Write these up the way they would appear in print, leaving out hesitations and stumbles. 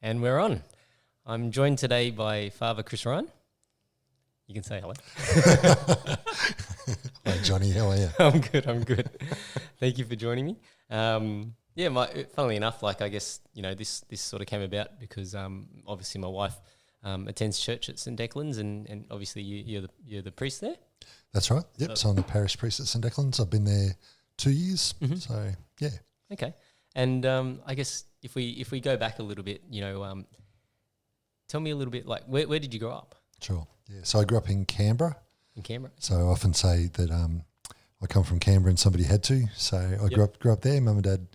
And we're on. I'm joined today by Fr Chris Ryan. You can say hello. Hi, Johnny. How are you? I'm good. Thank you for joining me. Funnily enough, I guess, this sort of came about because obviously my wife attends church at St Declan's and obviously you're the priest there. That's right. Yep. So I'm the parish priest at St Declan's. I've been there 2 years. Mm-hmm. So, yeah. Okay. And I guess if we go back a little bit, tell me a little bit, where did you grow up? Sure. Yeah. So I grew up in Canberra. In Canberra. So I often say that I come from Canberra and somebody had to. So I grew up there. Mum and Dad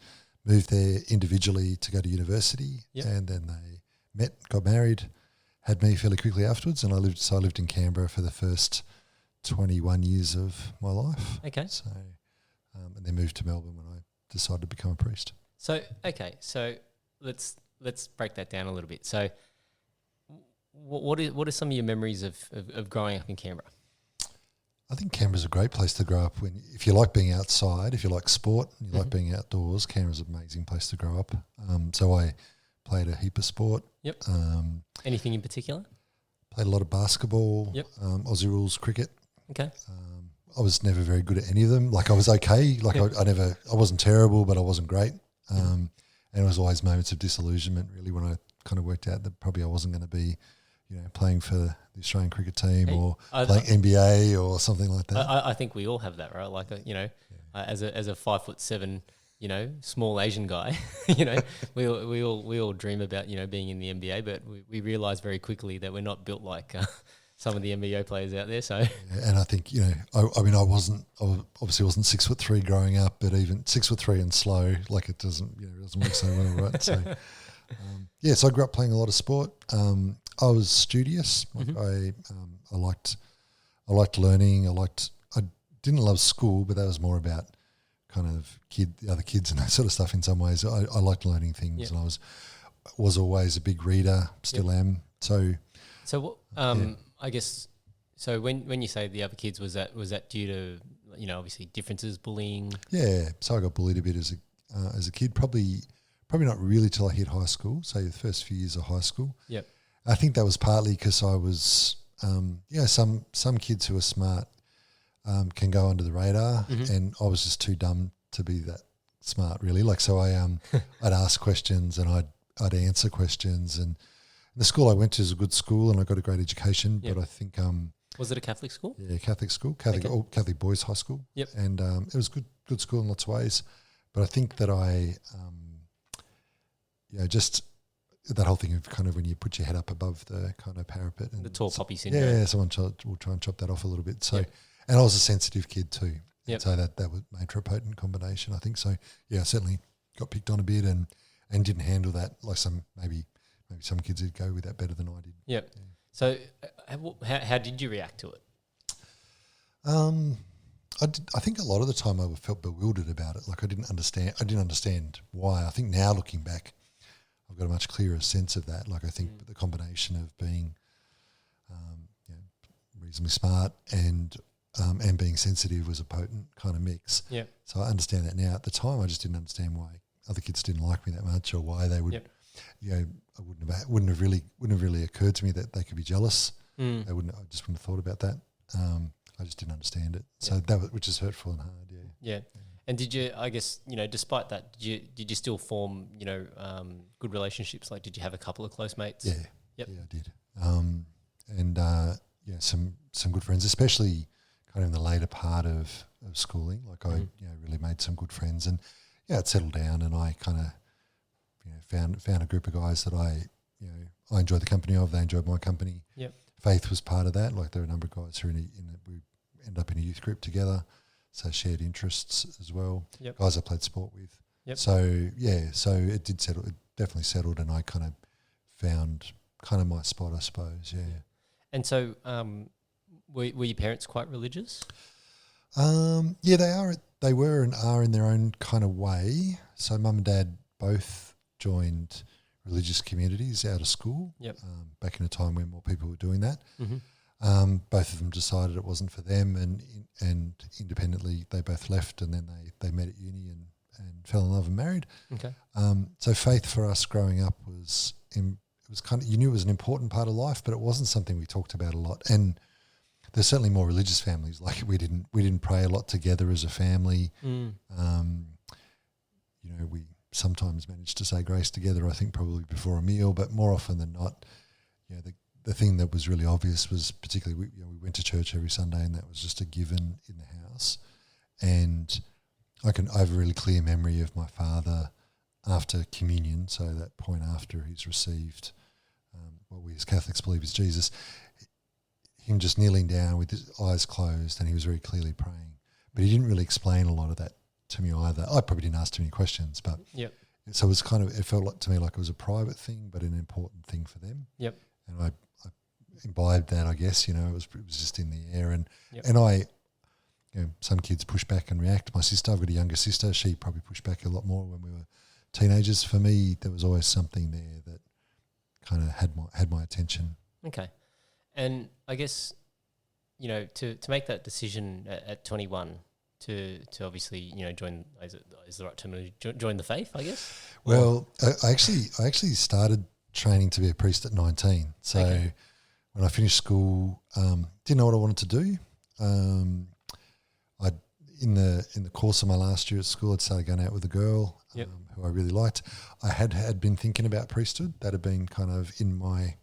moved there individually to go to university, and then they met, got married, had me fairly quickly afterwards, and I lived in Canberra for the first 21 years of my life. Okay. So and then moved to Melbourne when I decided to become a priest. So let's break that down a little bit. So what are some of your memories of growing up in Canberra? I think Canberra's a great place to grow up. If you like being outside, if you like sport, and you like being outdoors, Canberra's an amazing place to grow up. So I played a heap of sport. Yep. Anything in particular? Played a lot of basketball. Yep. Aussie rules cricket. Okay. I was never very good at any of them. I was okay. I wasn't terrible, but I wasn't great. And it was always moments of disillusionment, really, when I kind of worked out that probably I wasn't going to be, playing for the Australian cricket team or playing NBA or something like that. I think we all have that, right? As a 5'7", small Asian guy, we all dream about being in the NBA, but we realise very quickly that we're not built like some of the NBA players out there. So, and I think I obviously wasn't 6'3" growing up, but even 6'3" and slow, it doesn't work so well, right? So, so I grew up playing a lot of sport. I was studious. I liked learning. I didn't love school, but that was more about kind of the other kids and that sort of stuff in some ways. I liked learning things, and I was always a big reader, still am. So what, I guess, so when you say the other kids, was that due to, obviously differences, bullying? Yeah, so I got bullied a bit as a kid, probably not really till I hit high school, so the first few years of high school. Yep. I think that was partly because I was, some kids who are smart can go under the radar, and I was just too dumb to be that smart, really. So I'd ask questions and I'd answer questions, and the school I went to is a good school and I got a great education, but I think was it a Catholic school? Yeah, Catholic school, Catholic boys' high school. Yep. And it was good school in lots of ways, but I think that just that whole thing of kind of when you put your head up above the kind of parapet. And the tall poppy syndrome. Yeah, someone will try and chop that off a little bit. So, and I was a sensitive kid too. Yep. So that was made for a potent combination, I think. So, yeah, I certainly got picked on a bit and didn't handle that like maybe some kids would go with that better than I did. Yep. Yeah. So how did you react to it? I think a lot of the time I felt bewildered about it. I didn't understand why. I think now looking back, I've got a much clearer sense of that. I think the combination of being reasonably smart and being sensitive was a potent kind of mix. Yeah. So I understand that now. At the time, I just didn't understand why other kids didn't like me that much, or why they would. Yep. I wouldn't have really occurred to me that they could be jealous. I just wouldn't have thought about that. I just didn't understand it. So which is hurtful and hard. Yeah. Yeah. And did you, I guess, despite that, did you still form, good relationships? Did you have a couple of close mates? Yeah. Yep. Yeah, I did. Some good friends, especially kind of in the later part of schooling. I really made some good friends, and it settled down, and I kind of found a group of guys that I enjoyed the company of. They enjoyed my company. Yep. Faith was part of that. There are a number of guys who are we end up in a youth group together, so shared interests as well. Yep. Guys I played sport with. Yep. So it did settle. It definitely settled, and I kind of found kind of my spot, I suppose. Yeah. And so, were your parents quite religious? Yeah, they are. They were and are in their own kind of way. So mum and dad both joined religious communities out of school. Yep. Back in a time when more people were doing that. Mm-hmm. Both of them decided it wasn't for them, and independently they both left, and then they met at uni and fell in love and married. Okay. So faith for us growing up was it was kind of, you knew it was an important part of life, but it wasn't something we talked about a lot. And there's certainly more religious families. Like we didn't pray a lot together as a family. We sometimes managed to say grace together, I think probably before a meal, but more often than not, the thing that was really obvious was particularly we went to church every Sunday, and that was just a given in the house. And I have a really clear memory of my father after communion, so that point after he's received what we as Catholics believe is Jesus, him just kneeling down with his eyes closed, and he was very clearly praying. But he didn't really explain a lot of that to me either. I probably didn't ask too many questions, but so it was it felt to me like it was a private thing, but an important thing for them. Yep. And I imbibed that, I guess. It was just in the air, and some kids push back and react. My sister, I've got a younger sister. She probably pushed back a lot more when we were teenagers. For me, there was always something there that kind of had my attention. Okay. And I guess, to make that decision at 21 to obviously, join, is the right terminology, join the faith, I guess? Well, I actually started training to be a priest at 19. So when I finished school, didn't know what I wanted to do. In the course of my last year at school, I'd started going out with a girl who I really liked. I had been thinking about priesthood. That had been kind of in my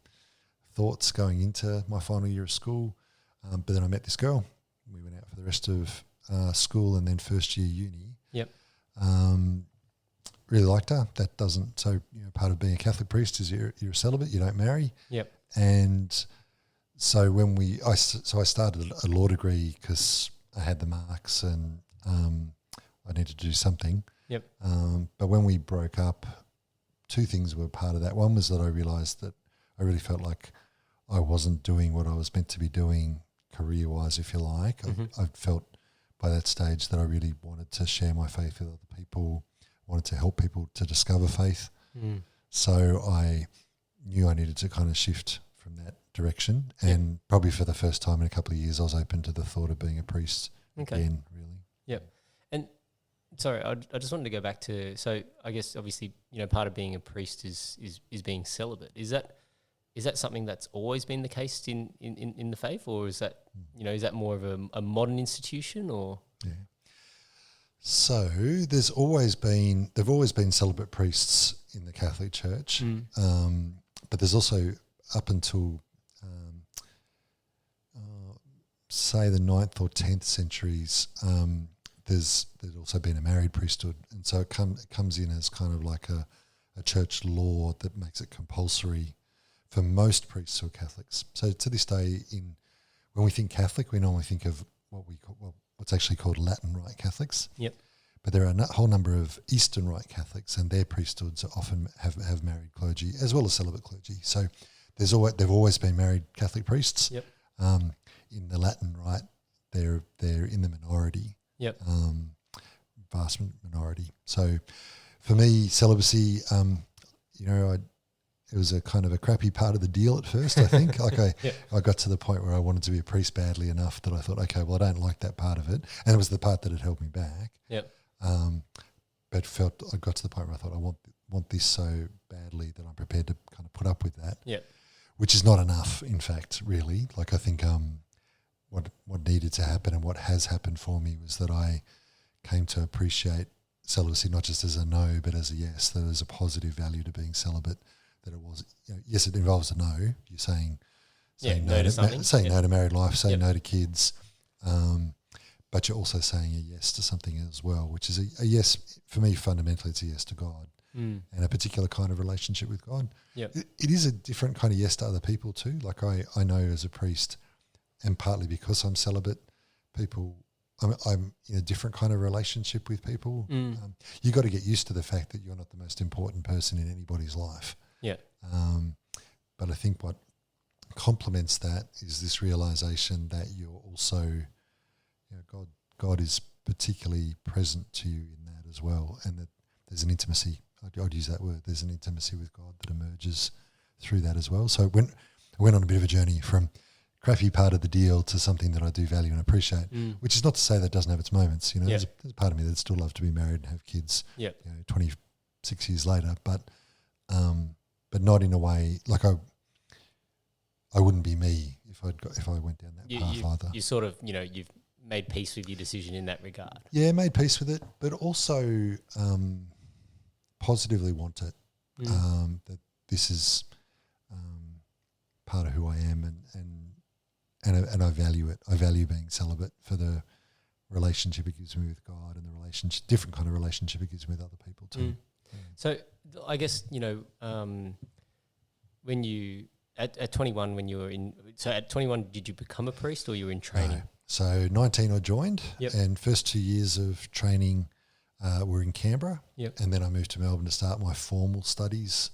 thoughts going into my final year of school. But then I met this girl. We went out for the rest of school and then first year uni. Yep. Really liked her. That doesn't, so part of being a Catholic priest is you're a celibate, you don't marry. Yep. And so I started a law degree because I had the marks and I needed to do something. Yep. But when we broke up, two things were part of that. One was that I realised that I really felt like I wasn't doing what I was meant to be doing career-wise, if you like. Mm-hmm. I felt by that stage that I really wanted to share my faith with other people, wanted to help people to discover faith. Mm. So I knew I needed to kind of shift from that direction. And probably for the first time in a couple of years, I was open to the thought of being a priest again, really. Yep. And sorry, I just wanted to go back to, so I guess obviously, part of being a priest is being celibate. Is that something that's always been the case in the faith, or is that, is that more of a modern institution, or? Yeah. So there've always been celibate priests in the Catholic Church, but there's also up until say the 9th or 10th centuries, there's also been a married priesthood, and so it comes in as kind of like a church law that makes it compulsory for most priests who are Catholics. So to this day, when we think Catholic, we normally think of what's actually called Latin Rite Catholics. Yep. But there are a whole number of Eastern Rite Catholics, and their priesthoods often have married clergy as well as celibate clergy. So they've always been married Catholic priests. Yep. In the Latin Rite, they're in the minority. Yep. Vast minority. So for me, celibacy, it was a kind of a crappy part of the deal at first, I think. I got to the point where I wanted to be a priest badly enough that I thought, okay, well, I don't like that part of it. And it was the part that had held me back. Yep. But I got to the point where I thought, I want this so badly that I'm prepared to kind of put up with that. Yep. Which is not enough, in fact, really. Like, I think what needed to happen and what has happened for me was that I came to appreciate celibacy not just as a no, but as a yes, that there's a positive value to being celibate, that it was, yes, it involves a no. You're saying no to something. Saying no to married life, saying no to kids, but you're also saying a yes to something as well, which is a yes. For me, fundamentally, it's a yes to God and a particular kind of relationship with God. Yep. It is a different kind of yes to other people too. Like I know as a priest, and partly because I'm celibate, I'm in a different kind of relationship with people. You got to get used to the fact that you're not the most important person in anybody's life. Yeah. But I think what complements that is this realization that you're also, God is particularly present to you in that as well, and that there's an intimacy. I'd use that word. There's an intimacy with God that emerges through that as well. So I went on a bit of a journey from crappy part of the deal to something that I do value and appreciate, which is not to say that doesn't have its moments. There's a part of me that still love to be married and have kids 26 years later. But but not in a way like I wouldn't be me if I went down that path either. You sort of, you've made peace with your decision in that regard. Yeah, made peace with it, but also positively want it. That this is part of who I am, and I value it. I value being celibate for the relationship it gives me with God and the different kind of relationship it gives me with other people too. Yeah. So I guess, when you, at 21, when you were at 21, did you become a priest or you were in training? No. So 19 I joined, Yep. and first 2 years of training were in Canberra, Yep. and then I moved to Melbourne to start my formal studies.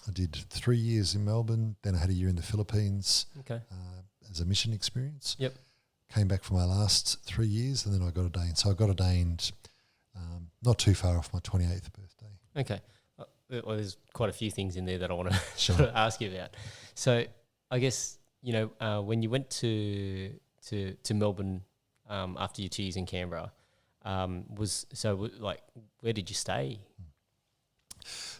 I did 3 years in Melbourne, then I had a year in the Philippines as a mission experience. Yep. Came back for my last 3 years, and then I got ordained. So I got ordained not too far off my 28th birthday. Okay. Well, there's quite a few things in there that I want to Sure. sort of ask you about. So I guess, when you went to Melbourne after your 2 years in Canberra, where did you stay?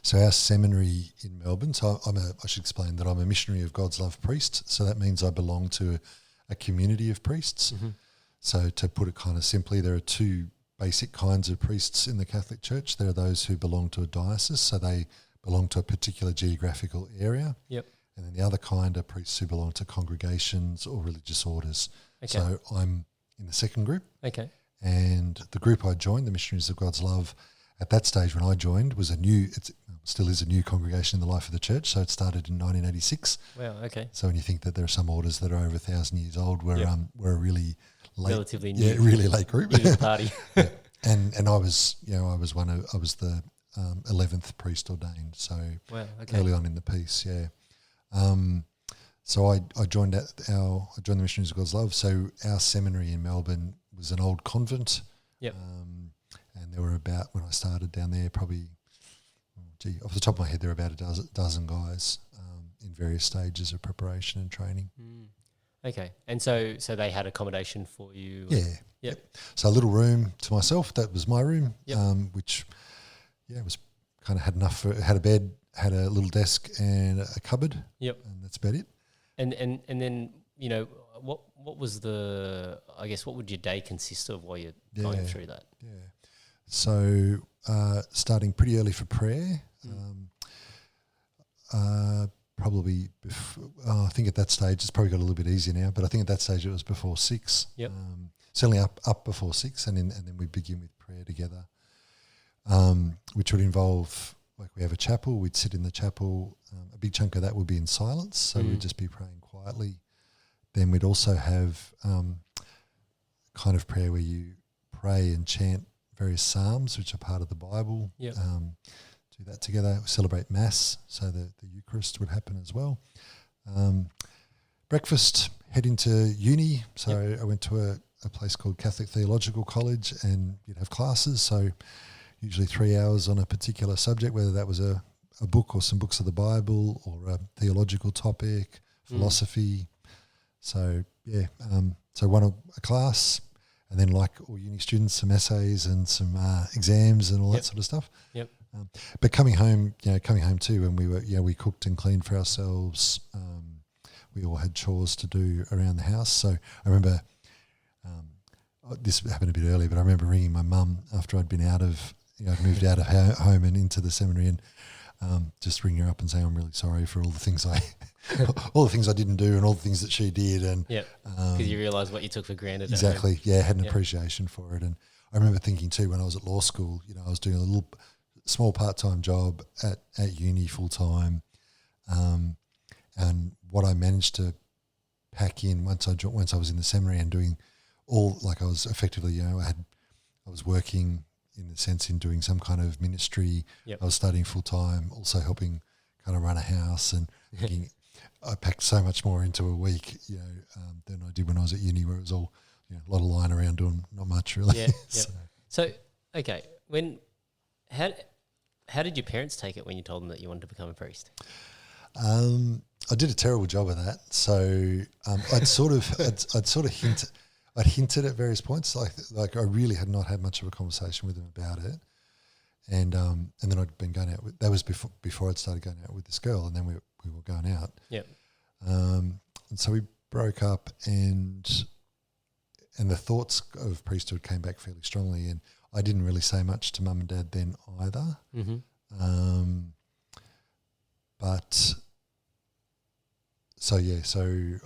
So our seminary in Melbourne, so I should explain that I'm a missionary of God's love priest, so that means I belong to a community of priests. Mm-hmm. So to put it kind of simply, there are two basic kinds of priests in the Catholic Church. There are those who belong to a diocese, so they belong to a particular geographical area. Yep. And then the other kind are priests who belong to congregations or religious orders. Okay. So I'm in the second group. Okay. And the group I joined, the Missionaries of God's Love, at that stage when I joined was it still is a new congregation in the life of the church. So it started in 1986. Wow, okay. So when you think that there are some orders that are over 1,000 years old, we're a really late, relatively new, really late group. new to the party. Yeah. And I was the 11th priest ordained. So wow, okay. early on in the piece, yeah. So I joined the Missionaries of God's Love. So our seminary in Melbourne was an old convent. Yep. And there were about, when I started down there, probably, off the top of my head, there were about a dozen guys in various stages of preparation and training. Okay. And so they had accommodation for you? Yeah. Yep. So a little room to myself, that was my room, yep. Which, was kind of had enough, had a bed, had a little desk and a cupboard. Yep. And that's about it. And then, what was what would your day consist of while you're going through that? Yeah. So starting pretty early for prayer, probably I think at that stage, it's probably got a little bit easier now, but I think at that stage it was before 6. Yep. Certainly up before 6, and then we begin with prayer together, which would involve, like, we have a chapel, we'd sit in the chapel, a big chunk of that would be in silence, so we'd just be praying quietly. Then we'd also have kind of prayer where you pray and chant various psalms, which are part of the Bible. Yep. Do that together. We celebrate Mass, so the Eucharist would happen as well. Breakfast, head into uni. So Yep. I went to a place called Catholic Theological College, and you'd have classes, so usually 3 hours on a particular subject, whether that was a book or some books of the Bible or a theological topic, philosophy. So, so a class, and then, like all uni students, some essays and some exams and all that sort of stuff. Yep. But coming home too, when we cooked and cleaned for ourselves. We all had chores to do around the house. So I remember, this happened a bit early, but I remember ringing my mum after I'd been I'd moved out of home and into the seminary, and just ringing her up and saying, I'm really sorry for all the things I didn't do and all the things that she did. And because you realise what you took for granted. Exactly. Yeah, had an appreciation for it. And I remember thinking too, when I was at law school, I was doing a little small part-time job at uni full-time. And what I managed to pack in once I was in the seminary and doing all, like, I was effectively, I was working in the sense in doing some kind of ministry. Yep. I was studying full-time, also helping kind of run a house, and thinking I packed so much more into a week, than I did when I was at uni, where it was all, a lot of lying around doing not much really. Yeah. So, okay, how did your parents take it when you told them that you wanted to become a priest? I did a terrible job of that. So I'd hinted at various points, like I really had not had much of a conversation with them about it, And then I'd been going out with, that was before I'd started going out with this girl, and then we were going out. Yep. And so we broke up, and the thoughts of priesthood came back fairly strongly, and I didn't really say much to mum and dad then either. Mm-hmm. But so the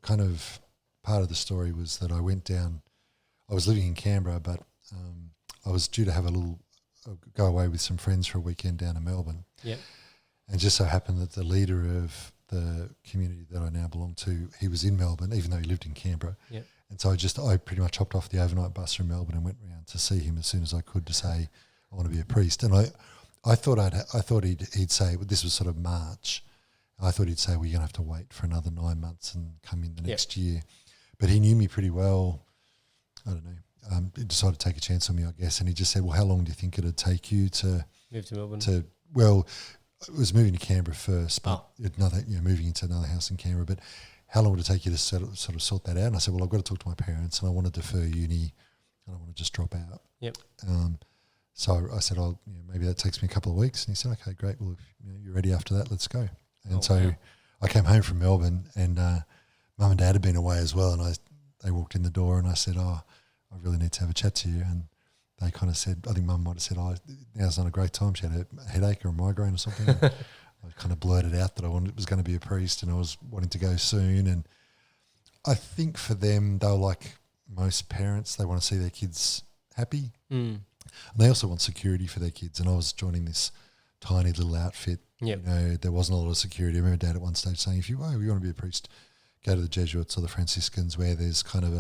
kind of part of the story was that I went down. I was living in Canberra, but I was due to have go away with some friends for a weekend down in Melbourne. Yep. And just so happened that the leader of the community that I now belong to, he was in Melbourne, even though he lived in Canberra. Yep. And so I pretty much hopped off the overnight bus from Melbourne and went round to see him as soon as I could to say I want to be a priest. And I thought he'd say, well, this was sort of March. I thought he'd say, well, you're going to have to wait for another 9 months and come in the next year. But he knew me pretty well. I don't know. He decided to take a chance on me, I guess. And he just said, well, how long do you think it'd take you to move to Melbourne? Well, it was moving to Canberra first, but moving into another house in Canberra. But how long would it take you to sort of sort that out? And I said, well, I've got to talk to my parents, and I want to defer uni, and I want to just drop out. Yep. So I said, maybe that takes me a couple of weeks. And he said, okay, great. Well, if you're ready after that, let's go. And I came home from Melbourne, and mum and dad had been away as well. And they walked in the door, and I said, I really need to have a chat to you. And they kind of said, I think mum might have said, now's not a great time. She had a headache or a migraine or something. I kind of blurted out that I was going to be a priest, and I was wanting to go soon. And I think for them, they were like most parents, they want to see their kids happy. Mm. And they also want security for their kids. And I was joining this tiny little outfit. Yep. There wasn't a lot of security. I remember Dad at one stage saying, if you want to be a priest, go to the Jesuits or the Franciscans, where there's kind of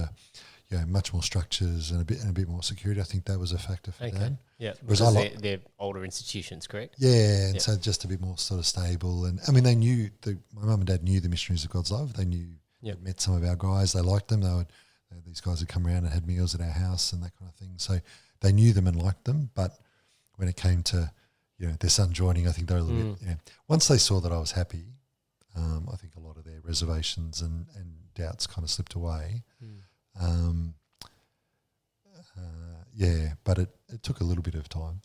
much more structures and a bit more security. I think that was a factor for Dad. Yeah, because they're older institutions, correct? Yeah, and so just a bit more sort of stable. And I mean, they knew my mum and dad knew the Missionaries of God's Love. They knew, they'd met some of our guys. They liked them. These guys would come around and had meals at our house and that kind of thing. So they knew them and liked them. But when it came to their son joining, I think they were a little bit. Once they saw that I was happy, I think a lot of their reservations and doubts kind of slipped away. But it took a little bit of time.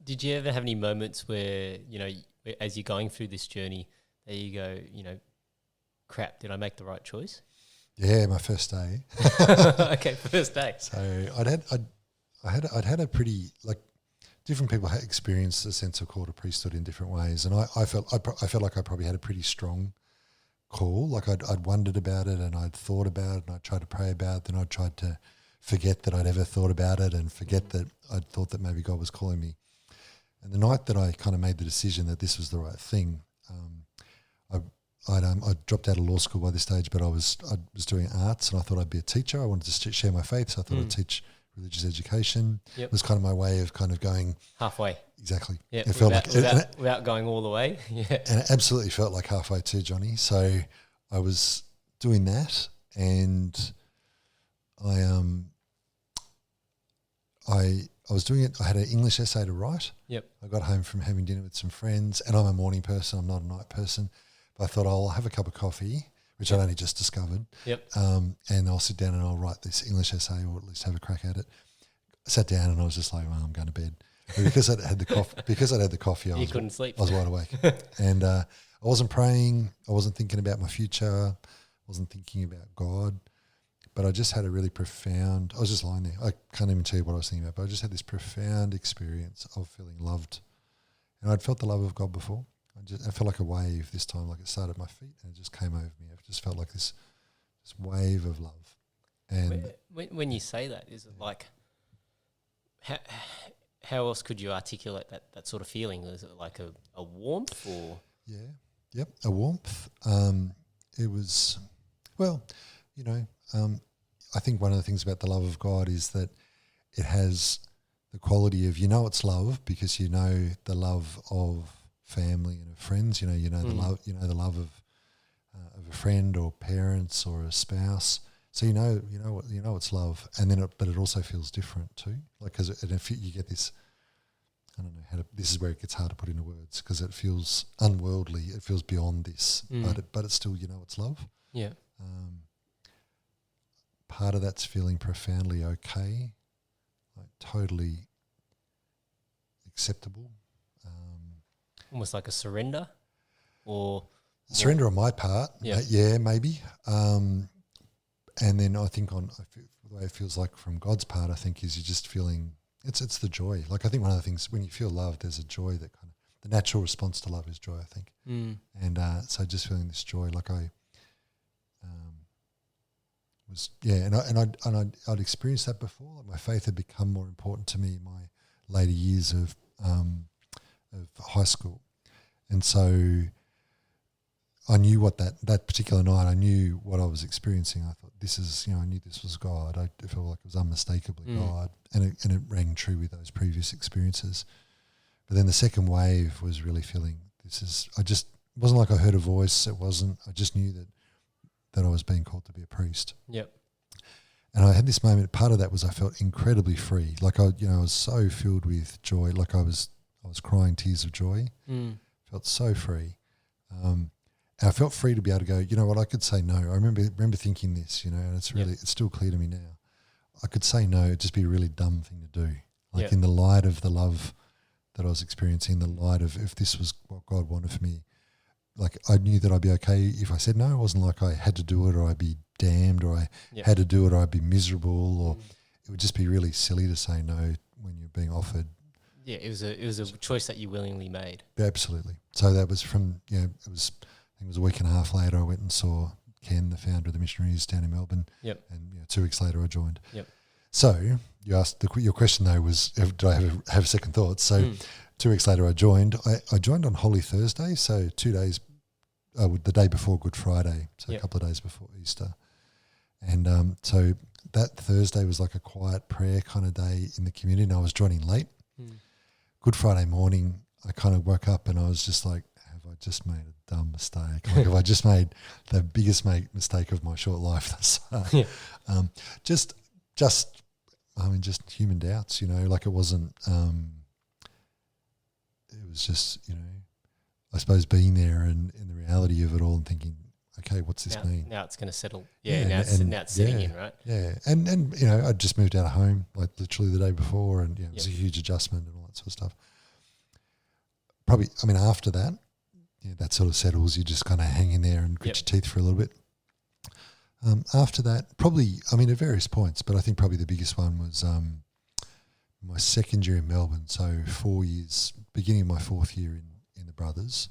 Did you ever have any moments where, as you're going through this journey, there you go, crap, did I make the right choice? Yeah, my first day. Okay, first day. So I'd had a pretty, like, different people had experienced a sense of call to priesthood in different ways, and I felt like I probably had a pretty strong call. Like I'd wondered about it, and I'd thought about it, and I'd tried to pray about it, then I'd tried to forget that I'd ever thought about it, and forget that I'd thought that maybe God was calling me. And the night that I kind of made the decision that this was the right thing, I dropped out of law school by this stage, but I was doing arts, and I thought I'd be a teacher. I wanted to share my faith, so I thought I'd teach religious education. Yep. It was kind of my way of kind of going halfway. Exactly. Yeah, it felt without going all the way. Yeah, and it absolutely felt like halfway too, Johnny. So I was doing that, and I was doing it. I had an English essay to write. Yep. I got home from having dinner with some friends, and I'm a morning person. I'm not a night person. But I thought I'll have a cup of coffee, which I'd only just discovered. Yep. And I'll sit down and I'll write this English essay, or at least have a crack at it. I sat down and I was just like, well, I'm going to bed. But because I'd had the coffee, I couldn't sleep. I was wide awake. And I wasn't praying. I wasn't thinking about my future. I wasn't thinking about God. But I just had a really profound, I was just lying there. I can't even tell you what I was thinking about, but I just had this profound experience of feeling loved. And I'd felt the love of God before. I felt like a wave this time, like it started at my feet and it just came over me. It just felt like this wave of love. And when you say that, is it like, how else could you articulate that sort of feeling? Is it like a warmth or? Yeah, yep, a warmth. It was, well, I think one of the things about the love of God is that it has the quality of, it's love because the love of family and of friends. The love, the love of a friend or parents or a spouse. So it's love, and then but it also feels different too. Like because you get this, I don't know this is where it gets hard to put into words because it feels unworldly. It feels beyond this, but it's still it's love. Yeah. Part of that's feeling profoundly okay, like totally acceptable. Almost like a surrender, or surrender on my part. Maybe. And then I think the way it feels like from God's part, I think is you're just feeling it's the joy. Like I think one of the things when you feel loved, there's a joy that kind of the natural response to love is joy. I think, and so just feeling this joy, like I was I'd experienced that before. Like my faith had become more important to me in my later years of high school, and so I knew what that particular night. I knew what I was experiencing. I thought this is, I knew this was God. I felt like it was unmistakably God, and it rang true with those previous experiences. But then the second wave was really feeling this is. It wasn't like I heard a voice. It wasn't. I just knew that I was being called to be a priest. Yep. And I had this moment. Part of that was I felt incredibly free. Like I was so filled with joy. Like I was crying tears of joy. Felt so free. And I felt free to be able to go, you know what, I could say no. I remember thinking this, and it's still clear to me now. I could say no, it'd just be a really dumb thing to do. Like in the light of the love that I was experiencing, the light of if this was what God wanted for me, like I knew that I'd be okay if I said no. It wasn't like I had to do it or I'd be damned or I had to do it or I'd be miserable or it would just be really silly to say no when you're being offered. Yeah, it was a choice that you willingly made. Yeah, absolutely. So that was from, it was a week and a half later I went and saw Ken, the founder of the missionaries down in Melbourne. Yep. And 2 weeks later I joined. Yep. So you asked, your question though was, do I have second thoughts? So 2 weeks later I joined. I joined on Holy Thursday, so 2 days, the day before Good Friday, so a couple of days before Easter. And so that Thursday was like a quiet prayer kind of day in the community, and I was joining late. Good Friday morning, I kind of woke up and I was just like, have I just made a dumb mistake? Like, have I just made the biggest mistake of my short life thus far? Just human doubts, like it wasn't, it was just, I suppose being there and in the reality of it all and thinking, okay, what's this mean? Now it's going to settle. Now it's sitting in, right? Yeah. And I just moved out of home like literally the day before and it was a huge adjustment and all that sort of stuff. Probably, after that, that sort of settles. You just kind of hang in there and grit your teeth for a little bit. After that, probably, at various points, but I think probably the biggest one was my second year in Melbourne. So 4 years, beginning of my fourth year in the Brothers.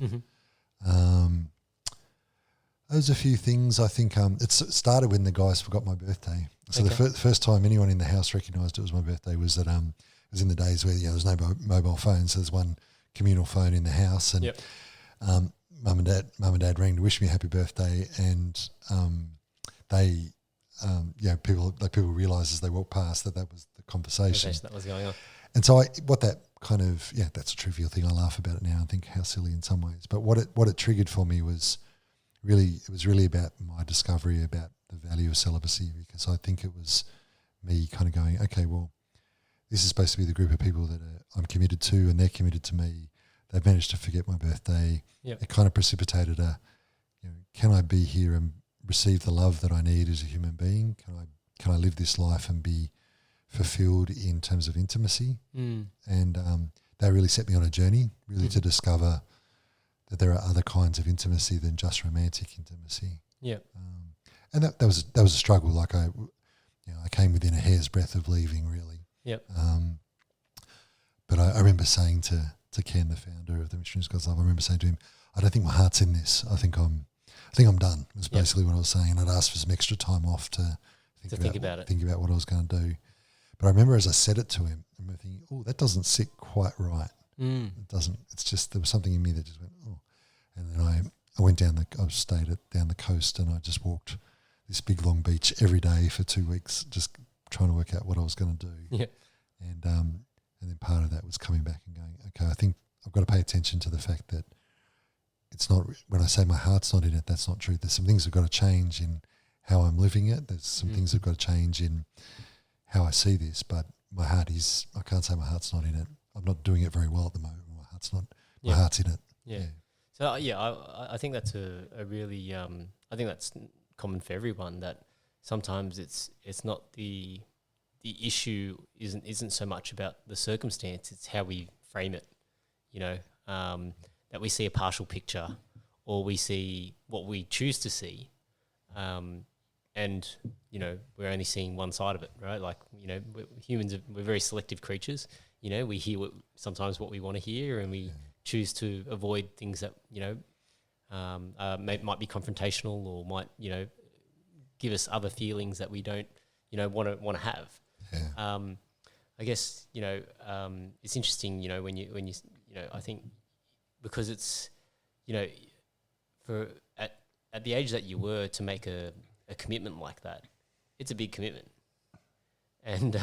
There was a few things. I think it started when the guys forgot my birthday. So the first time anyone in the house recognised it was my birthday was that it was in the days where there was no mobile phones. So there's one communal phone in the house, and mum and dad rang to wish me a happy birthday, and they people realised as they walked past that was the conversation that was going on. And so that's a trivial thing. I laugh about it now and think how silly in some ways. But what it triggered for me was really about my discovery about the value of celibacy, because I think it was me kind of going, okay, well, this is supposed to be the group of people that I'm committed to and they're committed to me. They've managed to forget my birthday. It kind of precipitated can I be here and receive the love that I need as a human being? Can I live this life and be fulfilled in terms of intimacy? And that really set me on a journey, really to discover that there are other kinds of intimacy than just romantic intimacy. And that was a struggle. Like I came within a hair's breadth of leaving, really. But I remember saying to Ken, the founder of the Missionaries God's Love, I remember saying to him, I don't think my heart's in this. I think I'm done. Was basically what I was saying. And I'd asked for some extra time off to think about what I was going to do. But I remember as I said it to him, I remember thinking, oh, that doesn't sit quite right. It doesn't. It's just there was something in me that just went, oh. And then I went I stayed down the coast and I just walked this big long beach every day for 2 weeks, just trying to work out what I was going to do. And then part of that was coming back and going, okay, I think I've got to pay attention to the fact that it's not, when I say my heart's not in it, that's not true. There's some things that have got to change in how I'm living it. There's some things that have got to change in how I see this, but my heart is, I can't say my heart's not in it. I'm not doing it very well at the moment. My heart's in it. So I think that's a really I think that's common for everyone, that sometimes it's not the issue isn't so much about the circumstance, it's how we frame it, you know, that we see a partial picture, or we see what we choose to see, and, you know, we're only seeing one side of it, right? Like, you know, we're very selective creatures. You know, we hear sometimes what we want to hear, and we choose to avoid things that, you know, might be confrontational, or might, you know, give us other feelings that we don't, you know, want to have. Yeah. I guess, you know, it's interesting, you know, when you you know, I think because it's, you know, for at the age that you were, to make a commitment like that, it's a big commitment. And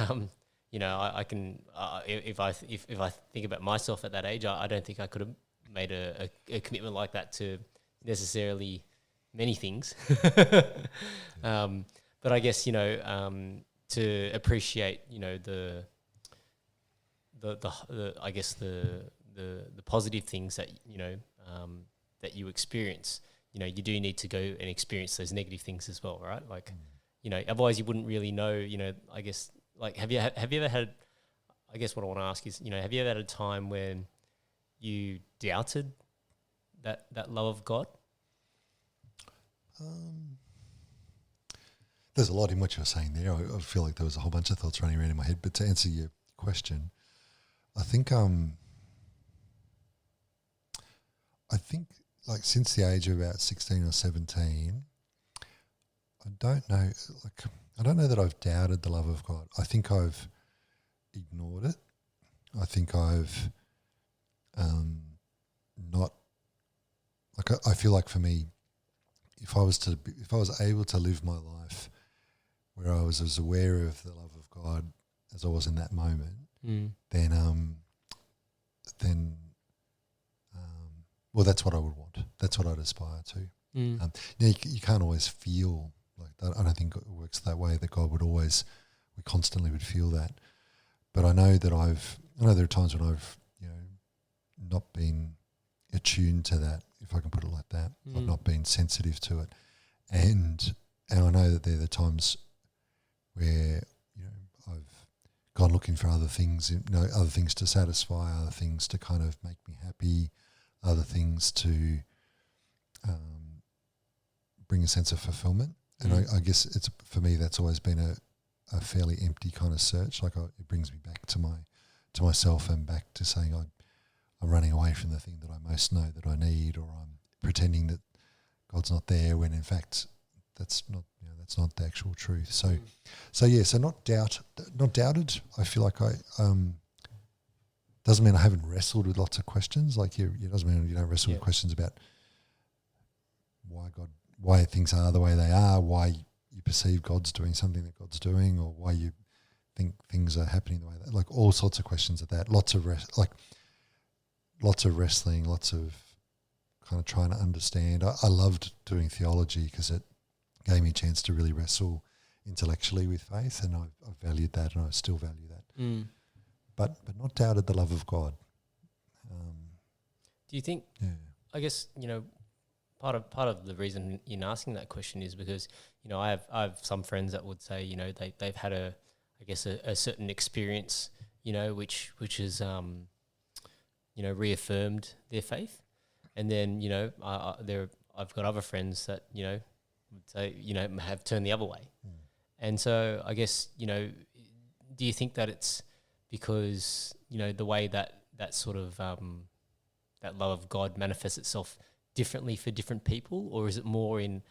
you know, I can if I think about myself at that age, I don't think I could have made a commitment like that to necessarily many things. But I guess, you know, to appreciate, you know, the I guess the positive things that, you know, that you experience. You know, you do need to go and experience those negative things as well, right? Like, you know, otherwise you wouldn't really know. You know, I guess, like, have you ever had? I guess what I want to ask is, you know, have you ever had a time when you doubted that love of God? There's a lot in what you're saying there. I feel like there was a whole bunch of thoughts running around in my head. But to answer your question, I think like since the age of about 16 or 17, I don't know that I've doubted the love of God. I think I've ignored it. I think I've not, like, I feel like for me, if I was able to live my life where I was as aware of the love of God as I was in that moment, then well, that's what I would want. That's what I'd aspire to. You know, you can't always feel like that. I don't think it works that way, that God would always, we constantly would feel that. But I know that there are times when I've, you know, not been attuned to that, if I can put it like that. I've not been sensitive to it. And I know that there are the times where, you know, I've gone looking for other things, you know, other things to satisfy, other things to kind of make me happy, other things to bring a sense of fulfillment. And I guess it's, for me, that's always been a fairly empty kind of search. Like, it brings me back to myself, and back to saying I'm running away from the thing that I most know that I need, or I'm pretending that God's not there, when in fact that's not, you know, that's not the actual truth. So not doubted. I feel like doesn't mean I haven't wrestled with lots of questions. Like, it doesn't mean you don't wrestle with questions about why things are the way they are, why you perceive God's doing something that God's doing, or why you think things are happening the way that, like, all sorts of questions of that. Lots of wrestling, lots of kind of trying to understand. I loved doing theology because it gave me a chance to really wrestle intellectually with faith, and I've valued that, and I still value that. But not doubted the love of God. Do you think? Yeah. I guess, you know, part of the reason in asking that question is because, you know, I have some friends that would say, you know, they've had a certain experience, you know, which is you know, reaffirmed their faith, and then, you know, I've got other friends that, you know, would say, you know, have turned the other way, and so I guess, you know, do you think that it's because, you know, the way that sort of that love of God manifests itself differently for different people, or is it more in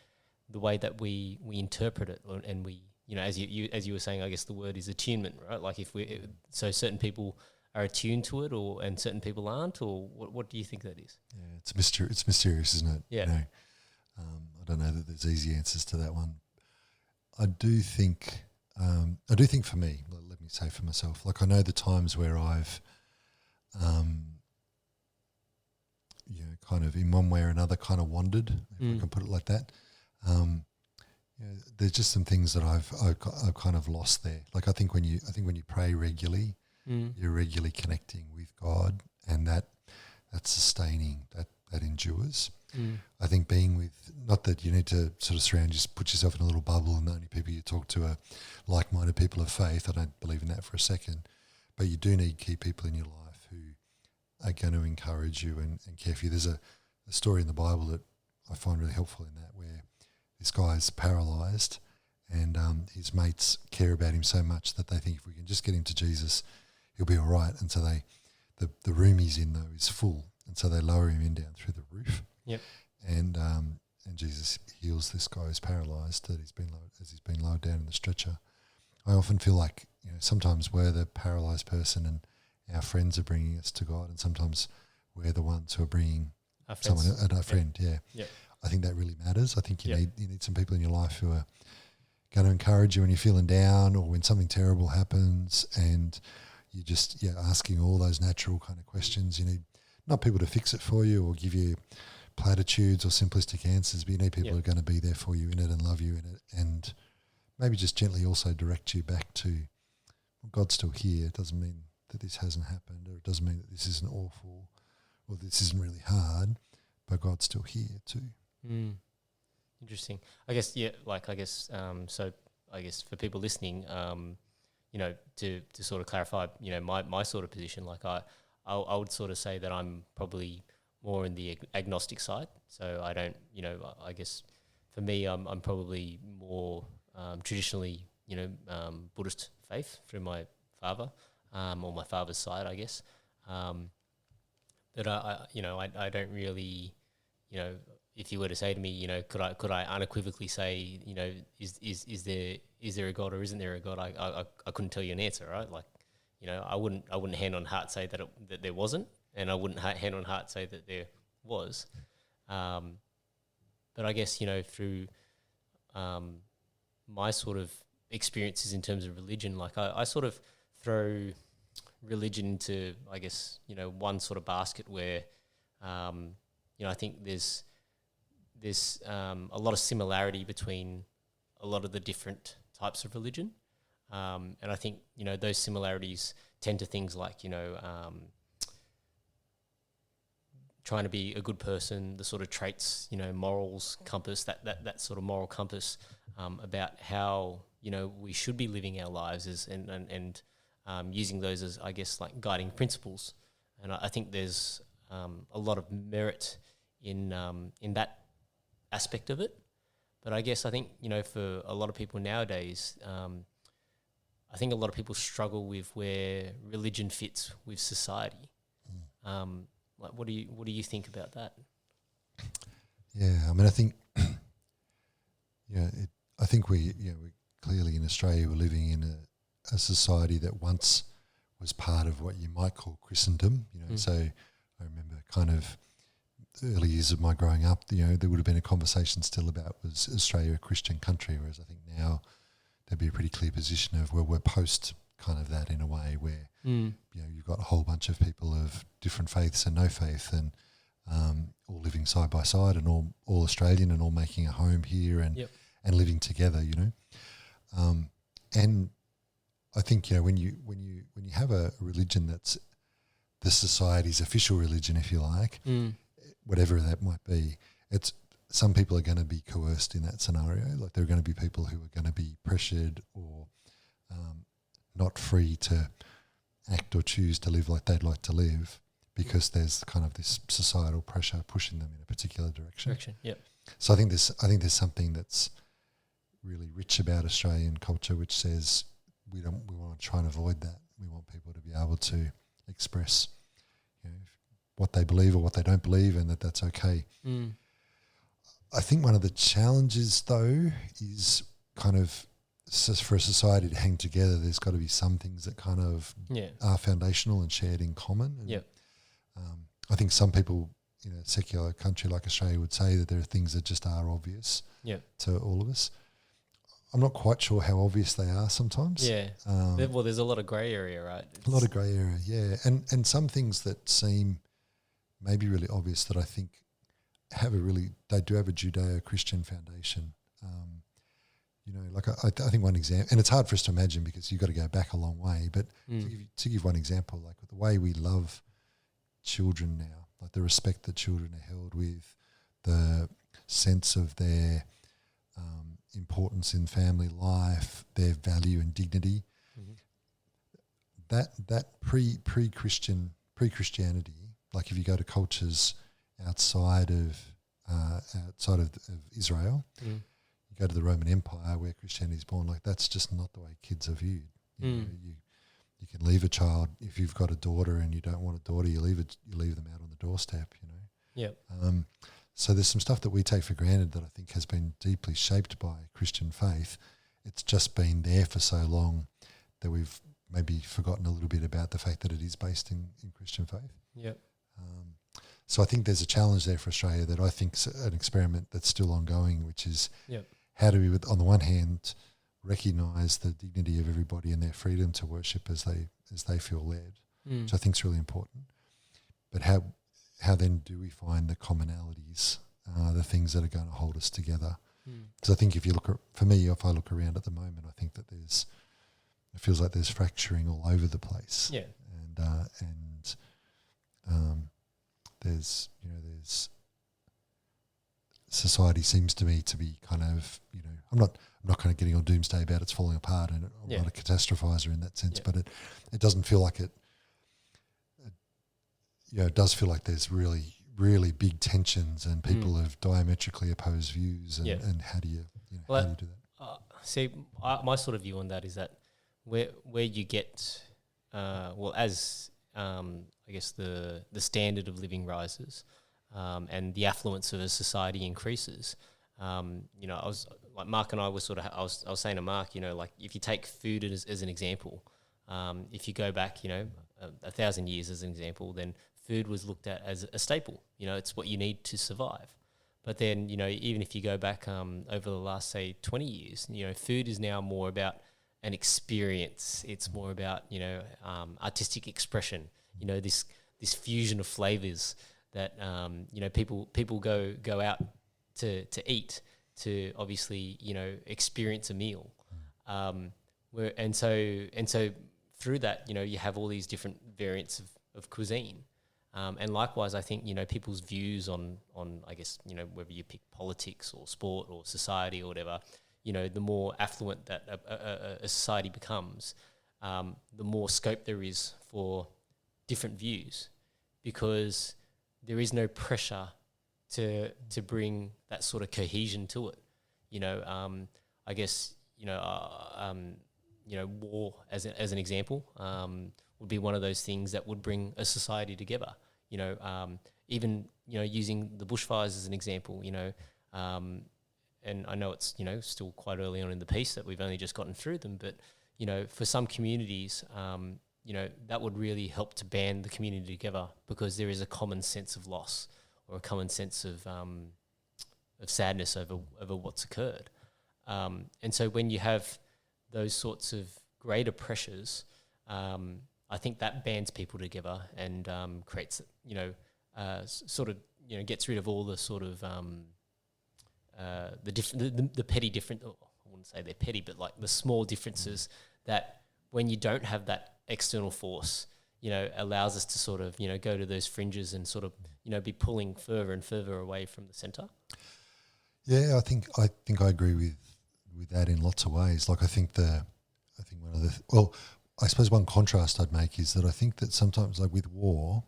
the way that we interpret it, and we, you know, as you were saying, I guess the word is attunement, right? Like, so certain people are attuned to it, and certain people aren't, or what do you think that is? Yeah, it's mysterious, isn't it? Yeah. You know, I don't know that there's easy answers to that one. I do think for me, let me say for myself, like, I know the times where I've, you know, kind of in one way or another kind of wandered, if I can put it like that. You know, there's just some things that I've kind of lost there. Like, I think when you pray regularly, you're regularly connecting with God, and that's sustaining, that endures. I think being with, not that you need to sort of put yourself in a little bubble and the only people you talk to are like-minded people of faith. I don't believe in that for a second. But you do need key people in your life who are going to encourage you and care for you. There's a story in the Bible that I find really helpful in that, where this guy's paralysed and his mates care about him so much that they think if we can just get him to Jesus, he'll be all right. And so the room he's in, though, is full. And so they lower him in down through the roof. Yep. And Jesus heals this guy who's paralysed as he's been lowered down in the stretcher. I often feel like, sometimes we're the paralysed person and our friends are bringing us to God, and sometimes we're the ones who are bringing our friend. Yeah. Yep. I think that really matters. I think you need some people in your life who are going to encourage you when you're feeling down or when something terrible happens, and you're just asking all those natural kind of questions. You need not people to fix it for you or give you platitudes or simplistic answers, but you need people who are going to be there for you in it and love you in it, and maybe just gently also direct you back to, well, God's still here. It doesn't mean that this hasn't happened, or it doesn't mean that this isn't awful or this isn't really hard, but God's still here too. Interesting. I guess, so I guess for people listening, to sort of clarify, my sort of position, like I would sort of say that I'm probably more in the agnostic side. So I don't, I guess for me, I'm probably more traditionally, Buddhist faith through my father, or my father's side, I guess. But I don't really, if you were to say to me, could I unequivocally say, is there a God or isn't there a God? I couldn't tell you an answer, right? Like, I wouldn't hand on heart say that there wasn't, and I wouldn't hand on heart say that there was. But I guess, through my sort of experiences in terms of religion, like I sort of throw religion into, I guess, one sort of basket where, I think there's a lot of similarity between a lot of the different types of religion. And I think, those similarities tend to things like, trying to be a good person, the sort of traits, morals, compass, that sort of moral compass about how, we should be living our lives and using those as, I guess, like guiding principles. And I think there's a lot of merit in that aspect of it. But I think, for a lot of people nowadays, I think a lot of people struggle with where religion fits with society. Like, what do you think about that? Yeah, I mean, I think, I think we're clearly in Australia, we're living in a society that once was part of what you might call Christendom. So I remember kind of early years of my growing up, there would have been a conversation still about, was Australia a Christian country? Whereas I think now there'd be a pretty clear position of, well, we're post kind of that in a way where, you've got a whole bunch of people of different faiths and no faith and all living side by side and all Australian and all making a home here and living together, and I think, when you have a religion that's the society's official religion, if you like, whatever that might be, it's some people are going to be coerced in that scenario. Like, there are going to be people who are going to be pressured or not free to act or choose to live like they'd like to live because there's kind of this societal pressure pushing them in a particular direction. So I think there's something that's really rich about Australian culture, which says we want to try and avoid that. We want people to be able to express, what they believe or what they don't believe, and that's okay. I think one of the challenges, though, is kind of for a society to hang together, there's got to be some things that kind of are foundational and shared in common. And, I think some people in a secular country like Australia would say that there are things that just are obvious to all of us. I'm not quite sure how obvious they are sometimes. Well, there's a lot of grey area, right? A lot of grey area, yeah. And some things that seem maybe really obvious that I think they do have a Judeo-Christian foundation. Like I think one example, and it's hard for us to imagine because you've got to go back a long way, but to give one example, like the way we love children now, like the respect that children are held with, the sense of their importance in family life, their value and dignity, that pre-Christianity, like if you go to cultures outside of Israel, you go to the Roman Empire where Christianity is born. Like that's just not the way kids are viewed. You can leave a child if you've got a daughter and you don't want a daughter. You leave them out on the doorstep. So there's some stuff that we take for granted that I think has been deeply shaped by Christian faith. It's just been there for so long that we've maybe forgotten a little bit about the fact that it is based in Christian faith. So I think there's a challenge there for Australia that I think is an experiment that's still ongoing, which is how do we, on the one hand, recognise the dignity of everybody and their freedom to worship as they feel led, which I think is really important. But how then do we find the commonalities, the things that are going to hold us together? Because I think if I look around at the moment, I think that it feels like there's fracturing all over the place. There's society seems to me to be kind of, I'm not kind of getting on doomsday about it's falling apart, and I'm not a catastrophizer in that sense, but it doesn't feel like it does feel like there's really, really big tensions and people have diametrically opposed views and how do you do that? My sort of view on that is that where you get, as I guess the standard of living rises and the affluence of a society increases, I was like Mark and I were I was saying to Mark, like if you take food as an example, if you go back, 1,000 years as an example, then food was looked at as a staple. It's what you need to survive. But then, even if you go back over the last, say, 20 years, food is now more about an experience. It's more about, artistic expression, this fusion of flavors that, people go out to eat to obviously, experience a meal. And so through that, you have all these different variants of cuisine. And likewise, I think, people's views on I guess, whether you pick politics or sport or society or whatever, the more affluent that a society becomes, the more scope there is for different views, because there is no pressure to bring that sort of cohesion to it. I guess, war as an example would be one of those things that would bring a society together. Even using the bushfires as an example, and I know it's still quite early on in the piece that we've only just gotten through them, but for some communities, that would really help to band the community together, because there is a common sense of loss or a common sense of sadness over what's occurred. And so when you have those sorts of greater pressures, I think that bands people together and creates, gets rid of all the sort of the petty different. I wouldn't say they're petty, but like the small differences that when you don't have that external force, allows us to sort of go to those fringes and sort of be pulling further and further away from the centre. Yeah, I think I agree with that in lots of ways. Like I suppose one contrast I'd make is that I think that sometimes, like with war,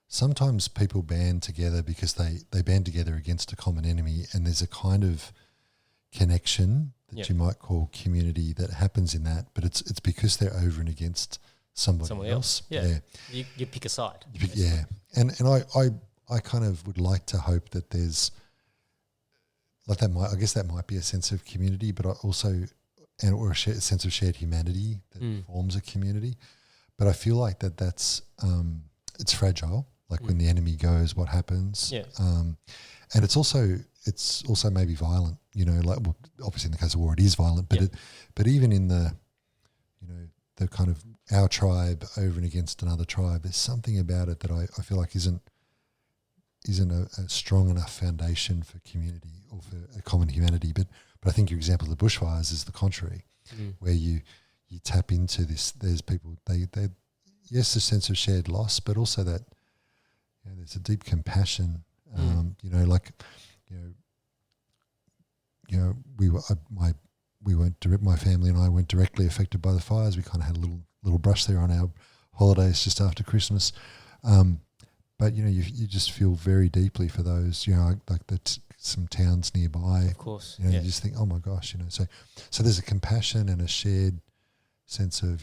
sometimes people band together because they band together against a common enemy, and there's a kind of connection that you might call community that happens in that, but it's because they're over and against somebody else. Yeah. You pick a side. And I kind of would like to hope that there's like that might be a sense of community, but or a sense of shared humanity that forms a community. But I feel like that's it's fragile. Like when the enemy goes, what happens? Yeah. And it's also maybe violent. Obviously in the case of war, it is violent. But but even in the the kind of our tribe over and against another tribe, there's something about it that I feel like isn't a strong enough foundation for community or for a common humanity. But I think your example of the bushfires is the contrary, where you tap into this. There's people, they yes, a sense of shared loss, but also that there's a deep compassion. My family and I weren't directly affected by the fires. We kind of had a little brush there on our holidays just after Christmas. but you just feel very deeply for those, like some towns nearby. Of course, you just think, oh my gosh, so there's a compassion and a shared sense of,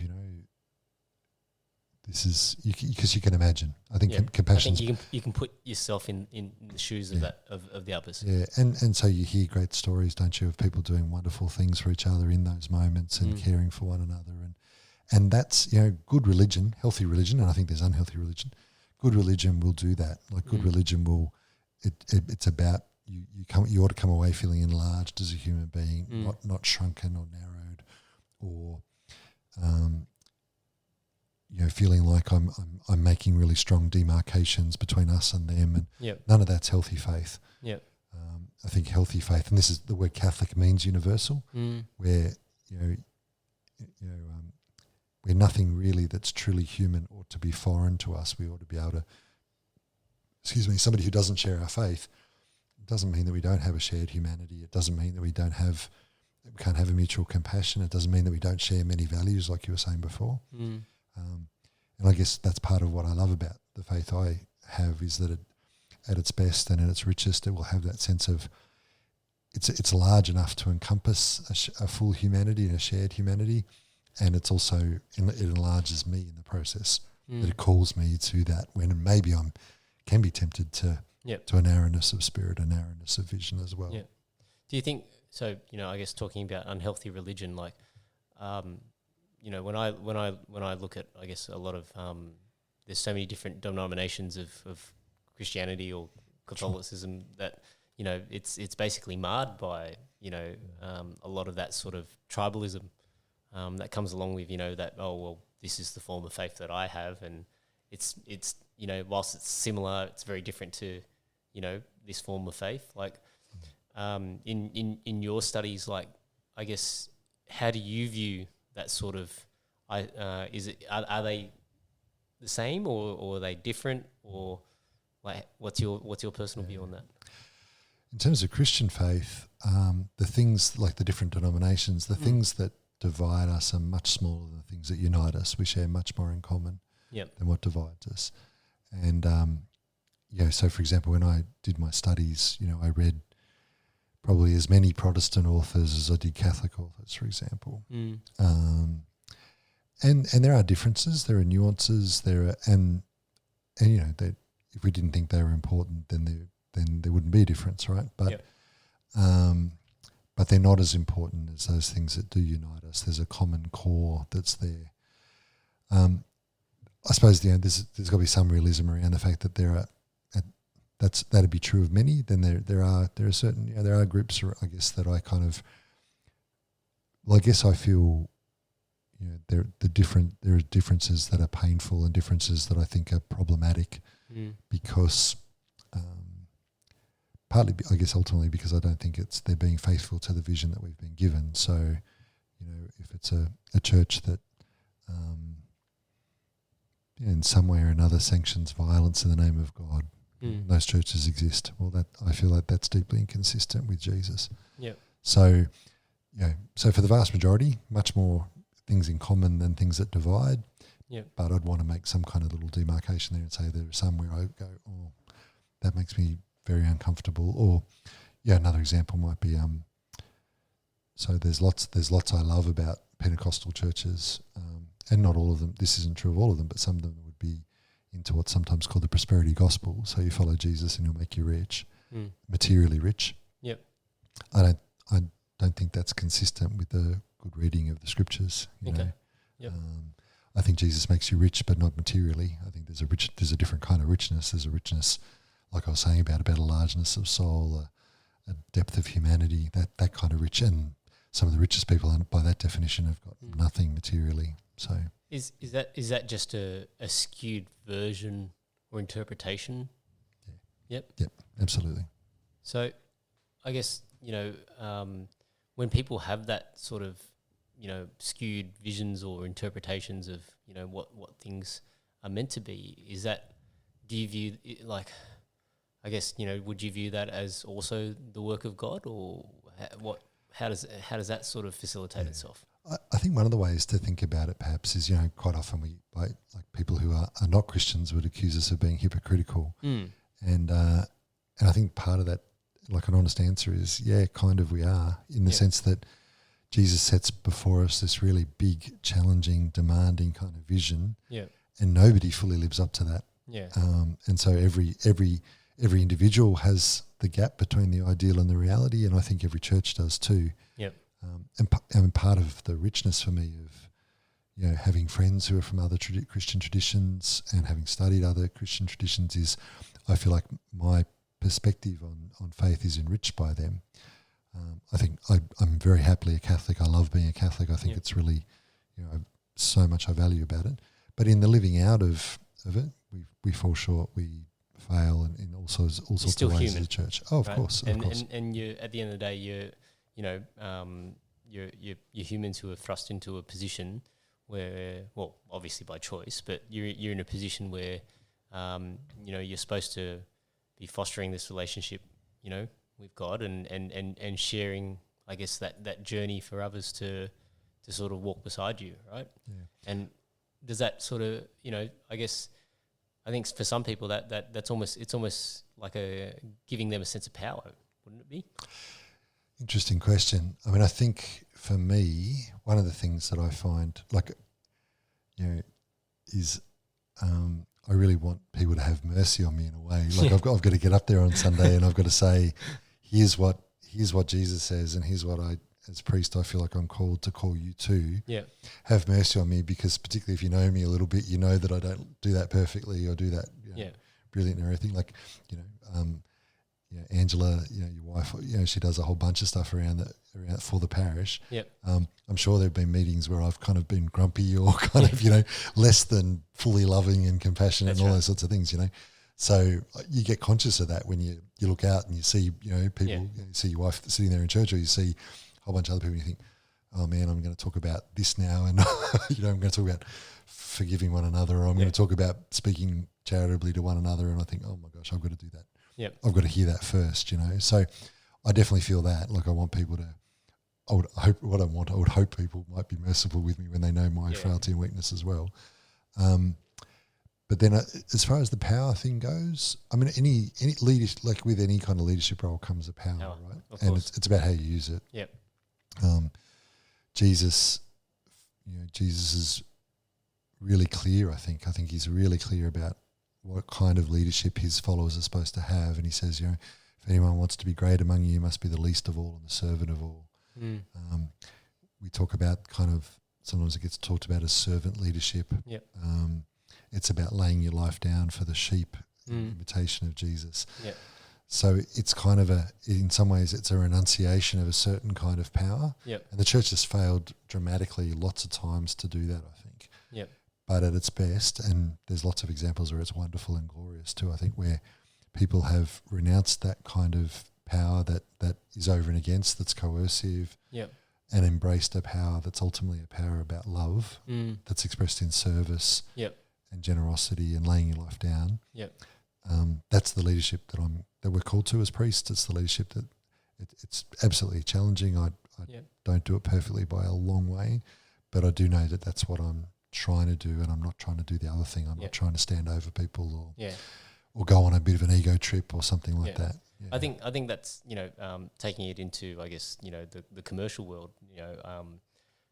this is because you can imagine. I think compassion. I think you can put yourself in the shoes of of the others. Yeah, and so you hear great stories, don't you, of people doing wonderful things for each other in those moments and caring for one another, and that's good religion, healthy religion, and I think there's unhealthy religion. Good religion will do that. Like good religion will, it's about you ought to come away feeling enlarged as a human being, not shrunken or narrowed, or feeling like I'm making really strong demarcations between us and them, and none of that's healthy faith. Yep. I think healthy faith, and this is the word Catholic means universal, where where nothing really that's truly human ought to be foreign to us. We ought to be able to, somebody who doesn't share our faith, it doesn't mean that we don't have a shared humanity. It doesn't mean that we can't have a mutual compassion. It doesn't mean that we don't share many values, like you were saying before. And I guess that's part of what I love about the faith I have, is that at its best and at its richest, it will have that sense of it's large enough to encompass a full humanity and a shared humanity, and it's also it enlarges me in the process. That it calls me to that when maybe can be tempted to a narrowness of spirit, a narrowness of vision as well. Yeah. Do you think so? I guess talking about unhealthy religion, like. When I look at, I guess, a lot of there's so many different denominations of Christianity or Catholicism that it's basically marred by a lot of that sort of tribalism that comes along with that, oh well, this is the form of faith that I have, and it's whilst it's similar, it's very different to this form of faith. Like in your studies, like I guess, how do you view that sort of, are they the same or are they different, or like what's your personal view on that? In terms of Christian faith, the things like the different denominations, the things that divide us are much smaller than the things that unite us. We share much more in common than what divides us. And so for example, when I did my studies, I read probably as many Protestant authors as I did Catholic authors, for example. And there are differences, there are nuances, and that if we didn't think they were important, then there wouldn't be a difference, right? But but they're not as important as those things that do unite us. There's a common core that's there. I suppose there's got to be some realism around the fact that there are. That'd be true of many. Then there are certain there are groups, I guess, that I kind of. Well, I guess I feel, there are differences that are painful and differences that I think are problematic, because partly, I guess, ultimately because I don't think they're being faithful to the vision that we've been given. So, if it's a church that in some way or another sanctions violence in the name of God. Those churches exist. Well, that I feel like that's deeply inconsistent with Jesus. Yeah. So, so for the vast majority, much more things in common than things that divide. Yeah. But I'd want to make some kind of little demarcation there and say there are some where I go, oh, that makes me very uncomfortable. Or, another example might be, so there's lots I love about Pentecostal churches, and not all of them. This isn't true of all of them, but some of them would be into what's sometimes called the prosperity gospel. So you follow Jesus and he'll make you rich, materially rich. Yep. I don't think that's consistent with the good reading of the scriptures. You know? Yep. I think Jesus makes you rich, but not materially. I think there's a different kind of richness. There's a richness, like I was saying about a largeness of soul, a depth of humanity, that kind of rich. And some of the richest people, by that definition, have got nothing materially. So. Is that just a skewed version or interpretation? Yeah. Yep, absolutely. So I guess, when people have that sort of, skewed visions or interpretations of, what things are meant to be, do you view it like, I guess, would you view that as also the work of God, or how does that sort of facilitate itself? I think one of the ways to think about it perhaps is, quite often like people who are not Christians would accuse us of being hypocritical. And I think part of that, like an honest answer is, yeah, kind of we are, in the sense that Jesus sets before us this really big, challenging, demanding kind of vision, and nobody fully lives up to that. And so every individual has the gap between the ideal and the reality, and I think every church does too. And part of the richness for me of having friends who are from other Christian traditions and having studied other Christian traditions is, I feel like my perspective on faith is enriched by them. I think I'm very happily a Catholic. I love being a Catholic. I think it's really, so much I value about it. But in the living out of it, we fall short. We fail in all sorts of ways as a church. Oh, of course. And you, at the end of the day, you're humans who are thrust into a position where, well, obviously by choice, but you're in a position where, you're supposed to be fostering this relationship, with God and sharing, I guess, that journey for others to sort of walk beside you, right? Yeah. And does that sort of, I think for some people that's almost like giving them a sense of power, wouldn't it be? Interesting question. I mean, I think for me, one of the things that I find, is I really want people to have mercy on me in a way. Like I've got to get up there on Sunday and I've got to say, here's what Jesus says, and here's what I, as priest, I feel like I'm called to call you to. Yeah. Have mercy on me, because particularly if you know me a little bit, you know that I don't do that perfectly or do that brilliant and everything. Like, Angela, your wife, she does a whole bunch of stuff around for the parish. Yep. I'm sure there have been meetings where I've kind of been grumpy or kind of, less than fully loving and compassionate. That's and all those sorts of things, So you get conscious of that when you look out and you see, people, you see your wife sitting there in church, or you see a whole bunch of other people and you think, oh man, I'm going to talk about this now. And, I'm going to talk about forgiving one another, or I'm going to talk about speaking charitably to one another. And I think, oh my gosh, I've got to do that. Yep. I've got to hear that first, So I definitely feel that. Like I want people to, I would hope people might be merciful with me when they know my frailty and weakness as well. But then as far as the power thing goes, I mean, any leadership, like with any kind of leadership role comes a power, right? And it's about how you use it. Yep. Jesus is really clear, I think. I think he's really clear about what kind of leadership his followers are supposed to have. And he says, if anyone wants to be great among you, you must be the least of all and the servant of all. We talk about sometimes it gets talked about as servant leadership. Yep. It's about laying your life down for the sheep, in imitation of Jesus. Yep. So it's kind of in some ways, it's a renunciation of a certain kind of power. Yep. And the church has failed dramatically lots of times to do that, I think. Yep. But at its best, and there's lots of examples where it's wonderful and glorious too, I think, where people have renounced that kind of power that is over and against, that's coercive, and embraced a power that's ultimately a power about love, that's expressed in service and generosity and laying your life down. That's the leadership that we're called to as priests. It's the leadership that it's absolutely challenging. I don't do it perfectly by a long way, but I do know that that's what I'm trying to do, and I'm not trying to do the other thing. I'm not trying to stand over people or go on a bit of an ego trip or something like that. Yeah. I think that's taking it into, I guess, the commercial world.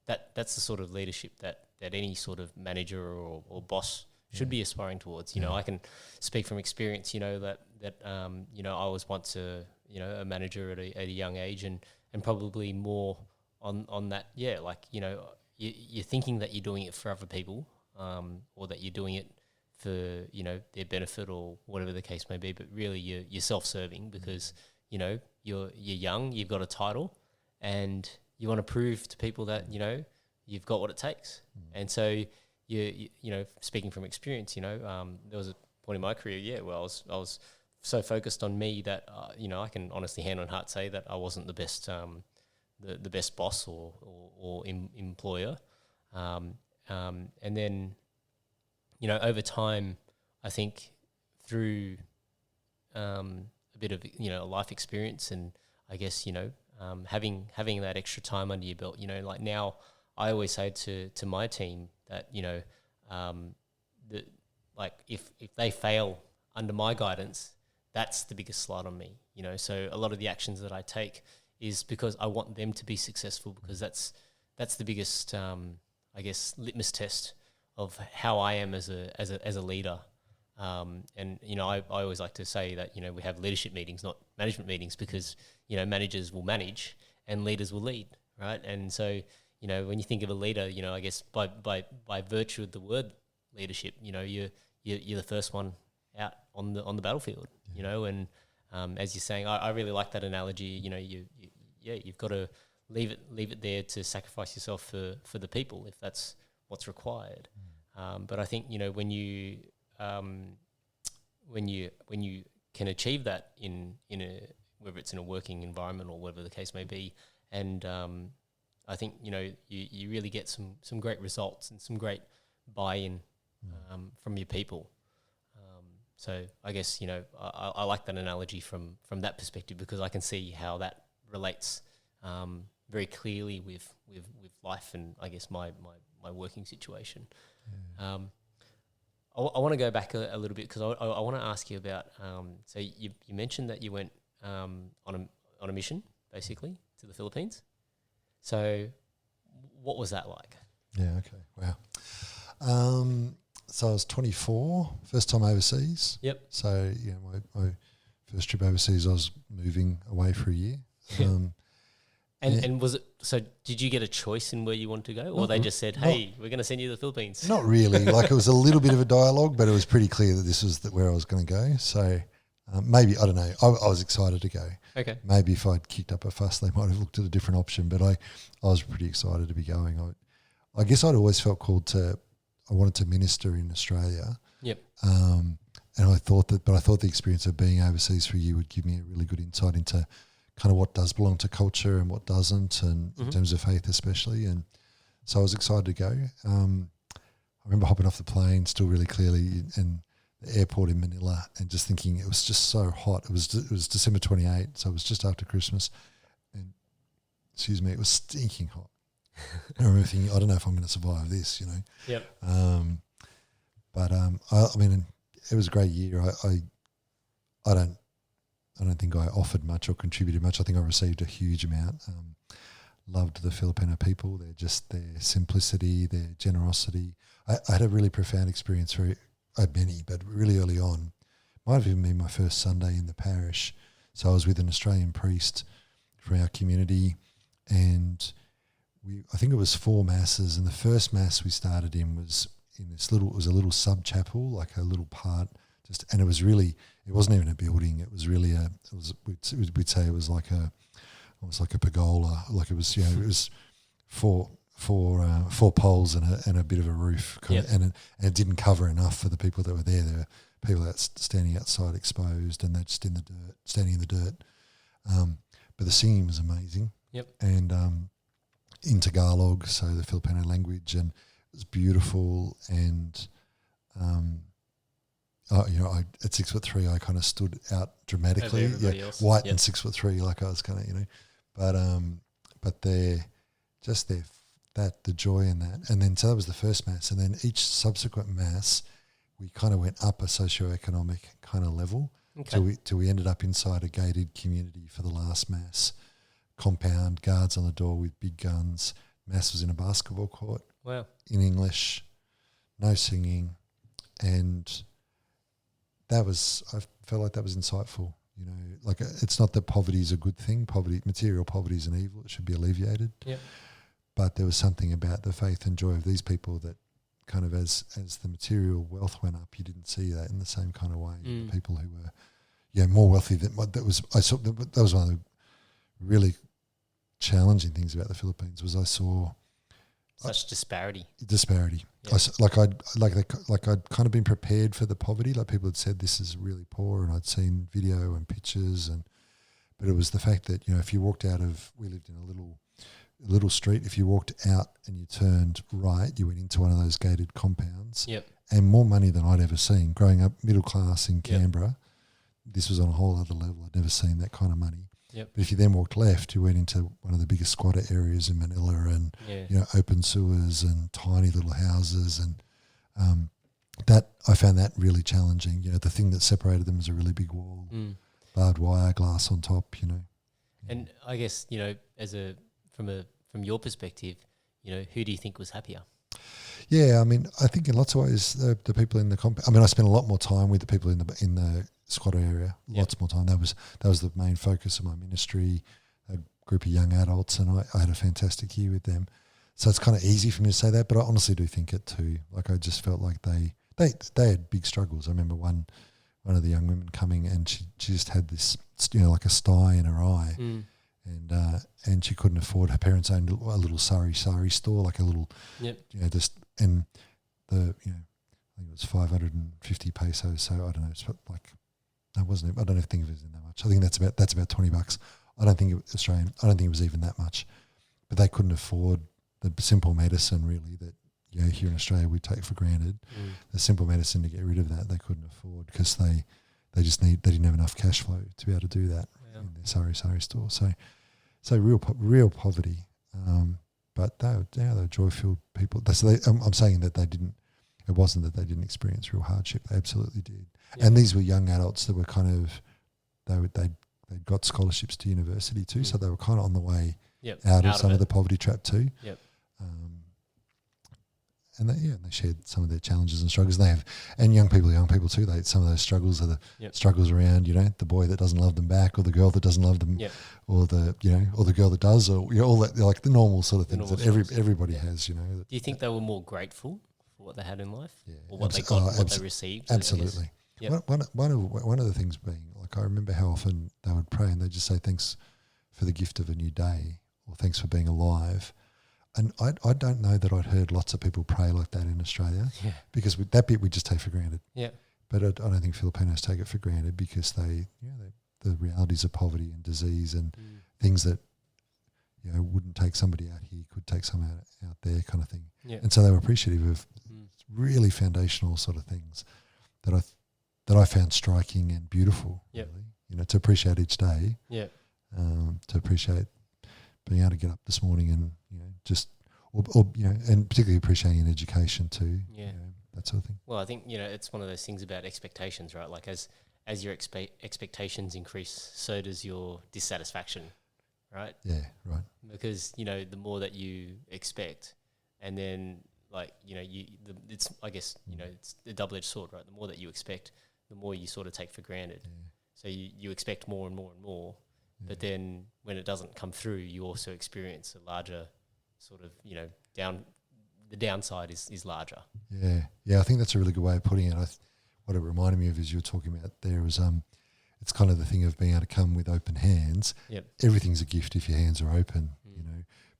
That's the sort of leadership that any sort of manager or boss should be aspiring towards. I can speak from experience. That I was once a manager at a young age, and probably more on that. Yeah, like you're thinking that you're doing it for other people, or that you're doing it for their benefit or whatever the case may be, but really you're self-serving because you're young, you've got a title, and you want to prove to people that you've got what it takes. And so you speaking from experience, there was a point in my career where I was so focused on me that I can honestly hand on heart say that I wasn't the best the best boss or employer, and then over time, I think through a bit of life experience, and I guess having that extra time under your belt, like now I always say to my team that, you know, that like if they fail under my guidance, that's the biggest slight on me, you know. So a lot of the actions that I take is because I want them to be successful, because that's the biggest, I guess, litmus test of how I am as a leader. And, you know, I always like to say that, you know, we have leadership meetings, not management meetings, because, you know, managers will manage and leaders will lead, right? And so, you know, when you think of a leader, you know, I guess by virtue of the word leadership, you know, you're the first one out on the battlefield, you know. And as you're saying, I really like that analogy. You know, you've got to leave it there to sacrifice yourself for the people if that's what's required. But I think, you know, when you can achieve that in a, whether it's in a working environment or whatever the case may be, and I think, you know, you really get some great results and some great buy-in from your people. So I guess, you know, I like that analogy from that perspective, because I can see how that relates very clearly with life and I guess my working situation. Yeah. I want to go back a little bit, because I want to ask you about. So you mentioned that you went on a mission basically to the Philippines. So what was that like? Yeah. Okay. Wow. So I was 24, first time overseas. Yep. So yeah, my first trip overseas, I was moving away for a year. And was it, so did you get a choice in where you wanted to go, or they just said, hey, we're going to send you to the Philippines? Not really. Like, it was a little bit of a dialogue, but it was pretty clear that this was where I was going to go. So maybe, I don't know, I was excited to go. Okay. Maybe if I'd kicked up a fuss, they might have looked at a different option, but I was pretty excited to be going. I guess I'd always felt called I wanted to minister in Australia. Yep. And I thought the experience of being overseas for a year would give me a really good insight into kind of what does belong to culture and what doesn't, and in terms of faith especially. And so I was excited to go. I remember hopping off the plane still really clearly, and the airport in Manila, and just thinking it was just so hot. It was December 28th, so it was just after Christmas, and it was stinking hot. I remember thinking, I don't know if I'm going to survive this, you know. Yep. But I mean, it was a great year. I don't think I offered much or contributed much. I think I received a huge amount. Loved the Filipino people. Their simplicity, their generosity. I had a really profound experience. I had many, but really early on, might have even been my first Sunday in the parish. So I was with an Australian priest from our community, and I think it was 4 masses, and the first mass we started in was in this little. It was a little sub chapel, like a little part. And it wasn't even a building. It was really we'd say it was almost like a pergola. Like it was, you know, it was four poles and a bit of a roof, and it didn't cover enough for the people that were there. There were people standing outside exposed, and they're just in the dirt, standing in the dirt. But the singing was amazing. Yep. And in Tagalog, so the Filipino language, and it was beautiful. And you know, at 6'3", I kind of stood out dramatically. White and 6'3", like I was kind of, you know, but the joy in that, and then so that was the first mass, and then each subsequent mass, we kind of went up a socioeconomic kind of level till we ended up inside a gated community for the last mass. Compound, guards on the door with big guns. Mass was in a basketball court. Wow. In English, no singing, and I felt like that was insightful. You know, like it's not that poverty is a good thing. Material poverty is an evil. It should be alleviated. Yep. But there was something about the faith and joy of these people that kind of, as the material wealth went up, you didn't see that in the same kind of way. The people who were, more wealthy than that was. I saw that was one of the really challenging things about the Philippines was I saw such disparity. Yeah. I'd kind of been prepared for the poverty. Like people had said, this is really poor, and I'd seen video and pictures, but it was the fact that, you know, if you walked we lived in a little street. If you walked out and you turned right, you went into one of those gated compounds. Yep. And more money than I'd ever seen. Growing up middle class in Canberra, this was on a whole other level. I'd never seen that kind of money. Yep. But if you then walked left, you went into one of the biggest squatter areas in Manila, and open sewers and tiny little houses, and that I found that really challenging. The thing that separated them was a really big wall, barbed wire, glass on top. And I guess from your perspective, who do you think was happier? Yeah, I mean, I think in lots of ways the people in the I spent a lot more time with the people in the squatter area. Lots more time. That was the main focus of my ministry. A group of young adults, and I had a fantastic year with them. So it's kind of easy for me to say that, but I honestly do think it too. Like, I just felt like they had big struggles. I remember one of the young women coming, and she just had this, like a sty in her eye. And she couldn't afford. Her parents owned a little sari store, like a little, and I think it was 550 pesos. So I don't know, it's like, that wasn't. I don't think it was in that much. I think that's about $20. I don't think it was Australian. I don't think it was even that much, but they couldn't afford the simple medicine really that here in Australia we take for granted. The simple medicine to get rid of that they couldn't afford because they didn't have enough cash flow to be able to do that in their sari store. So real poverty, but they were joy-filled people. I'm saying that they didn't. It wasn't that they didn't experience real hardship. They absolutely did. And these were young adults that were kind of they'd got scholarships to university too, so they were kind of on the way out of some of the poverty trap too. And they shared some of their challenges and struggles. And young people too. Some of those struggles are the struggles around, the boy that doesn't love them back, or the girl that doesn't love them, or the girl that does, or all that, like the normal sort of things that everybody has. Do you think they were more grateful for what they had in life, or what they got, what they received? Absolutely. One of the things being, like, I remember how often they would pray and they'd just say thanks for the gift of a new day, or thanks for being alive. And I don't know that I'd heard lots of people pray like that in Australia, because that bit we just take for granted. But I don't think Filipinos take it for granted, because the realities of poverty and disease and things that wouldn't take somebody out here could take someone out there, kind of thing. And so they were appreciative of really foundational sort of things that I found striking and beautiful. Really, to appreciate each day. To appreciate being able to get up this morning and and particularly appreciating an education too. That sort of thing. Well, I think it's one of those things about expectations, right? Like as your expectations increase, so does your dissatisfaction, right? Yeah, right. Because the more that you expect, and then it's it's a double-edged sword, right? The more that you expect, the more you sort of take for granted. So you expect more and more and more. But then when it doesn't come through, you also experience a larger sort of, the downside is larger. Yeah, I think that's a really good way of putting it. What it reminded me of is you were talking about there was, it's kind of the thing of being able to come with open hands. Everything's a gift if your hands are open,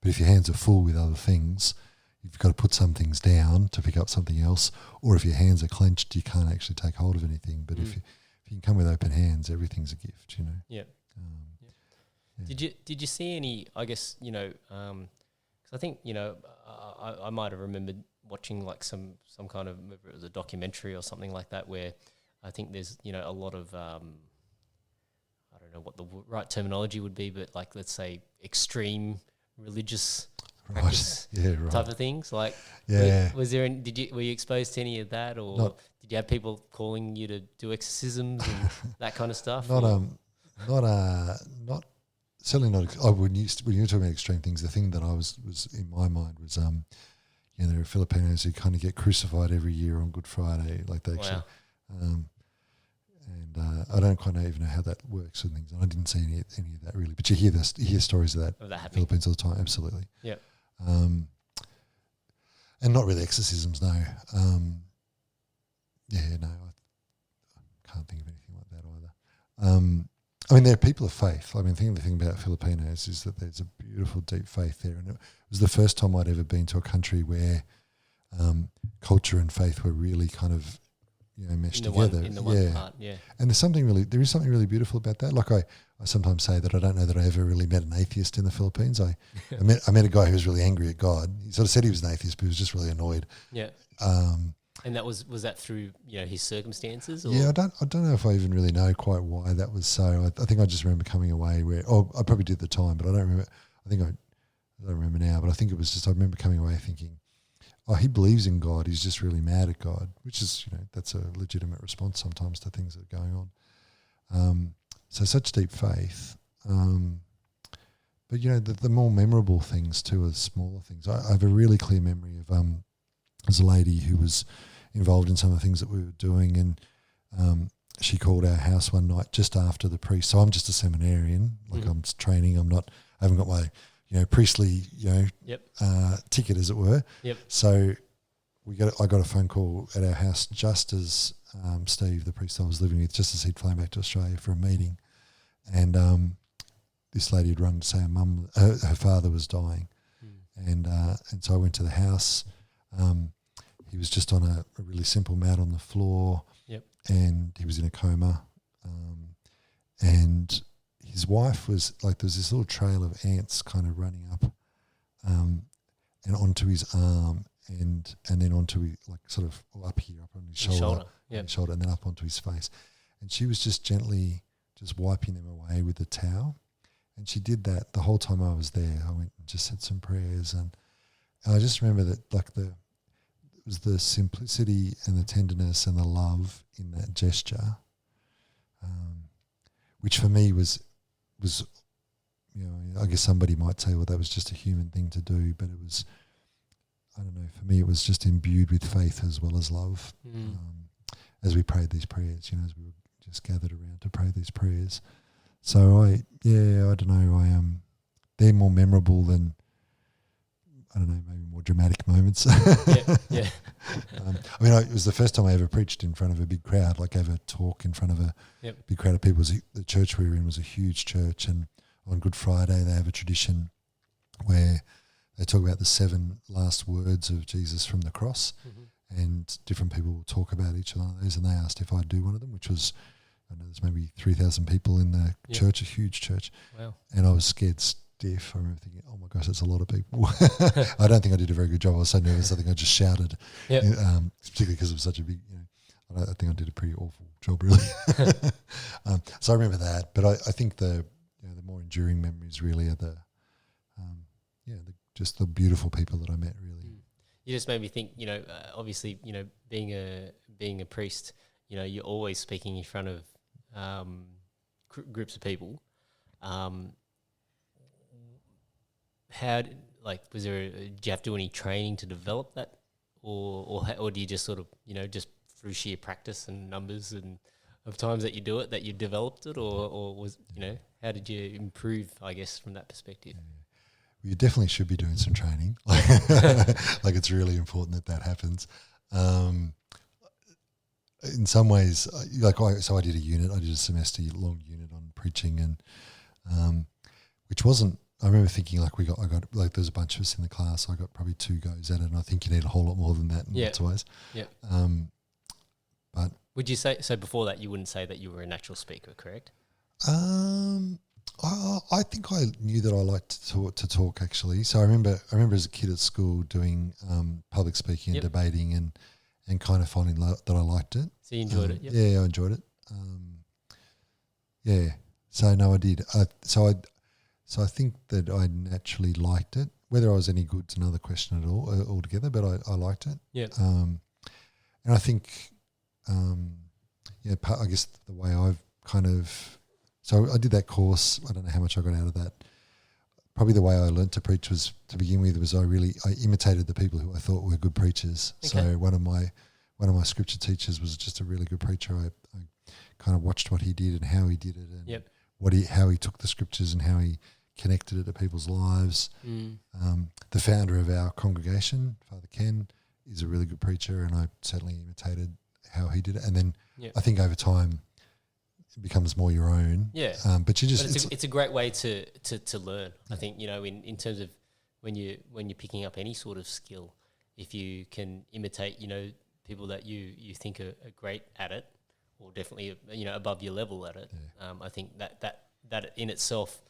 but if your hands are full with other things, you've got to put some things down to pick up something else, or if your hands are clenched, you can't actually take hold of anything. But if you can come with open hands, everything's a gift, Did you see any? I guess because I think I might have remembered watching like some kind of, whether it was a documentary or something like that, where I think there's a lot of I don't know what the right terminology would be, but like, let's say extreme religious practice type of things. Like, was there? Were you exposed to any of that, or did you have people calling you to do exorcisms and that kind of stuff? Not. Certainly not. When you were talking about extreme things, the thing that I was in my mind was, there are Filipinos who kind of get crucified every year on Good Friday, like they actually, and I don't quite even know how that works and things. And I didn't see any of that really, but you hear stories of that in Philippines all the time. Absolutely. And not really exorcisms, no. I can't think of anything like that either. I mean, they're people of faith. I mean, the thing about Filipinos is that there's a beautiful, deep faith there. And it was the first time I'd ever been to a country where culture and faith were really kind of, meshed together. In the one part. And there is something really beautiful about that. Like I sometimes say that I don't know that I ever really met an atheist in the Philippines. I met a guy who was really angry at God. He sort of said he was an atheist, but he was just really annoyed. And that was that through, you know, his circumstances? Or? Yeah, I don't know if I even really know quite why that was so. I think I just remember coming away I probably did at the time, but I don't remember. I don't remember now, but I think it was just, I remember coming away thinking, oh, he believes in God. He's just really mad at God, which is, you know, that's a legitimate response sometimes to things that are going on. So such deep faith. But, you know, the more memorable things too are smaller things. I have a really clear memory of there's a lady who was involved in some of the things that we were doing, and she called our house one night just after the priest. So I'm just a seminarian, like I'm training. I haven't got my, you know, priestly, you know, ticket, as it were. Yep. So I got a phone call at our house just as Steve, the priest I was living with, just as he'd flown back to Australia for a meeting, and this lady had rung to say her father was dying, and so I went to the house. He was just on a really simple mat on the floor, and he was in a coma, and his wife was like, there was this little trail of ants kind of running up, and onto his arm, and then onto his, like, sort of up here, up on his shoulder, and then up onto his face, and she was just gently just wiping them away with a towel. And she did that the whole time I was there. I went and just said some prayers, and I just remember that, like, it was the simplicity and the tenderness and the love in that gesture, which for me was, you know, I guess somebody might say, well, that was just a human thing to do, but it was, I don't know, for me it was just imbued with faith as well as love. As we prayed these prayers, you know, as we were just gathered around to pray these prayers. So I don't know, they're more memorable than, I don't know, maybe more dramatic moments. I mean, it was the first time I ever preached in front of a big crowd, like gave a talk in front of a big crowd of people. The church we were in was a huge church, and on Good Friday they have a tradition where they talk about the 7 last words of Jesus from the cross, and different people will talk about each one of those, and they asked if I'd do one of them, which was, I know there's maybe 3,000 people in the church, a huge church. Wow. And I was scared stiff. I remember thinking, oh my gosh, that's a lot of people. I don't think I did a very good job. I was so nervous. I think I just shouted, particularly because it was such a big, you know, I think I did a pretty awful job, really. So I remember that. But I think the more enduring memories really are just the beautiful people that I met, really. You just made me think, you know, obviously, you know, being a priest, you know, you're always speaking in front of groups of people. Was there? Do you have to do any training to develop that, or do you just sort of, you know, just through sheer practice and numbers and of times that you do it that you developed it, or was, you know, how did you improve, I guess, from that perspective? Well, you definitely should be doing some training. Like it's really important that happens. In some ways, so I did a unit. I did a semester-long unit on preaching, and which wasn't. I remember thinking, like, I got like, there's a bunch of us in the class. I got probably 2 goes at it, and I think you need a whole lot more than that in lots of ways. Yeah. But would you say so? Before that, you wouldn't say that you were a natural speaker, correct? I think I knew that I liked to talk actually. So I remember as a kid at school doing public speaking and debating and kind of finding that I liked it. So you enjoyed it? Yeah, I enjoyed it. So no, I did. So I think that I naturally liked it. Whether I was any good's another question at all altogether, but I liked it. Yeah. And I think, I guess the way I've kind of, so I did that course. I don't know how much I got out of that. Probably the way I learnt to preach was, to begin with, was I imitated the people who I thought were good preachers. Okay. So one of my scripture teachers was just a really good preacher. I kind of watched what he did and how he did it, and how he took the scriptures and how he connected it to people's lives. The founder of our congregation, Father Ken, is a really good preacher, and I certainly imitated how he did it. And then I think over time it becomes more your own. Yeah. But it's a great way to learn. I think, you know, in terms of when you're picking up any sort of skill, if you can imitate, you know, people that you think are great at it, or definitely, you know, above your level at it. I think that in itself,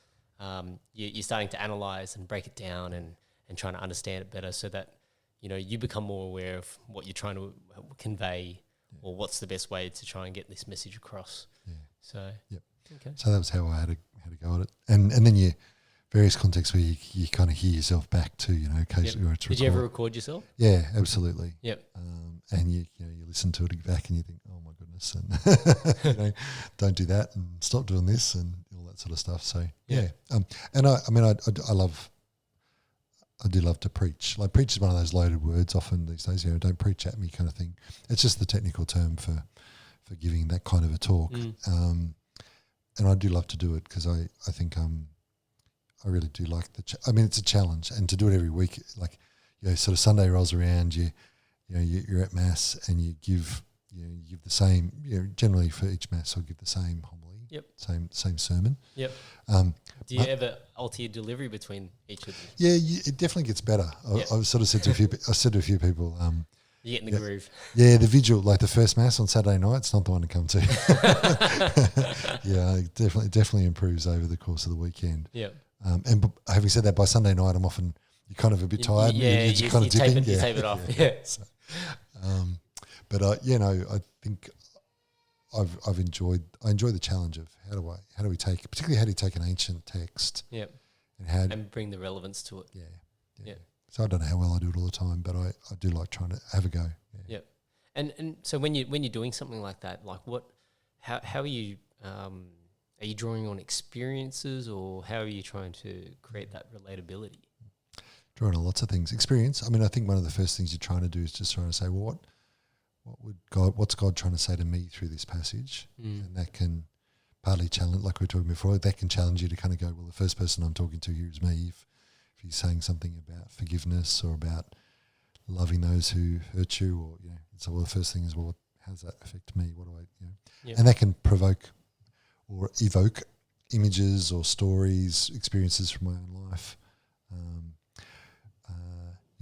you're starting to analyze and break it down and trying to understand it better, so that, you become more aware of what you're trying to convey, or what's the best way to try and get this message across. Yeah. So Yep. okay. So that was how I had to go at it, and then you various contexts where you kind of hear yourself back too. Occasionally. Where it's Did you ever record yourself? Yeah, absolutely. Yep. And you listen to it back and you think, oh my goodness, and don't do that and stop doing this and all that sort of stuff. So yeah. And I do love to preach. Like, preach is one of those loaded words often these days. Don't preach at me kind of thing. It's just the technical term for giving that kind of a talk. And I do love to do it because I think I really do like it's a challenge, and to do it every week, like sort of Sunday rolls around, you're at mass and you give the same. Generally for each mass, I'll give the same homily. Yep. Same sermon. Yep. Do you ever alter your delivery between each of them? Yeah, it definitely gets better. I've sort of said to a few people. You get in the groove. Yeah, the vigil, like the first mass on Saturday night, it's not the one to come to. Yeah, it definitely improves over the course of the weekend. Yeah. And having said that, by Sunday night, I'm often you're kind of a bit tired. You're kind of dipping. You tape it off. Yeah. So, but I think I enjoy the challenge of how do you take an ancient text, and bring the relevance to it. Yeah. So I don't know how well I do it all the time, but I do like trying to have a go. Yeah. And so when you're doing something like that, like how are you drawing on experiences, or how are you trying to create that relatability? Drawing on lots of things. Experience. I think one of the first things you're trying to do is just trying to say, well, what's God trying to say to me through this passage? And that can partly challenge, like we were talking before, that can challenge you to kind of go, well, the first person I'm talking to here is me. If he's saying something about forgiveness or about loving those who hurt you, or so the first thing is, well, how does that affect me? What do I And that can provoke or evoke images or stories, experiences from my own life.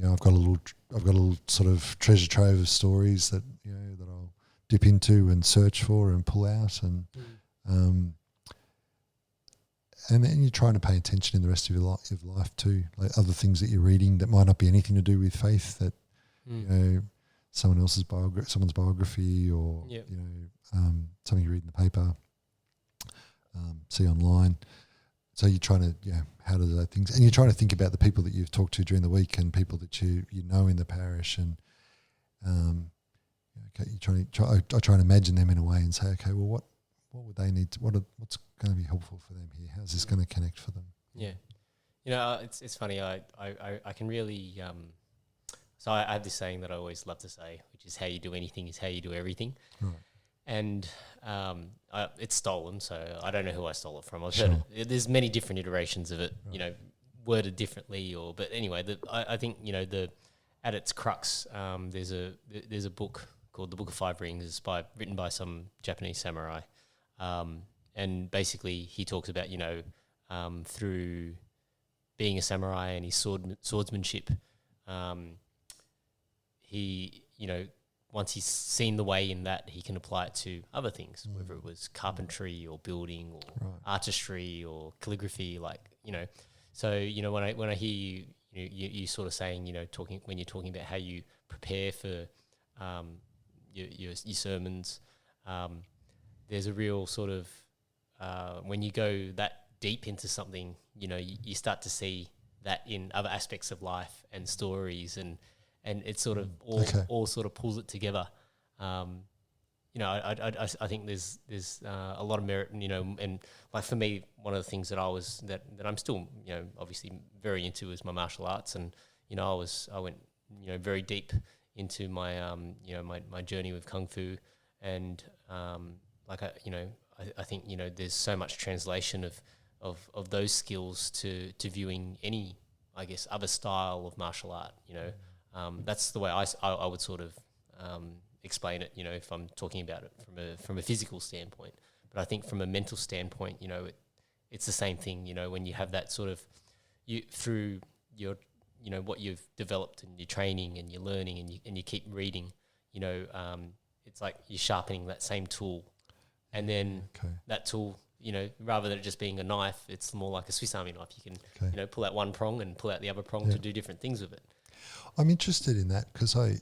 I've got a little sort of treasure trove of stories that that I'll dip into and search for and pull out, and then you're trying to pay attention in the rest of your life too, like other things that you're reading that might not be anything to do with faith, that someone's biography, or something you read in the paper, see online. So you're trying to, how do those things, and you're trying to think about the people that you've talked to during the week and people that you know in the parish, and I try and imagine them in a way and say, okay, well, what would they need? What's going to be helpful for them here? How's this going to connect for them? Yeah, it's funny. I can really. So I have this saying that I always love to say, which is, how you do anything is how you do everything. Right. And it's stolen, so I don't know who I stole it from. I've heard there's many different iterations of it, right, worded differently. But anyway, I think at its crux, there's a book called The Book of Five Rings. It's written by some Japanese samurai, and basically he talks about through being a samurai and his swordsmanship, he once he's seen the way in that, he can apply it to other things, whether it was carpentry or building or artistry or calligraphy, So when I hear you sort of saying, when you're talking about how you prepare for your sermons, there's a real sort of when you go that deep into something, you start to see that in other aspects of life and stories, and it sort of all sort of pulls it together. I think there's a lot of merit, and like for me, one of the things that I'm still, obviously very into is my martial arts, and I went very deep into my my journey with Kung Fu, and I think there's so much translation of those skills to viewing any, I guess, other style of martial art. That's the way I would sort of explain it. If I'm talking about it from a physical standpoint, but I think from a mental standpoint, it's the same thing. When you have that sort of through your what you've developed and your training and your learning and you keep reading, it's like you're sharpening that same tool, and then that tool, rather than it just being a knife, it's more like a Swiss Army knife. You can pull out one prong and pull out the other prong to do different things with it. I'm interested in that because I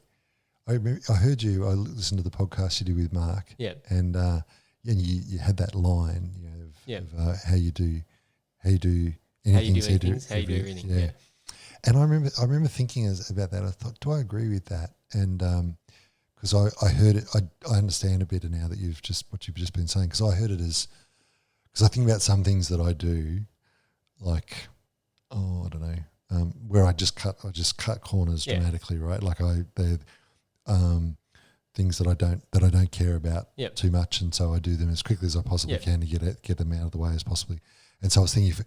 heard you. I listened to the podcast you did with Mark. Yeah. And you had that line, of how you do anything, how you do everything. Yeah. And I remember thinking about that. I thought, do I agree with that? And because I heard it, I understand a bit now that what you've just been saying. Because I heard it as, because I think about some things that I do, like, I don't know, where I just cut corners dramatically, right? Like they're things that I don't care about too much, and so I do them as quickly as I possibly can to get them out of the way as possibly. And so I was thinking,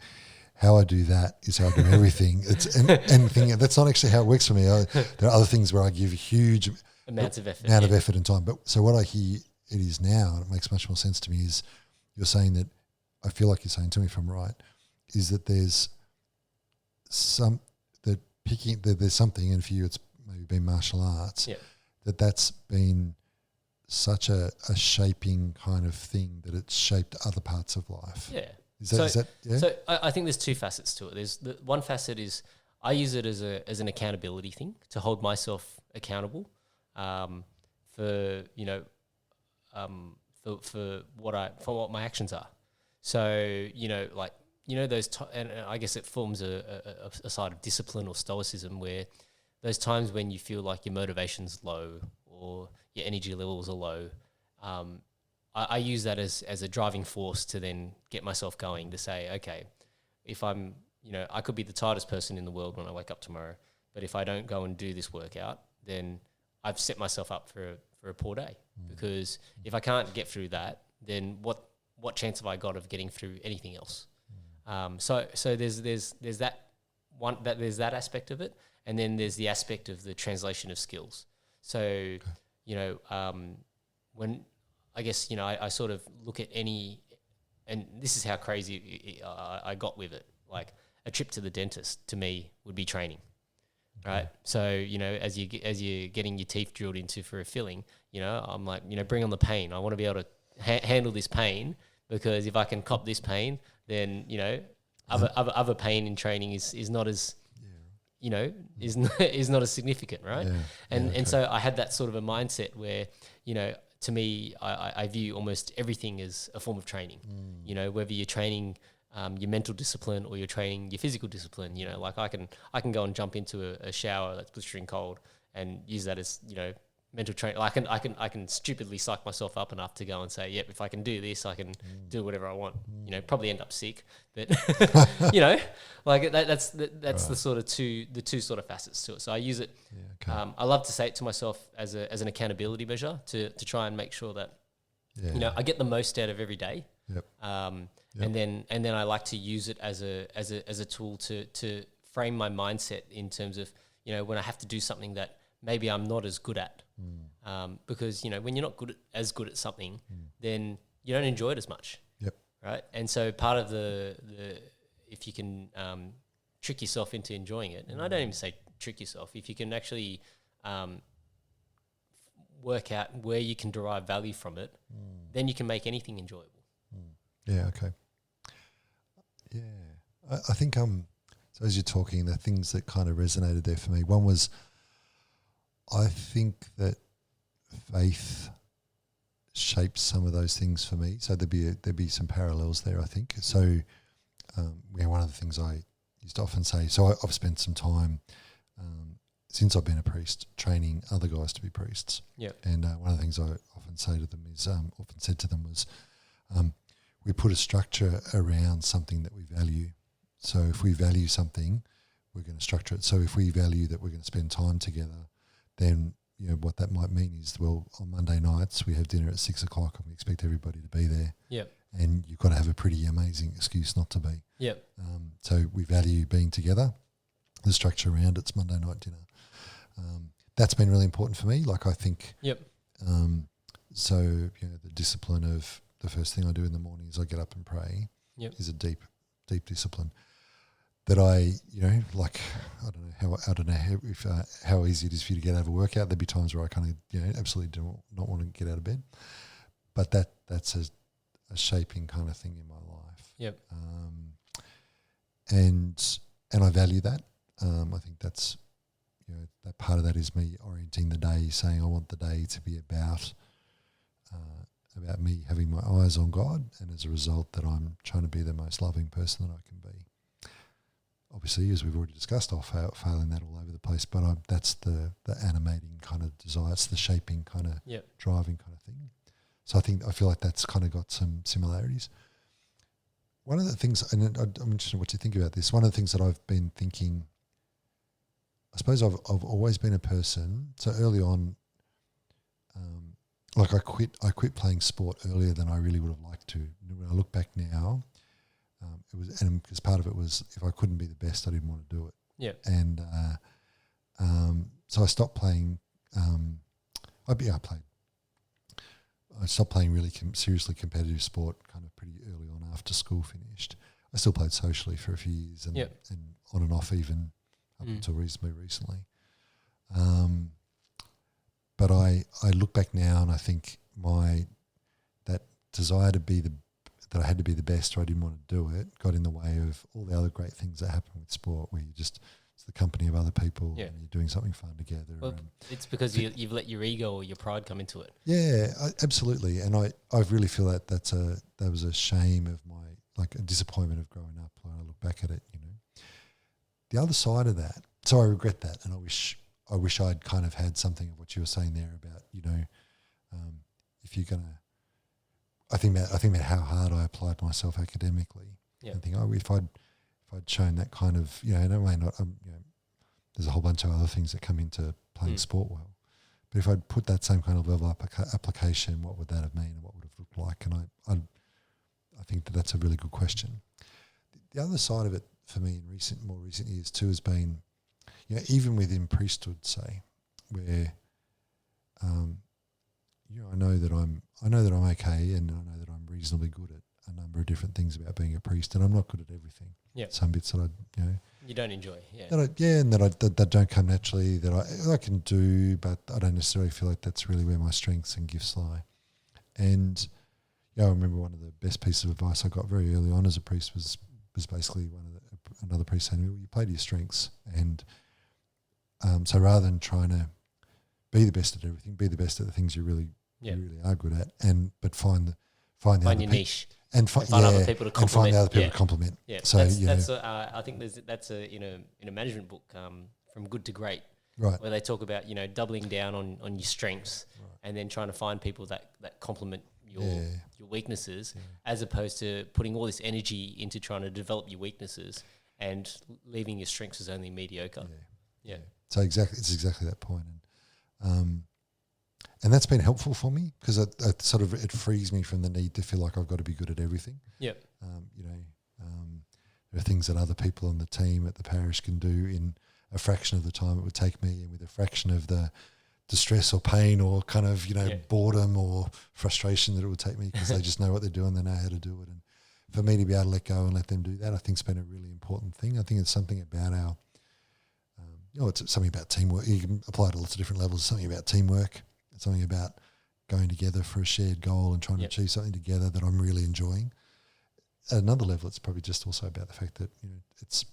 how I do that is how I do everything. And thinking that's not actually how it works for me. There are other things where I give huge amount of effort and time. But so what I hear it is now, and it makes much more sense to me, is you're saying that, I feel like you're saying, to me if I'm right, is that there's something, and for you it's maybe been martial arts, that's been such a shaping kind of thing that it's shaped other parts of life. Yeah. Is that yeah? So I think there's two facets to it. There's one facet is I use it as an accountability thing to hold myself accountable for what my actions are. So those and I guess it forms a side of discipline or stoicism, where those times when you feel like your motivation's low or your energy levels are low, I use that as a driving force to then get myself going, to say, okay, if I'm, I could be the tightest person in the world when I wake up tomorrow, but if I don't go and do this workout, then I've set myself up for a poor day. Because if I can't get through that, then what chance have I got of getting through anything else? So there's that one, that there's that aspect of it, and then there's the aspect of the translation of skills. So when I guess I sort of look at any, and this is how crazy I got with it. Like a trip to the dentist to me would be training, right? So as you're getting your teeth drilled into for a filling, I'm like, bring on the pain. I want to be able to handle this pain, because if I can cop this pain, then other pain in training is not as is not as significant, right? And so I had that sort of a mindset where to me I view almost everything as a form of training. Whether you're training your mental discipline or you're training your physical discipline, like I can go and jump into a shower that's blistering cold and use that as mental training. I can stupidly psych myself up enough to go and say, yep, if I can do this, I can do whatever I want. Probably end up sick, but like that's right. The sort of the two sort of facets to it. So I use it. I love to say it to myself as an accountability measure to try and make sure that I get the most out of every day. And then I like to use it as a tool to frame my mindset in terms of when I have to do something that maybe I'm not as good at. Because when you're not as good at something, then you don't enjoy it as much. Right. And so part of the if you can trick yourself into enjoying it, and I don't even say trick yourself, if you can actually work out where you can derive value from it, then you can make anything enjoyable. Yeah. Okay. Yeah. I think so as you're talking, the things that kind of resonated there for me, one was, I think that faith shapes some of those things for me. So there'd be some parallels there, I think. So one of the things I used to often say, so I've spent some time since I've been a priest training other guys to be priests. And one of the things I often say to them is, often said to them was, we put a structure around something that we value. So if we value something, we're going to structure it. So if we value that we're going to spend time together, then what that might mean is, well, on Monday nights we have dinner at 6:00 and we expect everybody to be there. And you've got to have a pretty amazing excuse not to be. So we value being together. The structure around it's Monday night dinner. That's been really important for me. Like I think. So the discipline of the first thing I do in the morning is I get up and pray. Is a deep discipline. That I don't know how easy it is for you to get out of a workout. There'd be times where I kind of absolutely do not want to get out of bed, but that's a shaping kind of thing in my life. And I value that. I think that's that part of that is me orienting the day, saying I want the day to be about me having my eyes on God, and as a result that I'm trying to be the most loving person that I can be. Obviously, as we've already discussed, I'll fail in that all over the place, but that's the animating kind of desire. It's the shaping kind of driving kind of thing. So I feel like that's kind of got some similarities. One of the things, and I'm interested in what you think about this, one of the things that I've been thinking, I suppose I've always been a person, so early on, like I quit playing sport earlier than I really would have liked to. When I look back now, it was, and because part of it was if I couldn't be the best, I didn't want to do it. Yeah. And so I stopped playing. I stopped playing really seriously competitive sport kind of pretty early on after school finished. I still played socially for a few years and on and off even up until reasonably recently. But I look back now and I think that desire to be that I had to be the best or I didn't want to do it got in the way of all the other great things that happen with sport, where it's the company of other people and you're doing something fun together. Well, it's because you've let your ego or your pride come into it. Yeah, absolutely. And I really feel that that was a shame of a disappointment of growing up when I look back at it, The other side of that, so I regret that, and I wish I'd kind of had something of what you were saying there about, if you're going to, I think about how hard I applied myself academically, and think, if I'd shown that kind of, and it may not, there's a whole bunch of other things that come into playing sport well, but if I'd put that same kind of level of application, what would that have meant and what would have looked like? And I think that's a really good question. The other side of it for me in more recent years too has been, even within priesthood, say, where, I know that I'm okay, and I know that I'm reasonably good at a number of different things about being a priest, and I'm not good at everything. Yeah, some bits that you don't enjoy. Yeah, that don't come naturally, that I can do, but I don't necessarily feel like that's really where my strengths and gifts lie. And I remember one of the best pieces of advice I got very early on as a priest was basically another priest saying to me, "Well, you play to your strengths," and so rather than trying to be the best at everything, be the best at the things you really are good at, but find your niche and find other people to compliment. Yeah, so that's I think that's in a management book, From Good to Great, right, where they talk about doubling down on your strengths, and then trying to find people that complement your weaknesses, as opposed to putting all this energy into trying to develop your weaknesses and leaving your strengths as only mediocre. Yeah. So it's exactly that point, and that's been helpful for me because it frees me from the need to feel like I've got to be good at everything. Yep. There are things that other people on the team at the parish can do in a fraction of the time it would take me, and with a fraction of the distress or pain or kind of boredom or frustration that it would take me, because they just know what they're doing, they know how to do it. And for me to be able to let go and let them do that, I think has been a really important thing. I think it's something about our it's something about teamwork. You can apply it to lots of different levels. It's something about teamwork. It's something about going together for a shared goal and trying to achieve something together that I'm really enjoying. At another level, it's probably just also about the fact that it's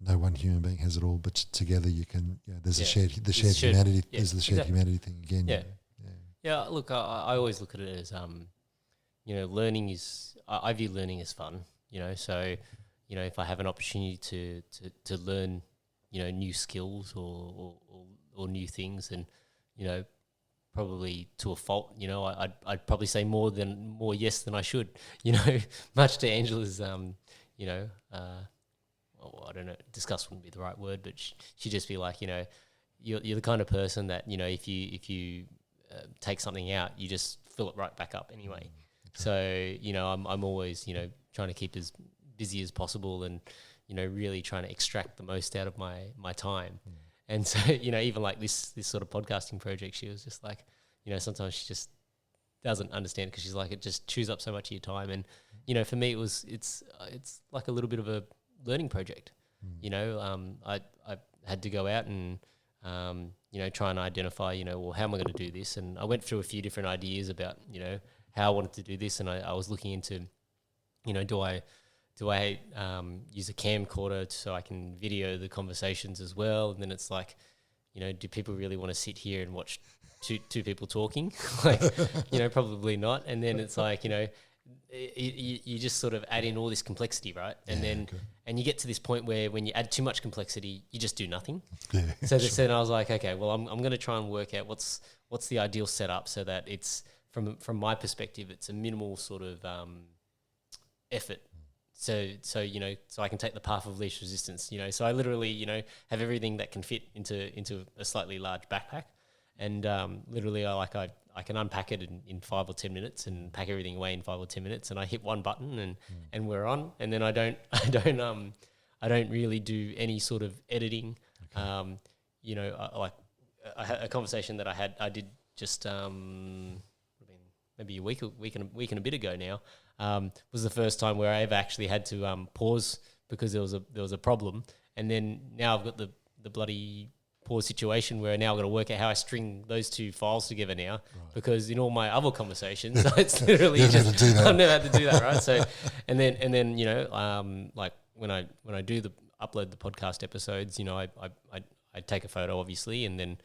no one human being has it all, but together you can. There's the shared humanity. There's the shared humanity thing again. Yeah. Look, I always look at it as learning is. I view learning as fun. So if I have an opportunity to learn new skills or new things, and probably to a fault, I'd probably say more yes than I should, much to Angela's I don't know, disgust wouldn't be the right word, but she'd just be like, you're the kind of person that if you take something out, you just fill it right back up anyway. So I'm always trying to keep as busy as possible, and really trying to extract the most out of my time. And so, even like this sort of podcasting project, she was just like, sometimes she just doesn't understand, because she's like, it just chews up so much of your time. And, for me, it's like a little bit of a learning project. I had to go out and, try and identify, well, how am I going to do this? And I went through a few different ideas about, how I wanted to do this. And I was looking into, do I use a camcorder so I can video the conversations as well? And then it's like, do people really want to sit here and watch two people talking? Like, probably not. And then it's like, you just sort of add in all this complexity, right? And then and you get to this point where when you add too much complexity, you just do nothing. Yeah, so then I was like, okay, well, I'm going to try and work out what's the ideal setup so that it's from my perspective, it's a minimal sort of effort. So I can take the path of least resistance. So I literally have everything that can fit into a slightly large backpack, and literally I can unpack it in 5 or 10 minutes and pack everything away in 5 or 10 minutes, and I hit one button and we're on. And then I don't really do any sort of editing. Okay. I had a conversation that I did just maybe a week and a bit ago now. Was the first time where I ever actually had to pause because there was a problem, and then now I've got the bloody pause situation where now I've got to work out how I string those two files together now, because in all my other conversations it's literally just I've never had to do that, right? So and then like when I upload the podcast episodes, I take a photo obviously, and then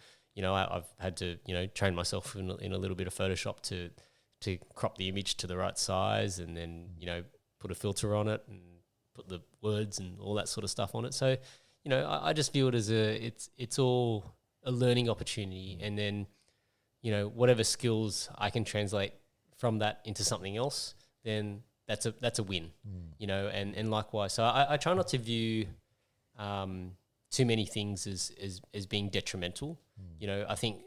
I've had to train myself in a little bit of Photoshop to crop the image to the right size, and then put a filter on it and put the words and all that sort of stuff on it. So I just view it as it's all a learning opportunity, and then whatever skills I can translate from that into something else, then that's a win. And likewise. So I try not to view too many things as being detrimental. I think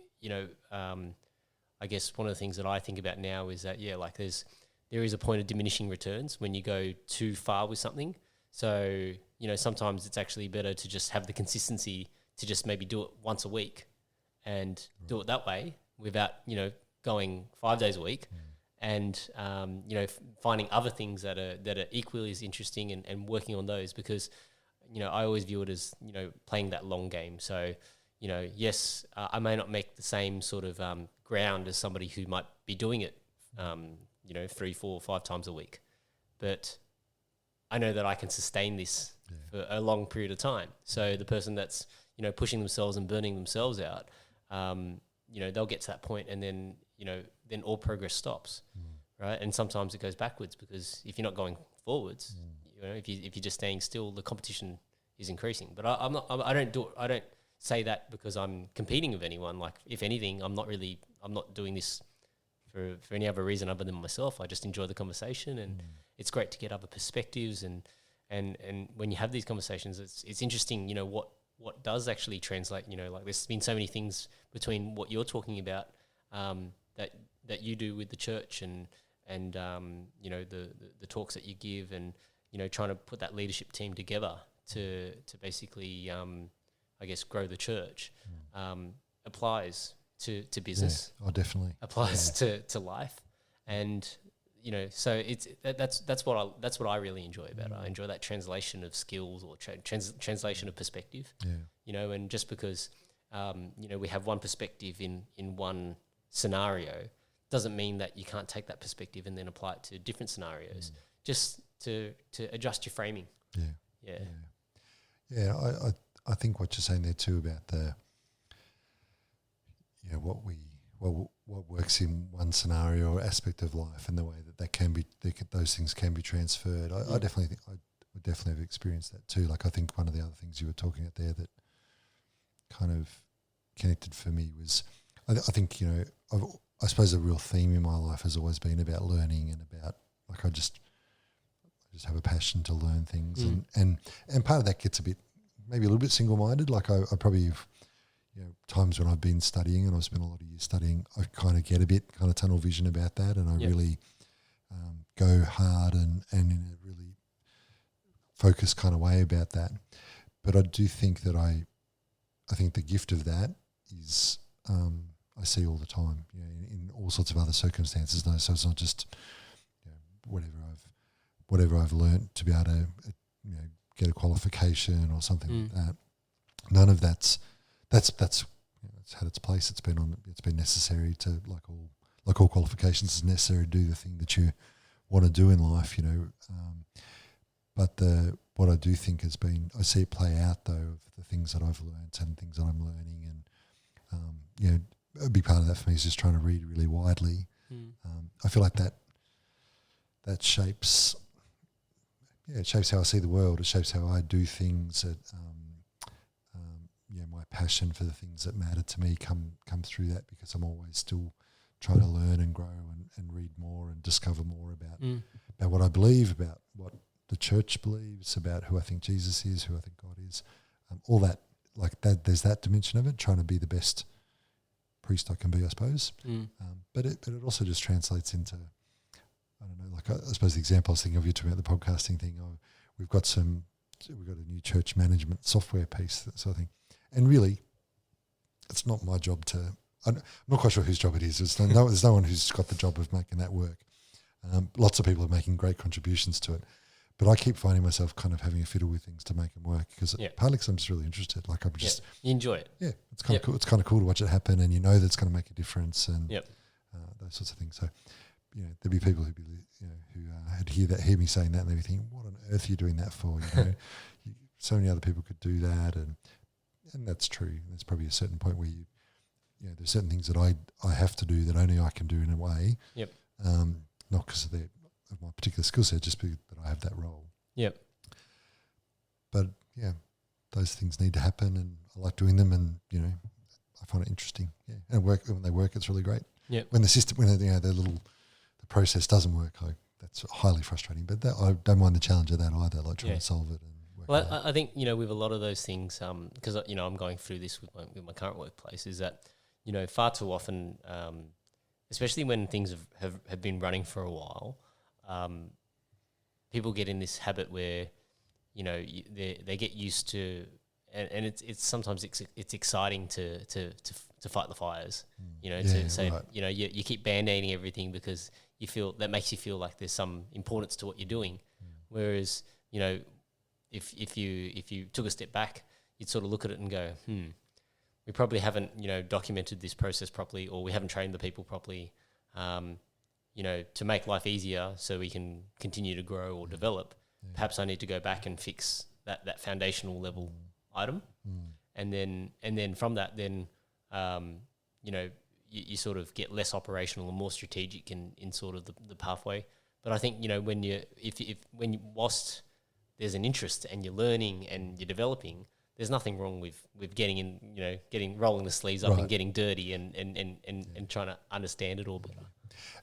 I guess one of the things that I think about now is that there is a point of diminishing returns when you go too far with something. So sometimes it's actually better to just have the consistency to just maybe do it once a week and do it that way without going 5 days a week, and finding other things that are equally as interesting and working on those, because I always view it as playing that long game. So yes, I may not make the same sort of ground as somebody who might be doing it 3, 4, 5 times a week, but I know that I can sustain this for a long period of time. So the person that's pushing themselves and burning themselves out, they'll get to that point, and then then all progress stops, right? And sometimes it goes backwards, because if you're not going forwards, if you're just staying still, the competition is increasing. But I don't say that because I'm competing with anyone. Like, if anything, I'm not doing this for any other reason other than myself. I just enjoy the conversation, and it's great to get other perspectives, and when you have these conversations, it's interesting, what does actually translate, like there's been so many things between what you're talking about that you do with the church, and the talks that you give, and trying to put that leadership team together to basically I guess grow the church, applies to business. Yeah, definitely applies to life, and so that's what I really enjoy about it. I enjoy that translation of skills, or translation of perspective. And just because we have one perspective in one scenario doesn't mean that you can't take that perspective and then apply it to different scenarios, just to adjust your framing. I think what you're saying there too about the what works in one scenario or aspect of life, and the way that can be those things can be transferred. I definitely think I would definitely have experienced that too. Like, I think one of the other things you were talking about there that kind of connected for me was I think I suppose a real theme in my life has always been about learning, and about I just have a passion to learn things, and part of that gets maybe a little bit single-minded. Like, I probably have, times when I've been studying, and I've spent a lot of years studying, I kind of get a bit kind of tunnel vision about that, and I really go hard and in a really focused kind of way about that. But I do think that I think the gift of that is I see all the time, in all sorts of other circumstances. No, so it's not just whatever I've learnt to be able to get a qualification or something like that. None of that's had its place. It's been necessary to, like all qualifications, it's necessary to do the thing that you want to do in life, But what I do think has been, I see it play out though, of the things that I've learnt and things that I'm learning, and A big part of that for me is just trying to read really widely. I feel like that shapes how I see the world. It shapes how I do things. My passion for the things that matter to me come through that, because I'm always still trying to learn and grow and read more and discover more about what I believe, about what the church believes, about who I think Jesus is, who I think God is, all that, like that. There's that dimension of it, trying to be the best priest I can be, I suppose. But it also just translates into, I don't know, like I suppose the example I was thinking of, you talking about the podcasting thing. We've got a new church management software piece, that sort of thing. And really, it's not my job to. I'm not quite sure whose job it is. There's no one who's got the job of making that work. Lots of people are making great contributions to it, but I keep finding myself kind of having a fiddle with things to make them work, because partly because I'm just really interested. Like I'm just you enjoy it. Yeah, it's kind of cool. It's kind of cool to watch it happen, and that it's going to make a difference, and those sorts of things. So, there'd be people who hear me saying that, and they'd be thinking, "What on earth are you doing that for?" So many other people could do that, and that's true. There's probably a certain point where there's certain things that I have to do that only I can do in a way. Yep. Not because of my particular skill set, just because I have that role. Yep. But those things need to happen, and I like doing them, and I find it interesting. Yeah, and when they work, it's really great. Yeah. When the process doesn't work, that's highly frustrating. But I don't mind the challenge of that either. Like trying to solve it and work. Well, I think with a lot of those things, because I'm going through this with my current workplace, is that far too often, especially when things have been running for a while, people get in this habit where they get used to, and it's sometimes it's exciting to fight the fires, to say right. You keep band-aiding everything because you feel that makes you feel like there's some importance to what you're doing, whereas if you took a step back, you'd sort of look at it and go, we probably haven't documented this process properly, or we haven't trained the people properly, to make life easier so we can continue to grow or develop. Perhaps I need to go back and fix that foundational level item, and then from that, you sort of get less operational and more strategic in sort of the pathway. But I think whilst there's an interest and you're learning and you're developing, there's nothing wrong with getting in, rolling the sleeves up and getting dirty and trying to understand it all better.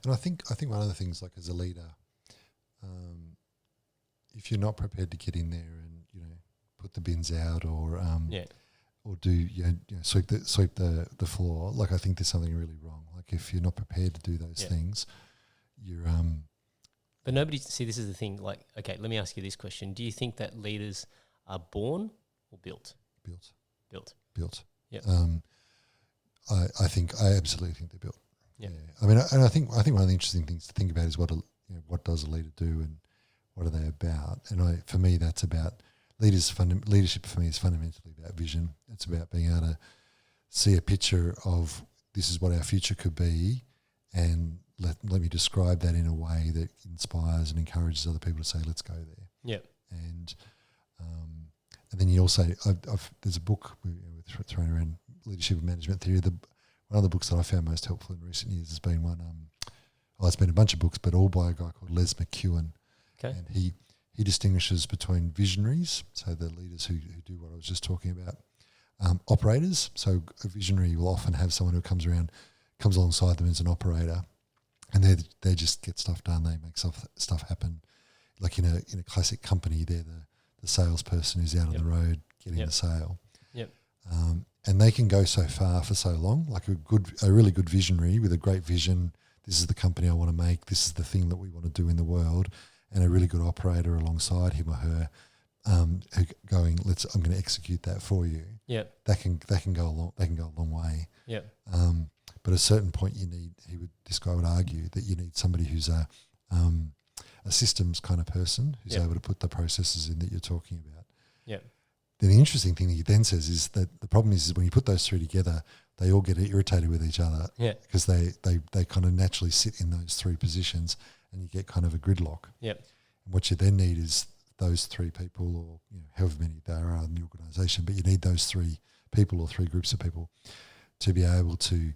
And I think one of the things, like as a leader, if you're not prepared to get in there and put the bins out or do sweep the floor, like I think there's something really wrong. Like if you're not prepared to do those things, you're But this is the thing. Like, okay, let me ask you this question: do you think that leaders are born or built? Built. Yeah. I absolutely think they're built. Yeah. I mean, and I think one of the interesting things to think about is what does a leader do and what are they about? And for me, that's about leadership. For me, is fundamentally about vision. It's about being able to see a picture of this is what our future could be, and let me describe that in a way that inspires and encourages other people to say, let's go there. Yeah. And then you also, there's a book we're throwing around, Leadership and Management Theory. One of the books that I found most helpful in recent years has been one, it's been a bunch of books, but all by a guy called Les McEwen. Okay. And he distinguishes between visionaries, so the leaders who do what I was just talking about, operators. So a visionary will often have someone who comes alongside them as an operator, and they just get stuff done. They make stuff happen. Like in a classic company, they're the salesperson who's out on the road getting the sale. Yep. And they can go so far for so long. Like a really good visionary with a great vision. This is the company I want to make. This is the thing that we want to do in the world. And a really good operator alongside him or her, who going, I'm going to execute that for you. Yeah. That can go a long. They can go a long way. Yeah. But at a certain point, this guy would argue that you need somebody who's a systems kind of person who's able to put the processes in that you're talking about. Yeah. Then the interesting thing that he then says is that the problem is when you put those three together, they all get irritated with each other. Yeah. Because they kind of naturally sit in those three positions, and you get kind of a gridlock. Yeah. And what you then need is those three people, or however many there are in the organisation, but you need those three people or three groups of people to be able to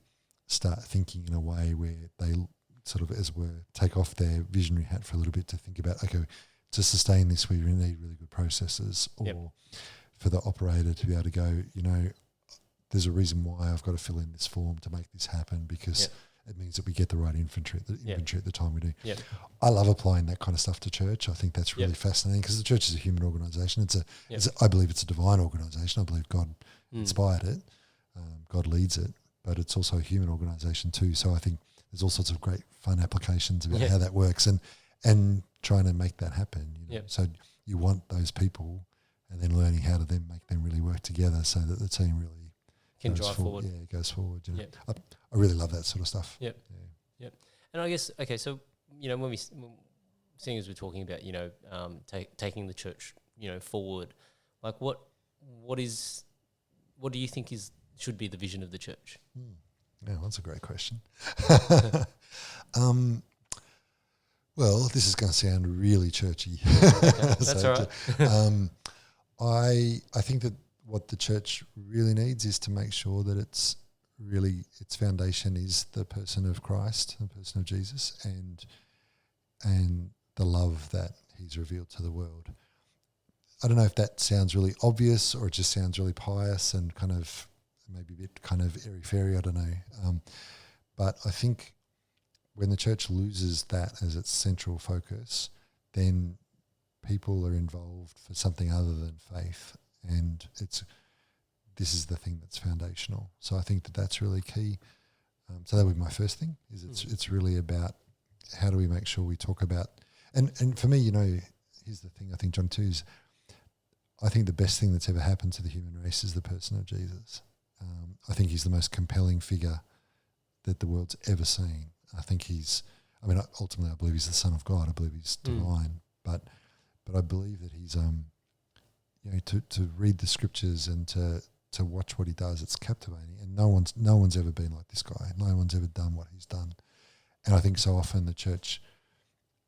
start thinking in a way where they sort of, as it were, take off their visionary hat for a little bit to think about, okay, to sustain this, we need really good processes, or for the operator to be able to go, there's a reason why I've got to fill in this form to make this happen, because it means that we get the right inventory at the time we do. Yep. I love applying that kind of stuff to church. I think that's really fascinating, because the church is a human organisation. I believe it's a divine organisation. I believe God inspired it. God leads it, but it's also a human organisation too. So I think there's all sorts of great fun applications about how that works, and trying to make that happen. So you want those people, and then learning how to then make them really work together so that the team really can drive forward. Yeah, it goes forward. I really love that sort of stuff. Yep. And I guess, okay, so, seeing as we're talking about, taking the church, forward, like what do you think should be the vision of the church? Yeah, that's a great question. Well, this is going to sound really churchy. That's all right. I think that what the church really needs is to make sure that its foundation is the person of Christ, the person of Jesus, and the love that he's revealed to the world. I don't know if that sounds really obvious, or it just sounds really pious and kind of maybe a bit kind of airy-fairy, I don't know. But I think when the church loses that as its central focus, then people are involved for something other than faith, and this is the thing that's foundational. So I think that that's really key. So that would be my first thing, is it's really about how do we make sure we talk about, and for me, here's the thing, I think, John, too, is I think the best thing that's ever happened to the human race is the person of Jesus. I think he's the most compelling figure that the world's ever seen. I think ultimately I believe he's the Son of God. I believe he's divine, but I believe that he's, to read the scriptures and to watch what he does, it's captivating. And no one's ever been like this guy. No one's ever done what he's done. And I think so often the church,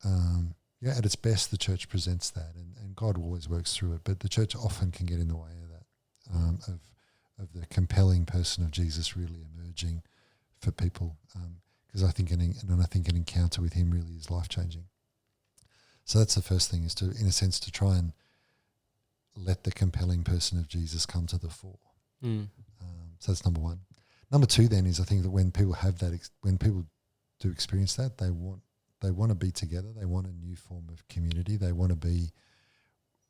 at its best, the church presents that, and God always works through it. But the church often can get in the way of that, of the compelling person of Jesus really emerging for people. Because I think an encounter with him really is life-changing. So that's the first thing, is to, in a sense, to try and let the compelling person of Jesus come to the fore. So that's number one. Number two then is, I think that when people have that, when people do experience that, they want to be together. They want a new form of community. They want to be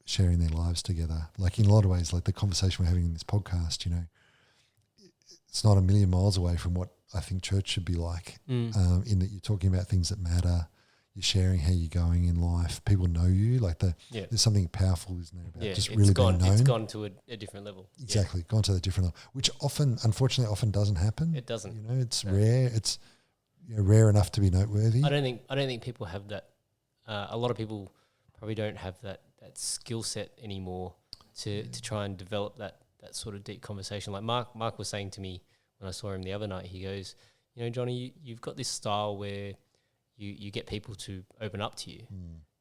sharing their lives together. Like, in a lot of ways, like the conversation we're having in this podcast, it's not a million miles away from what I think church should be like, in that you're talking about things that matter. You're sharing how you're going in life. People know you. Like there's something powerful, isn't there, about just really being known. It's gone to a different level. Exactly, gone to a different level, which unfortunately, doesn't happen. It doesn't. It's rare. It's rare enough to be noteworthy. I don't think people have that. A lot of people probably don't have that skill set anymore to try and develop that sort of deep conversation. Like Mark was saying to me when I saw him the other night, he goes, Johnny, you've got this style where you get people to open up to you.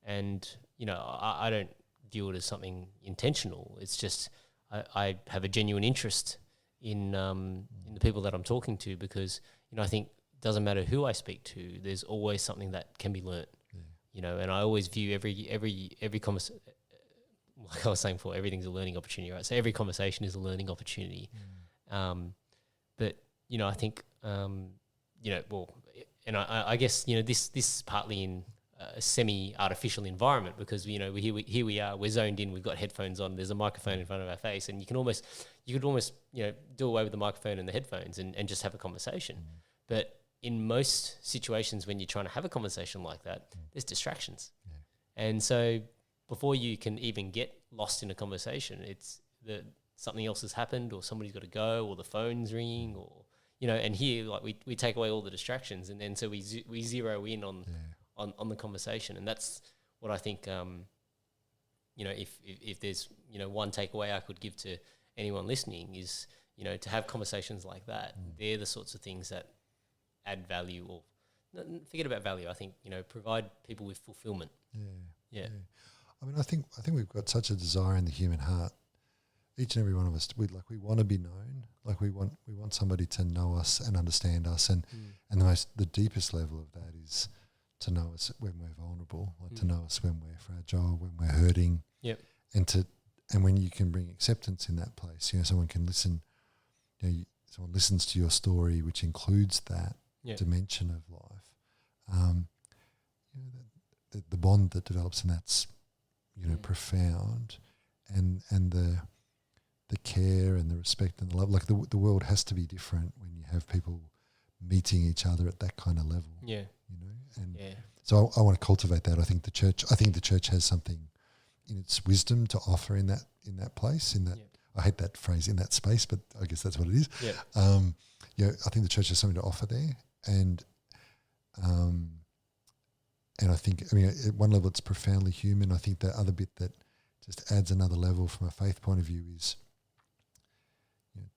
And, I don't view it as something intentional. It's just I have a genuine interest in the people that I'm talking to, because, I think it doesn't matter who I speak to, there's always something that can be learnt. And I always view every conversation, like I was saying before, everything's a learning opportunity, right? So every conversation is a learning opportunity. But, I think, and I guess, this is partly in a semi-artificial environment, because, here we are, we're zoned in, we've got headphones on, there's a microphone in front of our face, and you could almost, do away with the microphone and the headphones and just have a conversation. But in most situations when you're trying to have a conversation like that, there's distractions. And so before you can even get lost in a conversation, it's something else has happened, or somebody's got to go, or the phone's ringing, or and here, like, we take away all the distractions, and then so we zero in on the conversation. And that's what I think, if there's, one takeaway I could give to anyone listening is, to have conversations like that. They're the sorts of things that add value, or forget about value. I think, provide people with fulfillment. Yeah. I mean, I think we've got such a desire in the human heart each and every one of us, we want to be known. Like we want somebody to know us and understand us, and the deepest level of that is to know us when we're vulnerable, like to know us when we're fragile, when we're hurting. Yep. And when you can bring acceptance in that place, someone can listen. Someone listens to your story, which includes that dimension of life. The bond that develops, and that's profound, and the care and the respect and the love. Like the world has to be different when you have people meeting each other at that kind of level. Yeah. So I want to cultivate that. I think the church has something in its wisdom to offer in that place. I hate that phrase, in that space, but I guess that's what it is. Yeah. I think the church has something to offer there, and I think, at one level it's profoundly human. I think the other bit that just adds another level from a faith point of view is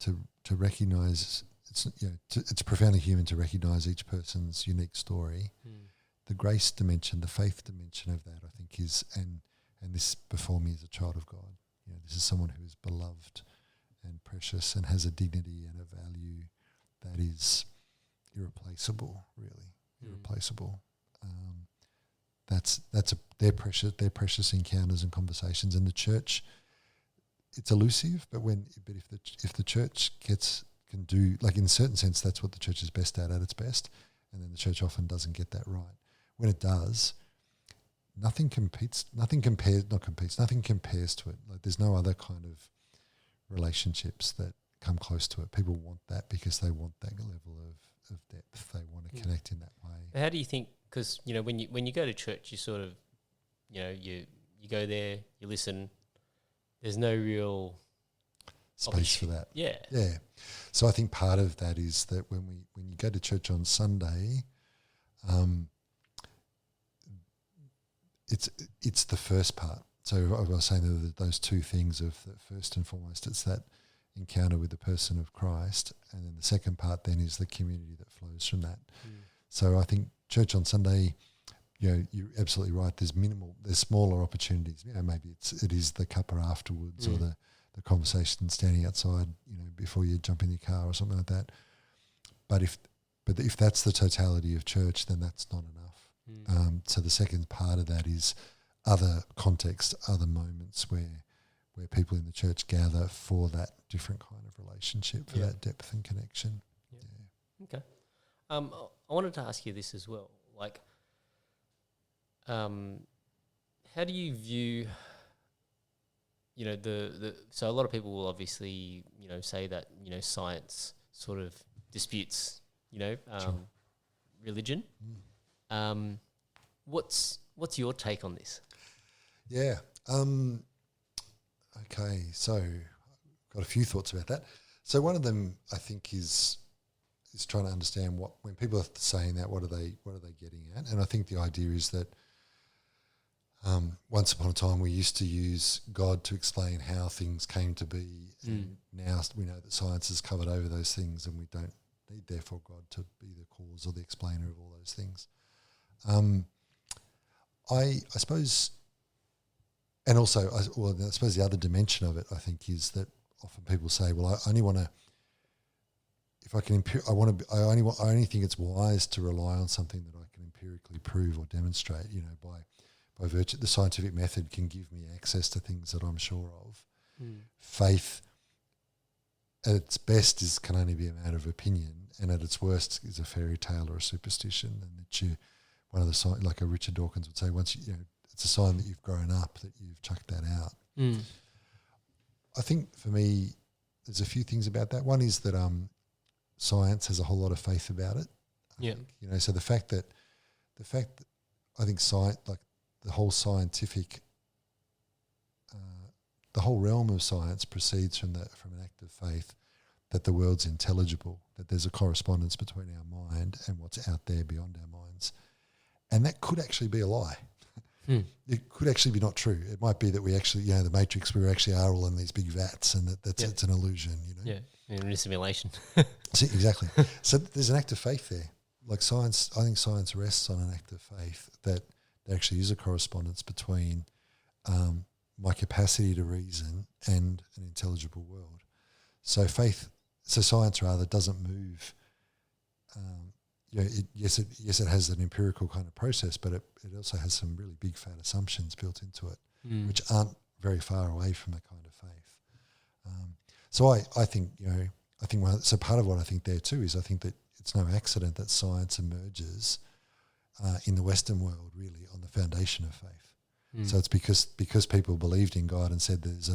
to recognise it's profoundly human to recognise each person's unique story. The grace dimension, the faith dimension of that, I think is, and this before me is a child of God. This is someone who is beloved and precious and has a dignity and a value that is irreplaceable, really irreplaceable. They're precious encounters and conversations. And the church, it's elusive, but if the church can do, like, in a certain sense, that's what the church is best at its best, and then the church often doesn't get that right. When it does, nothing compares to it. Like, there's no other kind of relationships that come close to it. People want that because they want that level of depth. They want to connect in that way. How do you think? Because when you go to church, you sort of, you go there, you listen. There's no real space for that. Yeah. So I think part of that is that when you go to church on Sunday, it's the first part. So I was saying that those two things of the first and foremost, it's that encounter with the person of Christ, and then the second part then is the community that flows from that. So I think church on Sunday, you're absolutely right. There's smaller opportunities. Maybe it is the cuppa afterwards, or the conversation standing outside, before you jump in your car or something like that. But if that's the totality of church, then that's not enough. So the second part of that is other contexts, other moments where people in the church gather for that different kind of relationship, for that depth and connection. Okay. I wanted to ask you this as well. Like, how do you view, so a lot of people will obviously, say that, science sort of disputes, religion. What's your take on this? Yeah. Okay. So got a few thoughts about that. So one of them, I think, is trying to understand when people are saying that, what are they getting at? And I think the idea is that once upon a time we used to use God to explain how things came to be, and now we know that science has covered over those things, and we don't need, therefore, God to be the cause or the explainer of all those things. I suppose, and also, I suppose the other dimension of it, I think, is that often people say, well, I only want to, if I can, I only think it's wise to rely on something that I can empirically prove or demonstrate, by virtue, the scientific method can give me access to things that I'm sure of. Faith, at its best, can only be a matter of opinion, and at its worst is a fairy tale or a superstition, and that one of the, like a Richard Dawkins would say, it's a sign that you've grown up, that you've chucked that out. I think for me, there's a few things about that. One is that science has a whole lot of faith about it. I think, so the fact that I think science, like the whole scientific, the whole realm of science proceeds from an act of faith that the world's intelligible, that there's a correspondence between our mind and what's out there beyond our minds. And that could actually be a lie. It could actually be not true. It might be that we actually, the Matrix, we actually are all in these big vats, and it's an illusion, Yeah, in a simulation. Exactly. So there's an act of faith there. Like science, I think science rests on an act of faith that there actually is a correspondence between my capacity to reason and an intelligible world. So science rather doesn't move. Yes, it has an empirical kind of process, but it also has some really big fat assumptions built into it, which aren't very far away from a kind of faith. So I think so part of what I think there too is I think that it's no accident that science emerges in the Western world really on the foundation of faith. So it's because people believed in God and said there's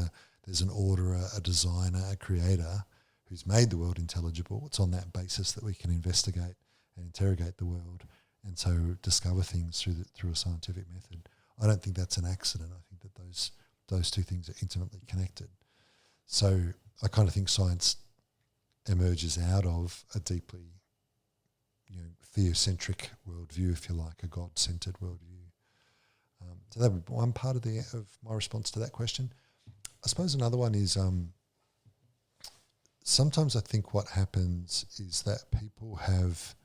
an orderer, a designer, a creator who's made the world intelligible. It's on that basis that we can investigate and interrogate the world, and so discover things through a scientific method. I don't think that's an accident. I think that those two things are intimately connected. So I kind of think science emerges out of a deeply, theocentric worldview, if you like, a God-centered worldview. So that would be one part of my response to that question. I suppose another one is sometimes I think what happens is that people have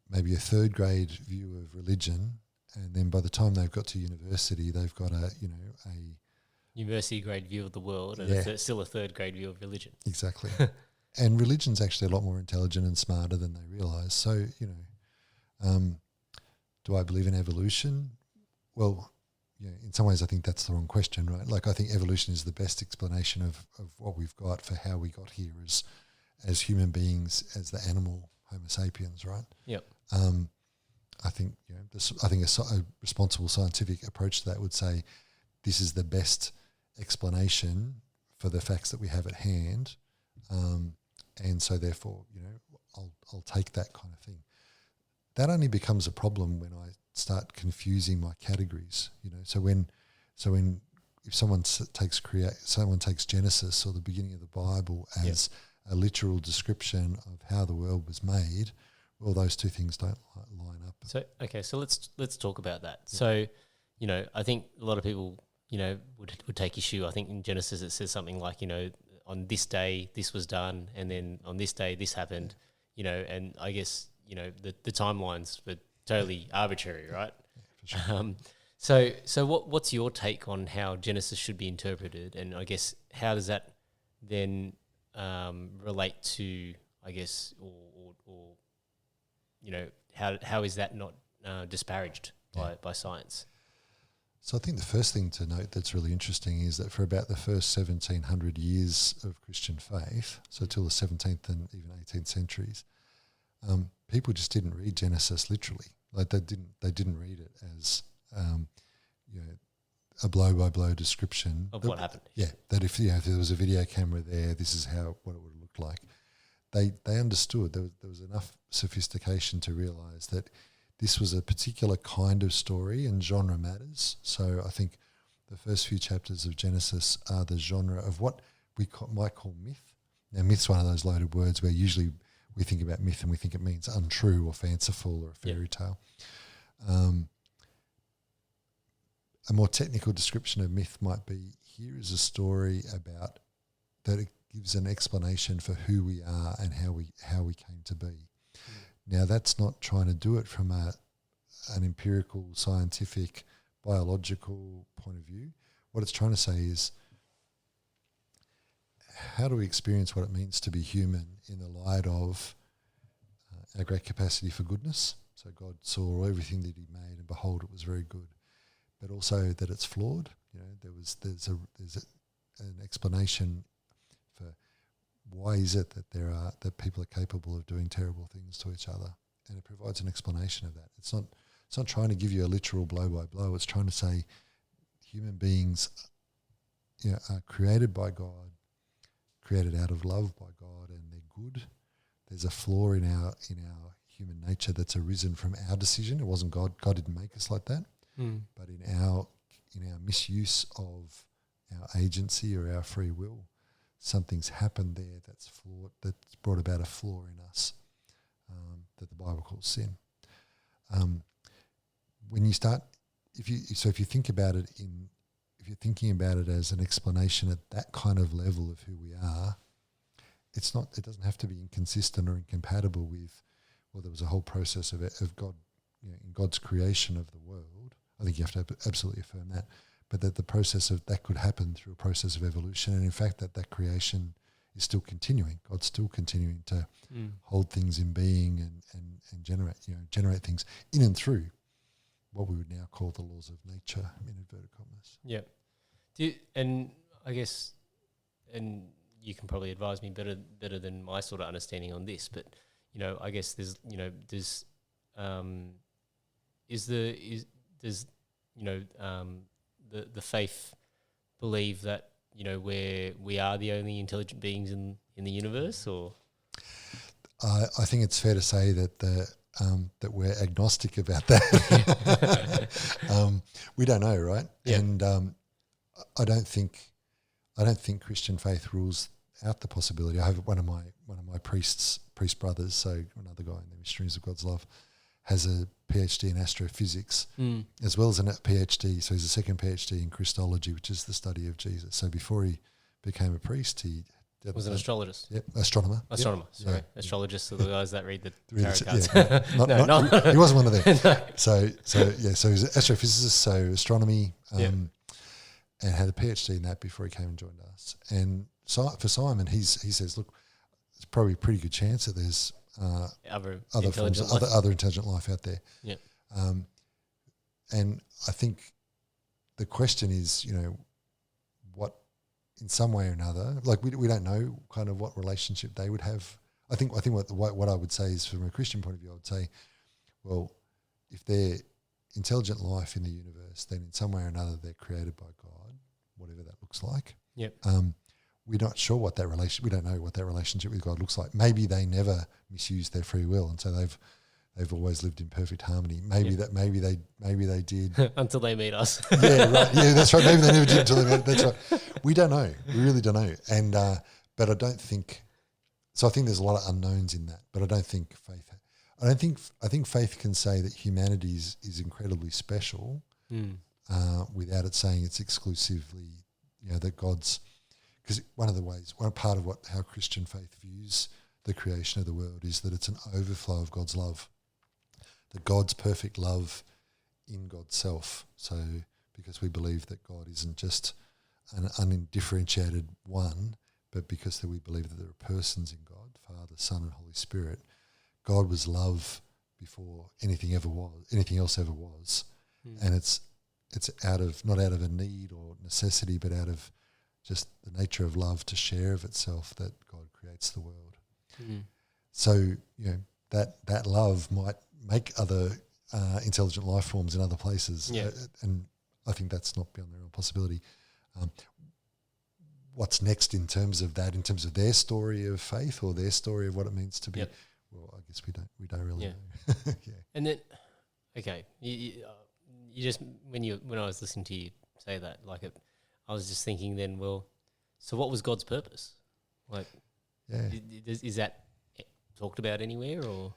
maybe a third grade view of religion, and then by the time they've got to university, they've got a university grade view of the world, and still a third grade view of religion. Exactly. And religion's actually a lot more intelligent and smarter than they realise. So, do I believe in evolution? Well, in some ways I think that's the wrong question, right? Like I think evolution is the best explanation of what we've got for how we got here as human beings, as the animal Homo sapiens, right? Yep. I think a responsible scientific approach to that would say this is the best explanation for the facts that we have at hand, and so therefore, I'll take that kind of thing. That only becomes a problem when I start confusing my categories. If someone takes Genesis or the beginning of the Bible as a literal description of how the world was made, well, those two things don't line up. So let's talk about that. Yeah. So, I think a lot of people, would take issue. I think in Genesis it says something like, on this day this was done, and then on this day this happened, and I guess, the timelines were totally arbitrary, right? Yeah, for sure. So what's your take on how Genesis should be interpreted, and I guess how does that then relate to, I guess, or how is that not disparaged by science? So I think the first thing to note that's really interesting is that for about the first 1700 years of Christian faith, so till the 17th and even 18th centuries, people just didn't read Genesis literally. Like they didn't read it as a blow by blow description of what happened. Yeah, that if there was a video camera there, this is what it would have looked like. They understood there was enough sophistication to realise that this was a particular kind of story and genre matters. So I think the first few chapters of Genesis are the genre of what we might call myth. Now, myth's one of those loaded words where usually we think about myth and we think it means untrue or fanciful or a fairy tale. A more technical description of myth might be, here is a story about that it gives an explanation for who we are and how we came to be. Now, that's not trying to do it from an empirical, scientific, biological point of view. What it's trying to say is, how do we experience what it means to be human in the light of our great capacity for goodness? So God saw everything that he made, and behold, it was very good. But also that it's flawed. There's an explanation for why is it that people are capable of doing terrible things to each other, and it provides an explanation of that. It's not trying to give you a literal blow by blow. It's trying to say human beings, are created by God, created out of love by God, and they're good. There's a flaw in our human nature that's arisen from our decision. It wasn't God. God didn't make us like that. But in our misuse of our agency or our free will, something's happened there that's flawed, that's brought about a flaw in us that the Bible calls sin. When you start, if you think about it if you're thinking about it as an explanation at that kind of level of who we are, it doesn't have to be inconsistent or incompatible with, well, there was a whole process of God, in God's creation of the world. I think you have to absolutely affirm that. but that the process of that could happen through a process of evolution, and in fact that creation is still continuing. God's still continuing to hold things in being and generate things in and through what we would now call the laws of nature in inverted commas. Yeah. And I guess, and you can probably advise me better than my sort of understanding on this, but I guess does the faith believe that we are the only intelligent beings in the universe, or? I think it's fair to say that that we're agnostic about that. We don't know, right? Yeah. And I don't think Christian faith rules out the possibility. I have one of my priest brothers, so another guy in the Missionaries of God's Love, has a PhD in astrophysics as well as a PhD. So he's a second PhD in Christology, which is the study of Jesus. So before he became a priest, he was an astrologist. Yep, astronomer. Sorry. Yeah. Astrologists are the guys that read the Read tarot the- cards. No, he wasn't one of them. No. So he's an astrophysicist, so astronomy, and had a PhD in that before he came and joined us. And so for Simon, he says, look, it's probably a pretty good chance that there's other intelligent life out there. Yeah. And I think the question is, what, in some way or another, like we don't know kind of what relationship they would have. I think what I would say is, from a Christian point of view, I would say, well, if they're intelligent life in the universe, then in some way or another they're created by God, whatever that looks like. Yep. We're not sure what that we don't know what that relationship with God looks like. Maybe they never misused their free will, and so they've always lived in perfect harmony. Maybe they did until they meet us. Yeah, right. Yeah, that's right. Maybe they never did until they met. That's right. We don't know. We really don't know. And but I don't think. So I think there's a lot of unknowns in that. But I don't think faith. I think faith can say that humanity is incredibly special, without it saying it's exclusively, that God's. Because one part of how Christian faith views the creation of the world is that it's an overflow of God's love, that God's perfect love in God's self. So because we believe that God isn't just an undifferentiated one, but because that we believe that there are persons in God, Father, Son, and Holy Spirit, God was love before anything else ever was, and it's not out of a need or necessity, but out of just the nature of love to share of itself that God creates the world. So that love might make other intelligent life forms in other places, and I think that's not beyond the realm of possibility. What's next in terms of that, in terms of their story of faith or their story of what it means to be? Yep. Well, I guess we don't really know. Yeah. And then, okay, you just when I was listening to you say that, I was just thinking then, well, so what was God's purpose? Is that talked about anywhere, or?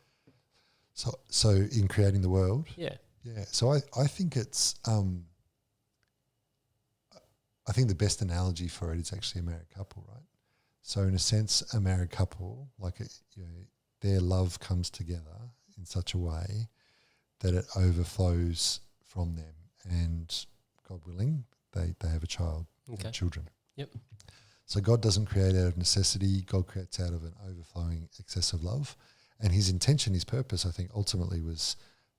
So in creating the world? Yeah. Yeah. So I think it's, I think the best analogy for it is actually a married couple, right? So in a sense, a married couple, their love comes together in such a way that it overflows from them, and God willing, they have a child, and children. Yep. So God doesn't create out of necessity. God creates out of an overflowing excess of love. And his intention, his purpose, I think, ultimately was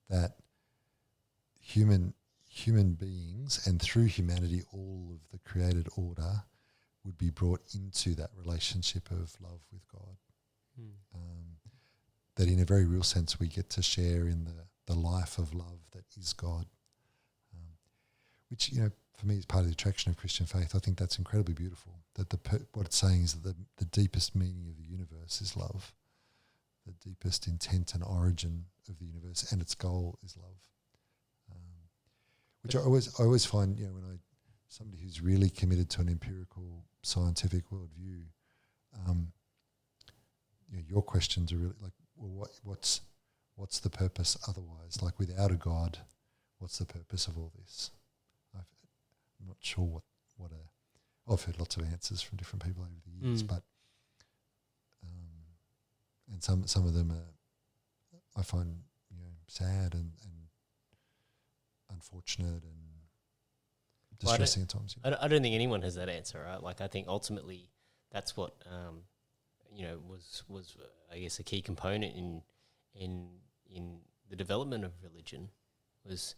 that human beings, and through humanity, all of the created order would be brought into that relationship of love with God. That in a very real sense we get to share in the life of love that is God. Which, for me is part of the attraction of Christian faith. I think that's incredibly beautiful. That what it's saying is that the deepest meaning of the universe is love. The deepest intent and origin of the universe and its goal is love. Which I always find, when somebody who's really committed to an empirical scientific worldview, your questions are really like, well, what's the purpose otherwise? Like, without a God, what's the purpose of all this? I'm not sure what I've heard lots of answers from different people over the years, but and some of them are, I find, sad and unfortunate, and distressing at times. I don't think anyone has that answer, right? Like I think ultimately that's what was I guess a key component in the development of religion was,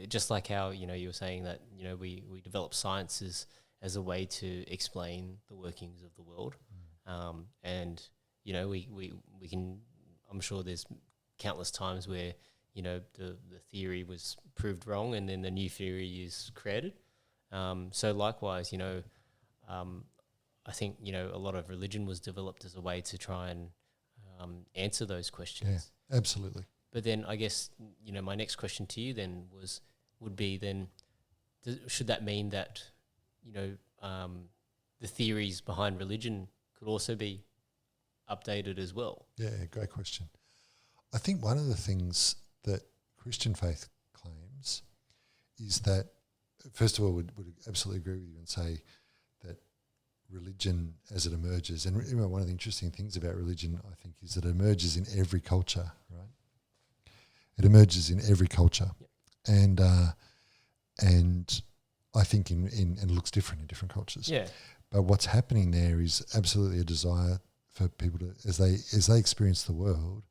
just like how you were saying that we develop sciences as a way to explain the workings of the world, and we can. I'm sure there's countless times where the theory was proved wrong and then the new theory is created. So likewise, I think a lot of religion was developed as a way to try and answer those questions. Yeah, absolutely. But then I guess my next question to you then would be should that mean that the theories behind religion could also be updated as well? Yeah, great question. I think one of the things that Christian faith claims is that, first of all, would absolutely agree with you and say that religion as it emerges, and one of the interesting things about religion, I think, is that it emerges in every culture, right? It emerges in every culture. Yep. And I think and it looks different in different cultures. Yeah. But what's happening there is absolutely a desire for people to, as they experience the world,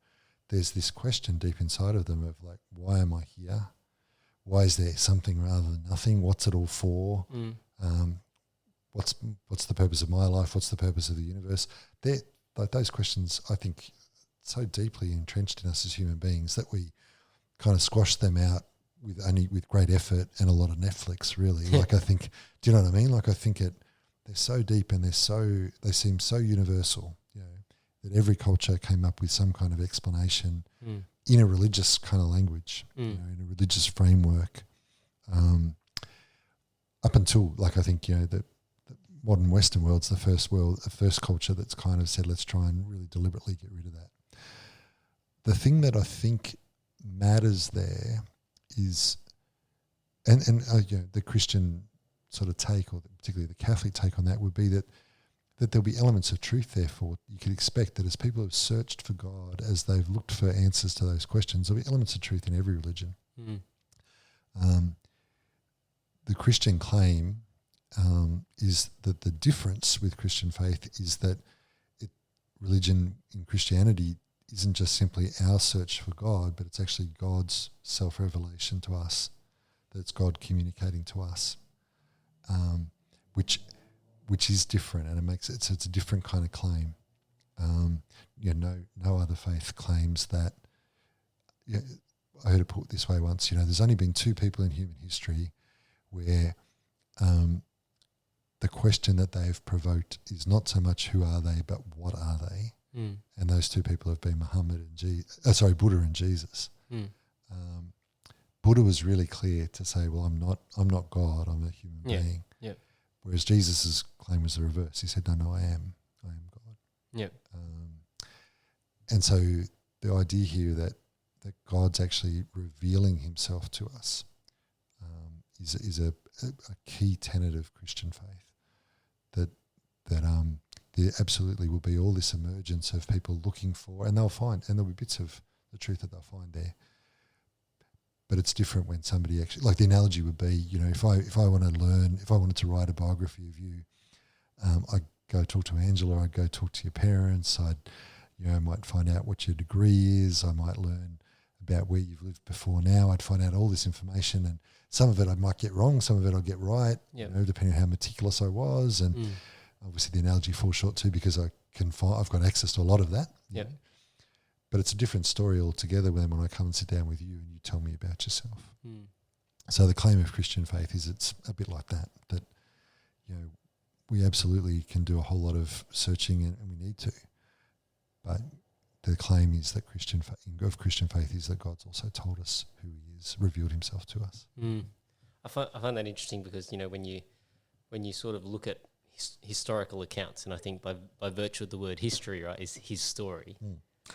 there's this question deep inside of them of like, why am I here? Why is there something rather than nothing? What's it all for? What's the purpose of my life? What's the purpose of the universe? Like those questions, I think, so deeply entrenched in us as human beings that we kind of squash them out with great effort and a lot of Netflix, really. Like I think, do you know what I mean? Like I think they're so deep and they seem so universal, that every culture came up with some kind of explanation in a religious kind of language, in a religious framework. Up until, like I think, the modern Western world's the first culture that's kind of said, let's try and really deliberately get rid of that. The thing that I think matters there is, and the Christian sort of take, or particularly the Catholic take on that, would be that there'll be elements of truth. Therefore, you could expect that as people have searched for God, as they've looked for answers to those questions, there'll be elements of truth in every religion. The Christian claim is that the difference with Christian faith is that religion in Christianity isn't just simply our search for God, but it's actually God's self-revelation to us, that it's God communicating to us, which is different, and it makes it, so it's a different kind of claim. No other faith claims that. I heard it put this way once, there's only been two people in human history where the question that they've provoked is not so much who are they, but what are they? And those two people have been Buddha and Jesus. Buddha was really clear to say, well, I'm not God, I'm a human being. Yep. Whereas Jesus' claim was the reverse. He said, no, I am God. Yep. And so the idea here that God's actually revealing himself to us is a key tenet of Christian faith, that there absolutely will be all this emergence of people looking for, and there'll be bits of the truth that they'll find there. But it's different when somebody actually, like the analogy would be, if I wanted to write a biography of you, I'd go talk to Angela, I'd go talk to your parents, I might find out what your degree is, I might learn about where you've lived before now, I'd find out all this information, and some of it I might get wrong, some of it I'll get right, depending on how meticulous I was, and obviously the analogy falls short too because I've got access to a lot of that. Yep. But it's a different story altogether when I come and sit down with you and you tell me about yourself. So the claim of Christian faith is it's a bit like that we absolutely can do a whole lot of searching and we need to. But the claim is that Christian faith is that God's also told us who he is, revealed himself to us. I find that interesting because, when you sort of look at historical accounts, and I think by virtue of the word history, right, is his story.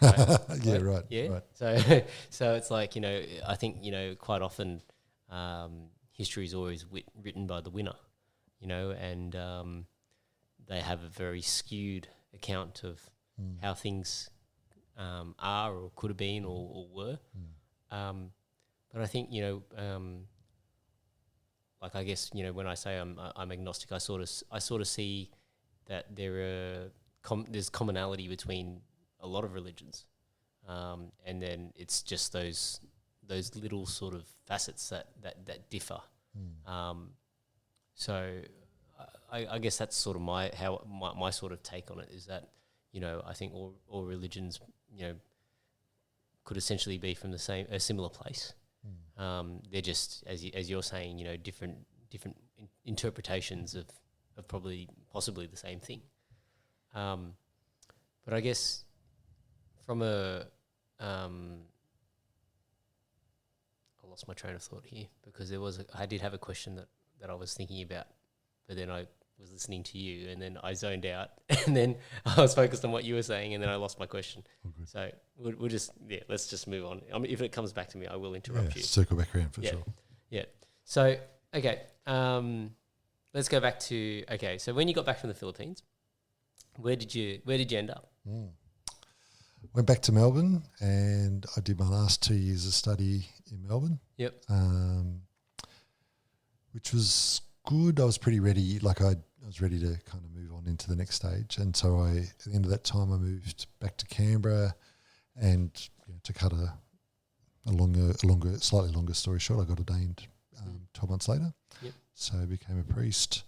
Right? Yeah, right. Yeah. Right. So it's like, I think, quite often history is always written by the winner, and they have a very skewed account of how things are or could have been or were. But I think, like I guess, you know, when I say I'm agnostic, I sort of see that there's commonality between a lot of religions, and then it's just those little sort of facets that differ. So I guess that's sort of my sort of take on it, is that, you know, I think all religions, you know, could essentially be from a similar place. They're just, as you're saying, you know, different interpretations of possibly the same thing. But I guess from I lost my train of thought here, because I did have a question that I was thinking about, but then I was listening to you and then I zoned out and then I was focused on what you were saying and then I lost my question. So we'll just, let's just move on. I mean, if it comes back to me, I will interrupt you. Circle back around for sure. Yeah. So, okay. Let's go back to, so when you got back from the Philippines, where did you end up? Went back to Melbourne and I did my last 2 years of study in Melbourne. Yep. Which was good. I was pretty ready. Like I was ready to kind of move on into the next stage. And so at the end of that time, I moved back to Canberra, and to cut a slightly longer story short, I got ordained 12 months later. Yep. So I became a priest.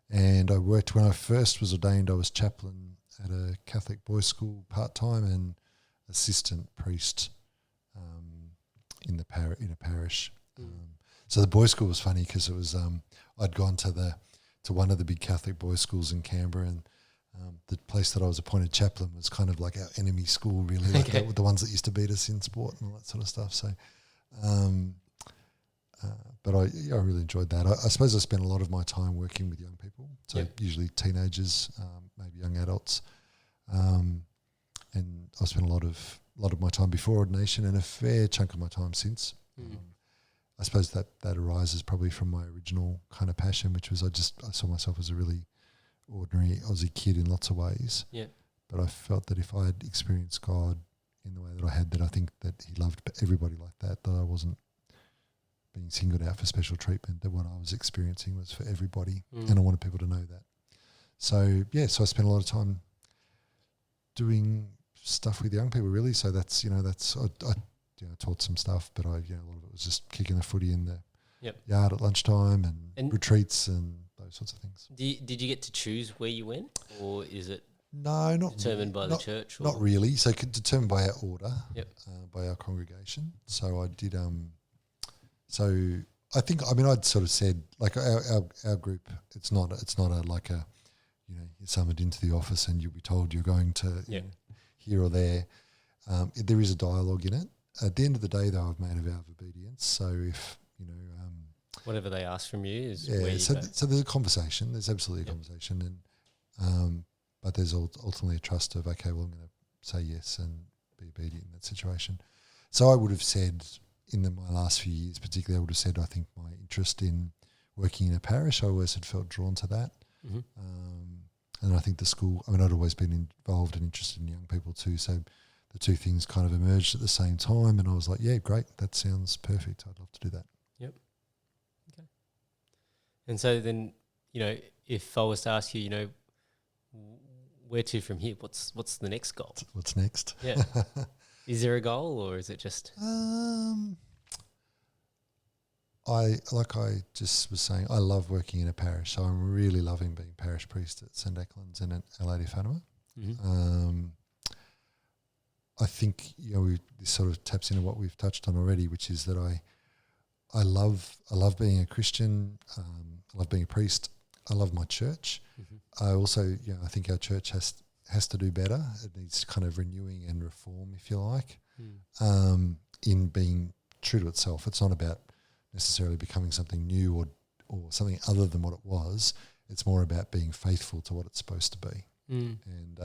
And I worked, when I first was ordained, I was chaplain at a Catholic boys' school part-time and assistant priest in a parish. So the boys' school was funny because it was I'd gone to one of the big Catholic boys' schools in Canberra, and the place that I was appointed chaplain was kind of like our enemy school, really, like the ones that used to beat us in sport and all that sort of stuff. So, but I really enjoyed that. I suppose I spent a lot of my time working with young people, so usually teenagers, maybe young adults, and I spent a lot of my time before ordination and a fair chunk of my time since. I suppose that arises probably from my original kind of passion, which was I saw myself as a really ordinary Aussie kid in lots of ways. Yeah. But I felt that if I had experienced God in the way that I had, that I think that He loved everybody like that I wasn't being singled out for special treatment, that what I was experiencing was for everybody, and I wanted people to know that. So, so I spent a lot of time doing stuff with young people, really. So I taught some stuff, but a lot of it was just kicking the footy in the yard at lunchtime and retreats and those sorts of things. Did you get to choose where you went, or is it not determined by the church? Or? Not really. So determined by our order, by our congregation. So I did. So I think, I'd sort of said, like our group, it's not you're summoned into the office and you'll be told you're going to here or there. There is a dialogue in it. At the end of the day, though, I've made a vow of obedience. So if, whatever they ask from you is where you so go. So there's a conversation. There's absolutely a conversation. And but there's ultimately a trust of, okay, well, I'm going to say yes and be obedient in that situation. So I would have said, my last few years particularly, I would have said, I think my interest in working in a parish, I always had felt drawn to that. And I think the school, I'd always been involved and interested in young people too. So the two things kind of emerged at the same time, and I was like, yeah, great, that sounds perfect. I'd love to do that. Yep. Okay. And so then, if I was to ask you, where to from here? What's the next goal? What's next? Yeah. Is there a goal, or is it just? Like I just was saying, I love working in a parish. So I'm really loving being parish priest at St Declan's and at Our Lady of Fatima. I think this sort of taps into what we've touched on already, which is that I love being a Christian. I love being a priest. I love my church. I also, I think our church has to do better. It needs kind of renewing and reform, if you like, in being true to itself. It's not about necessarily becoming something new or something other than what it was. It's more about being faithful to what it's supposed to be. And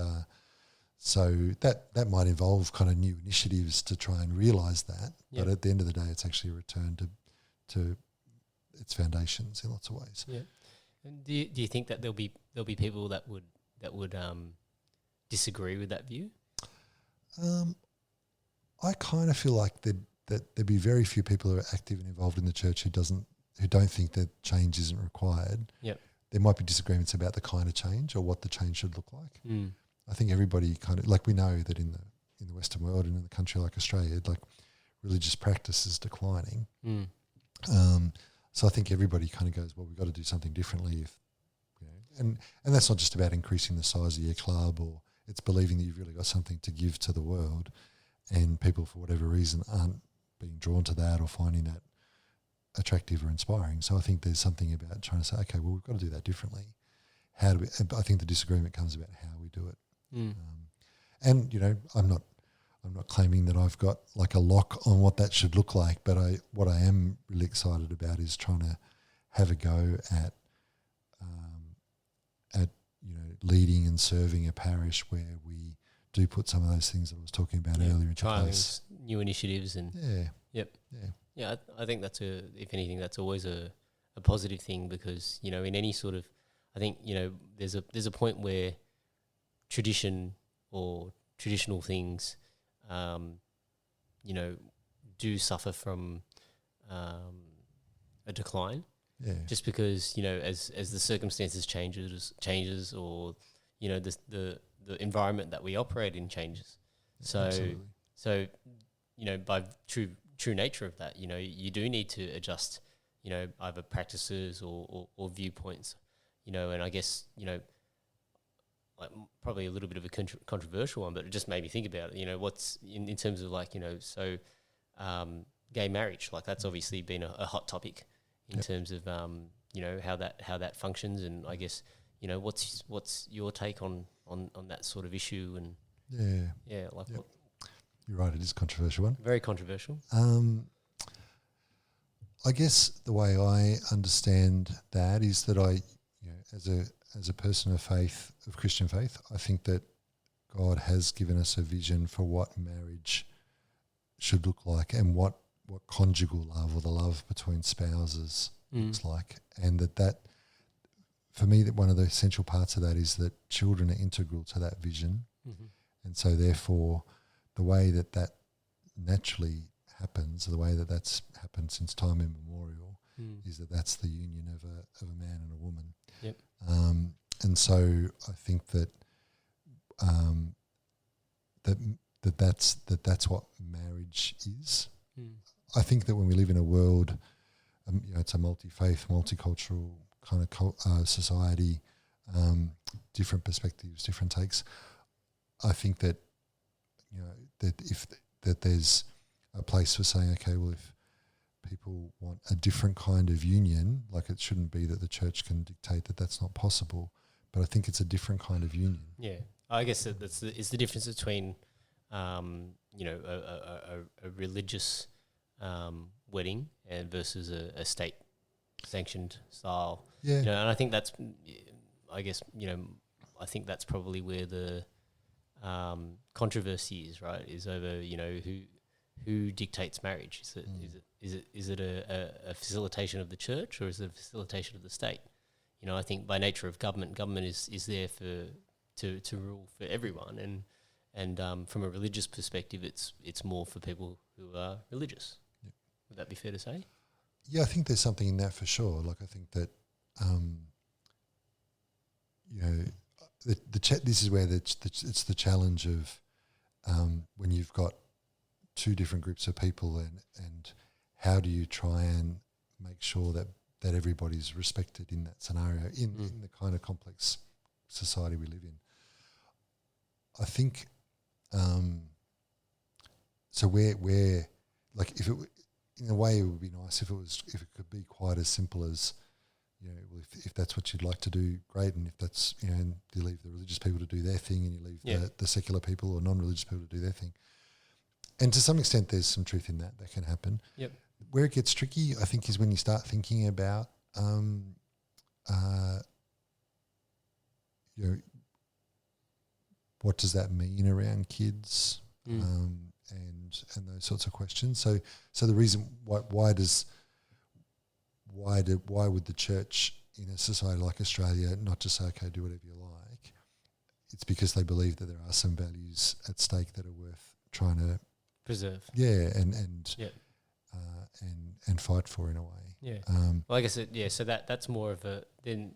so that might involve kind of new initiatives to try and realise that. But at the end of the day, it's actually a return to its foundations in lots of ways. Yeah. And do you think that there'll be people that would disagree with that view? I kind of feel like that there'd be very few people who are active and involved in the church who who don't think that change isn't required. Yep. There might be disagreements about the kind of change or what the change should look like. Mm. I think everybody kind of, like, we know that in the Western world and in a country like Australia, like, religious practice is declining. Mm. So I think everybody kind of goes, well, we've got to do something differently. If you know, and that's not just about increasing the size of your club, or it's believing that you've really got something to give to the world, and people for whatever reason aren't being drawn to that or finding that attractive or inspiring. So I think there's something about trying to say, okay, well, we've got to do that differently. How do we? I think the disagreement comes about how we do it. Mm. And you know, I'm not claiming that I've got like a lock on what that should look like, but what I am really excited about is trying to have a go at you know, leading and serving a parish where we do put some of those things that I was talking about earlier into place. New initiatives and I think if anything, that's always a positive thing, because, you know, in any sort of, I think, you know, there's a point where tradition or traditional things, you know, do suffer from a decline. Yeah. Just because, you know, as the circumstances changes, or, you know, the environment that we operate in changes. Absolutely. So, you know, by true nature of that, you know, you do need to adjust, you know, either practices or viewpoints, you know, and I guess, you know, like probably a little bit of a controversial one, but it just made me think about it, you know, what's in terms of, like, you know, so gay marriage, like that's obviously been a hot topic in terms of, you know, how that functions, and I guess, you know, what's your take on that sort of issue? And what, you're right, it is a controversial one. Very controversial. I guess the way I understand that is that you know, as a person of faith, of Christian faith, I think that God has given us a vision for what marriage should look like, and what conjugal love, or the love between spouses, looks like. And that for me, that one of the essential parts of that is that children are integral to that vision. Mm-hmm. And so therefore the way that naturally happens, the way that's happened since time immemorial, is that's the union of a man and a woman. Yep. And so I think that that's what marriage is. I think that when we live in a world, you know, it's a multi-faith, multicultural kind of society, different perspectives, different takes. I think that, you know, that there's a place for saying, okay, well, if people want a different kind of union, like, it shouldn't be that the church can dictate that that's not possible, but I think it's a different kind of union. Yeah, I guess it's the difference between, you know, a religious wedding and versus a state sanctioned style. Yeah. You know, and I think that's, I guess, you know, I think that's probably where the controversy is, right? Is over, you know, who dictates marriage? Is it a facilitation of the church, or is it a facilitation of the state? You know, I think by nature of government is there to rule for everyone, and from a religious perspective, it's more for people who are religious. Yep. Would that be fair to say? Yeah, I think there's something in that for sure. Like, I think that, you know, this is where it's the challenge of when you've got two different groups of people, and how do you try and make sure that everybody's respected in that scenario, in the kind of complex society we live in. I think so where like, if it in a way, it would be nice if it could be quite as simple as, you know, if that's what you'd like to do, great, and if that's, you know, and you leave the religious people to do their thing, and you leave the secular people or non-religious people to do their thing. And to some extent, there's some truth in that can happen. Yep. Where it gets tricky, I think, is when you start thinking about, you know, what does that mean around kids, and those sorts of questions. So the reason why would the church in a society like Australia not just say, okay, do whatever you like? It's because they believe that there are some values at stake that are worth trying to preserve. Yeah, and and fight for in a way. Yeah. Well, I guess so that's more of a then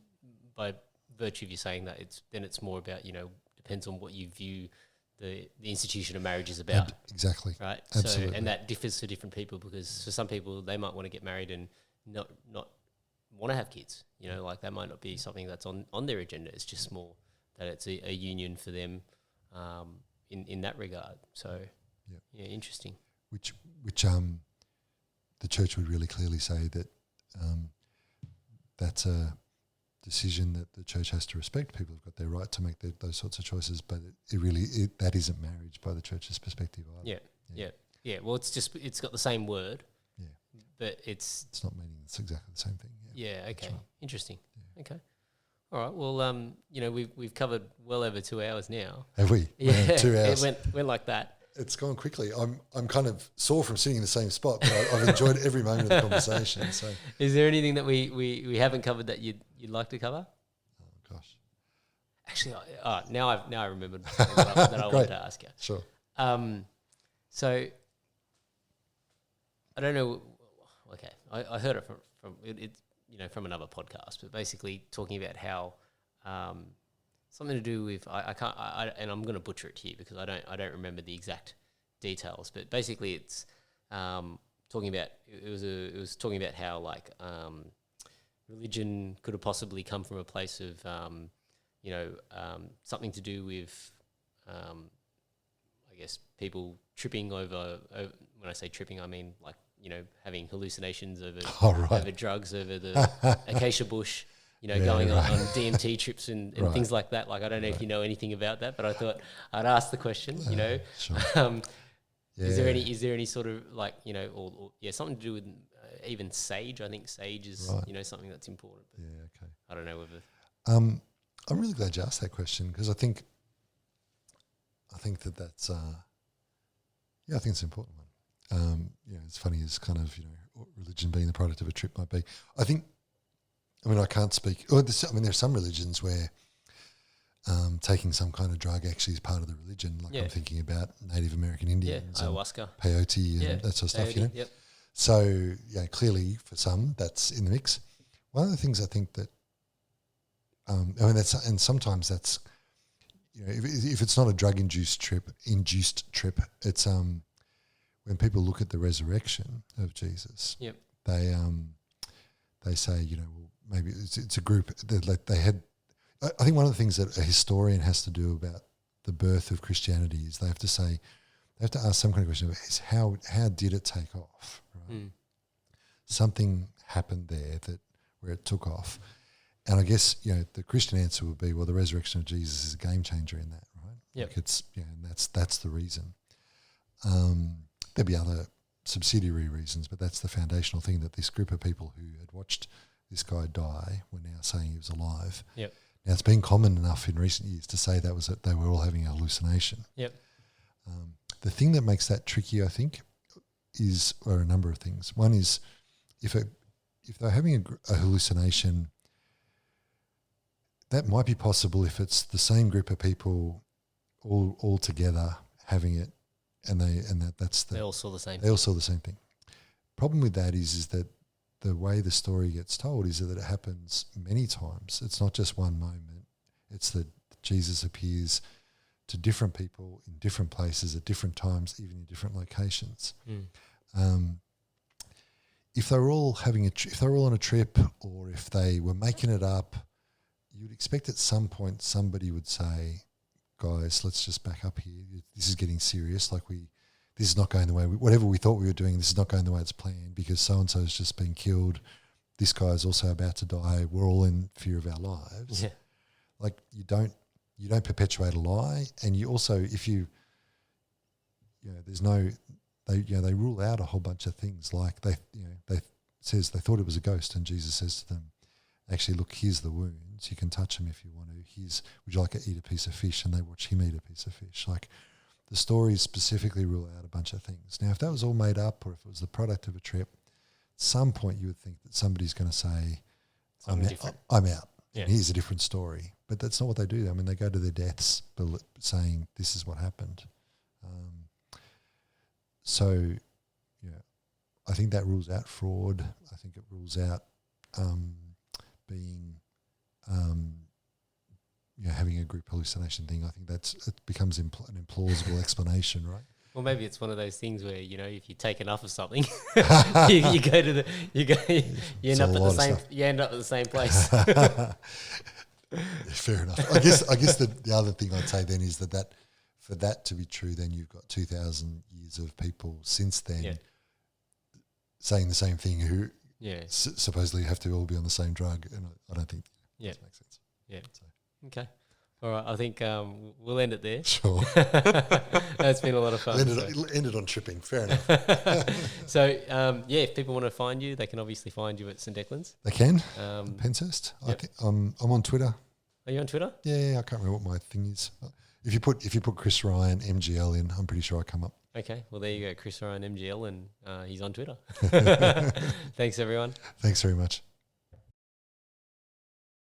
by virtue of you saying that it's more about depends on what you view the institution of marriage is about. Exactly. Right. Absolutely. So and that differs for different people because for some people they might want to get married and not want to have kids. Like that might not be something that's on their agenda. It's just more that it's a union for them in that regard. So yeah, interesting. Which the church would really clearly say that that's a decision that the church has to respect. People have got their right to make those sorts of choices, but that isn't marriage by the church's perspective either. Yeah. Well, it's got the same word. Yeah. But it's not meaning it's exactly the same thing. Yeah. Okay. Right. Interesting. Yeah. Okay. All right. Well, we've covered well over 2 hours now. Have we? Yeah. 2 hours. It went like that. It's gone quickly. I'm kind of sore from sitting in the same spot, but I've enjoyed every moment of the conversation. So, is there anything that we haven't covered that you'd like to cover? Oh gosh. Actually, now I remembered that I wanted to ask you. Sure. So I don't know. Okay, I heard it from another podcast, but basically talking about how something to do with and I'm going to butcher it here because I don't remember the exact details, but basically it's talking about it was talking about how like religion could have possibly come from a place of something to do with I guess people tripping over. When I say tripping, I mean like having hallucinations over drugs, over the acacia bush. Going on DMT trips and things like that. Like, I don't know if you know anything about that, but I thought I'd ask the question, Sure. Is there any sort of like, or something to do with even sage? I think sage is, something that's important. But yeah, okay. I don't know whether... I'm really glad you asked that question because I think that's, I think it's an important one. It's funny as kind of, religion being the product of a trip might be. I can't speak. There are some religions where taking some kind of drug actually is part of the religion. Like I'm thinking about Native American Indians, ayahuasca, peyote, and that sort of peyote, stuff. Yep. So clearly for some that's in the mix. One of the things I think that, and sometimes that's, if it's not a drug-induced trip, it's when people look at the resurrection of Jesus. Yep. They say, well, maybe it's a group that they had. I think one of the things that a historian has to do about the birth of Christianity is they have to ask some kind of question: is how did it take off? Right? Something happened there where it took off, and I guess the Christian answer would be, well, the resurrection of Jesus is a game changer in that, right? Yep. Like it's and that's the reason. There'd be other subsidiary reasons, but that's the foundational thing, that this group of people who had watched this guy die were now saying he was alive. Yep. Now, it's been common enough in recent years to say that they were all having a hallucination. Yep. The thing that makes that tricky, I think, are a number of things. One is if they're having a hallucination, that might be possible if it's the same group of people all together having it, they all saw the same. They all saw the same thing. Problem with that is that the way the story gets told is that it happens many times. It's not just one moment. It's that Jesus appears to different people in different places at different times, even in different locations. If they're all if they're all on a trip, or if they were making it up, you'd expect at some point somebody would say, guys, let's just back up here. This is getting serious. This is not going the way, whatever we thought we were doing, this is not going the way it's planned, because so-and-so has just been killed. This guy is also about to die. We're all in fear of our lives. Yeah. Like you don't perpetuate a lie. And you also, if they rule out a whole bunch of things. Like they says they thought it was a ghost, and Jesus says to them, actually, look, here's the wounds. You can touch them if you want to. Would you like to eat a piece of fish? And they watch him eat a piece of fish. Like the stories specifically rule out a bunch of things. Now, if that was all made up, or if it was the product of a trip, at some point you would think that somebody's going to say, I'm out. Yeah. And here's a different story. But that's not what they do. I mean, they go to their deaths saying this is what happened. I think that rules out fraud. I think it rules out being, having a group hallucination thing. I think it becomes an implausible explanation, right? Well, maybe it's one of those things where, if you take enough of something, you end up at the same place. Fair enough. I guess the other thing I'd say then is that for that to be true, then you've got 2,000 years of people since then saying the same thing who supposedly have to all be on the same drug, and I don't think that makes sense. Yeah. So. Okay. All right. I think we'll end it there. Sure. That's been a lot of fun. Ended on tripping. Fair enough. So, if people want to find you, they can obviously find you at St Declan's. They can. Penshurst. Yep. I think I'm on Twitter. Are you on Twitter? Yeah, I can't remember what my thing is. If you put Chris Ryan MGL in, I'm pretty sure I come up. Okay. Well, there you go, Chris Ryan MGL, and he's on Twitter. Thanks, everyone. Thanks very much.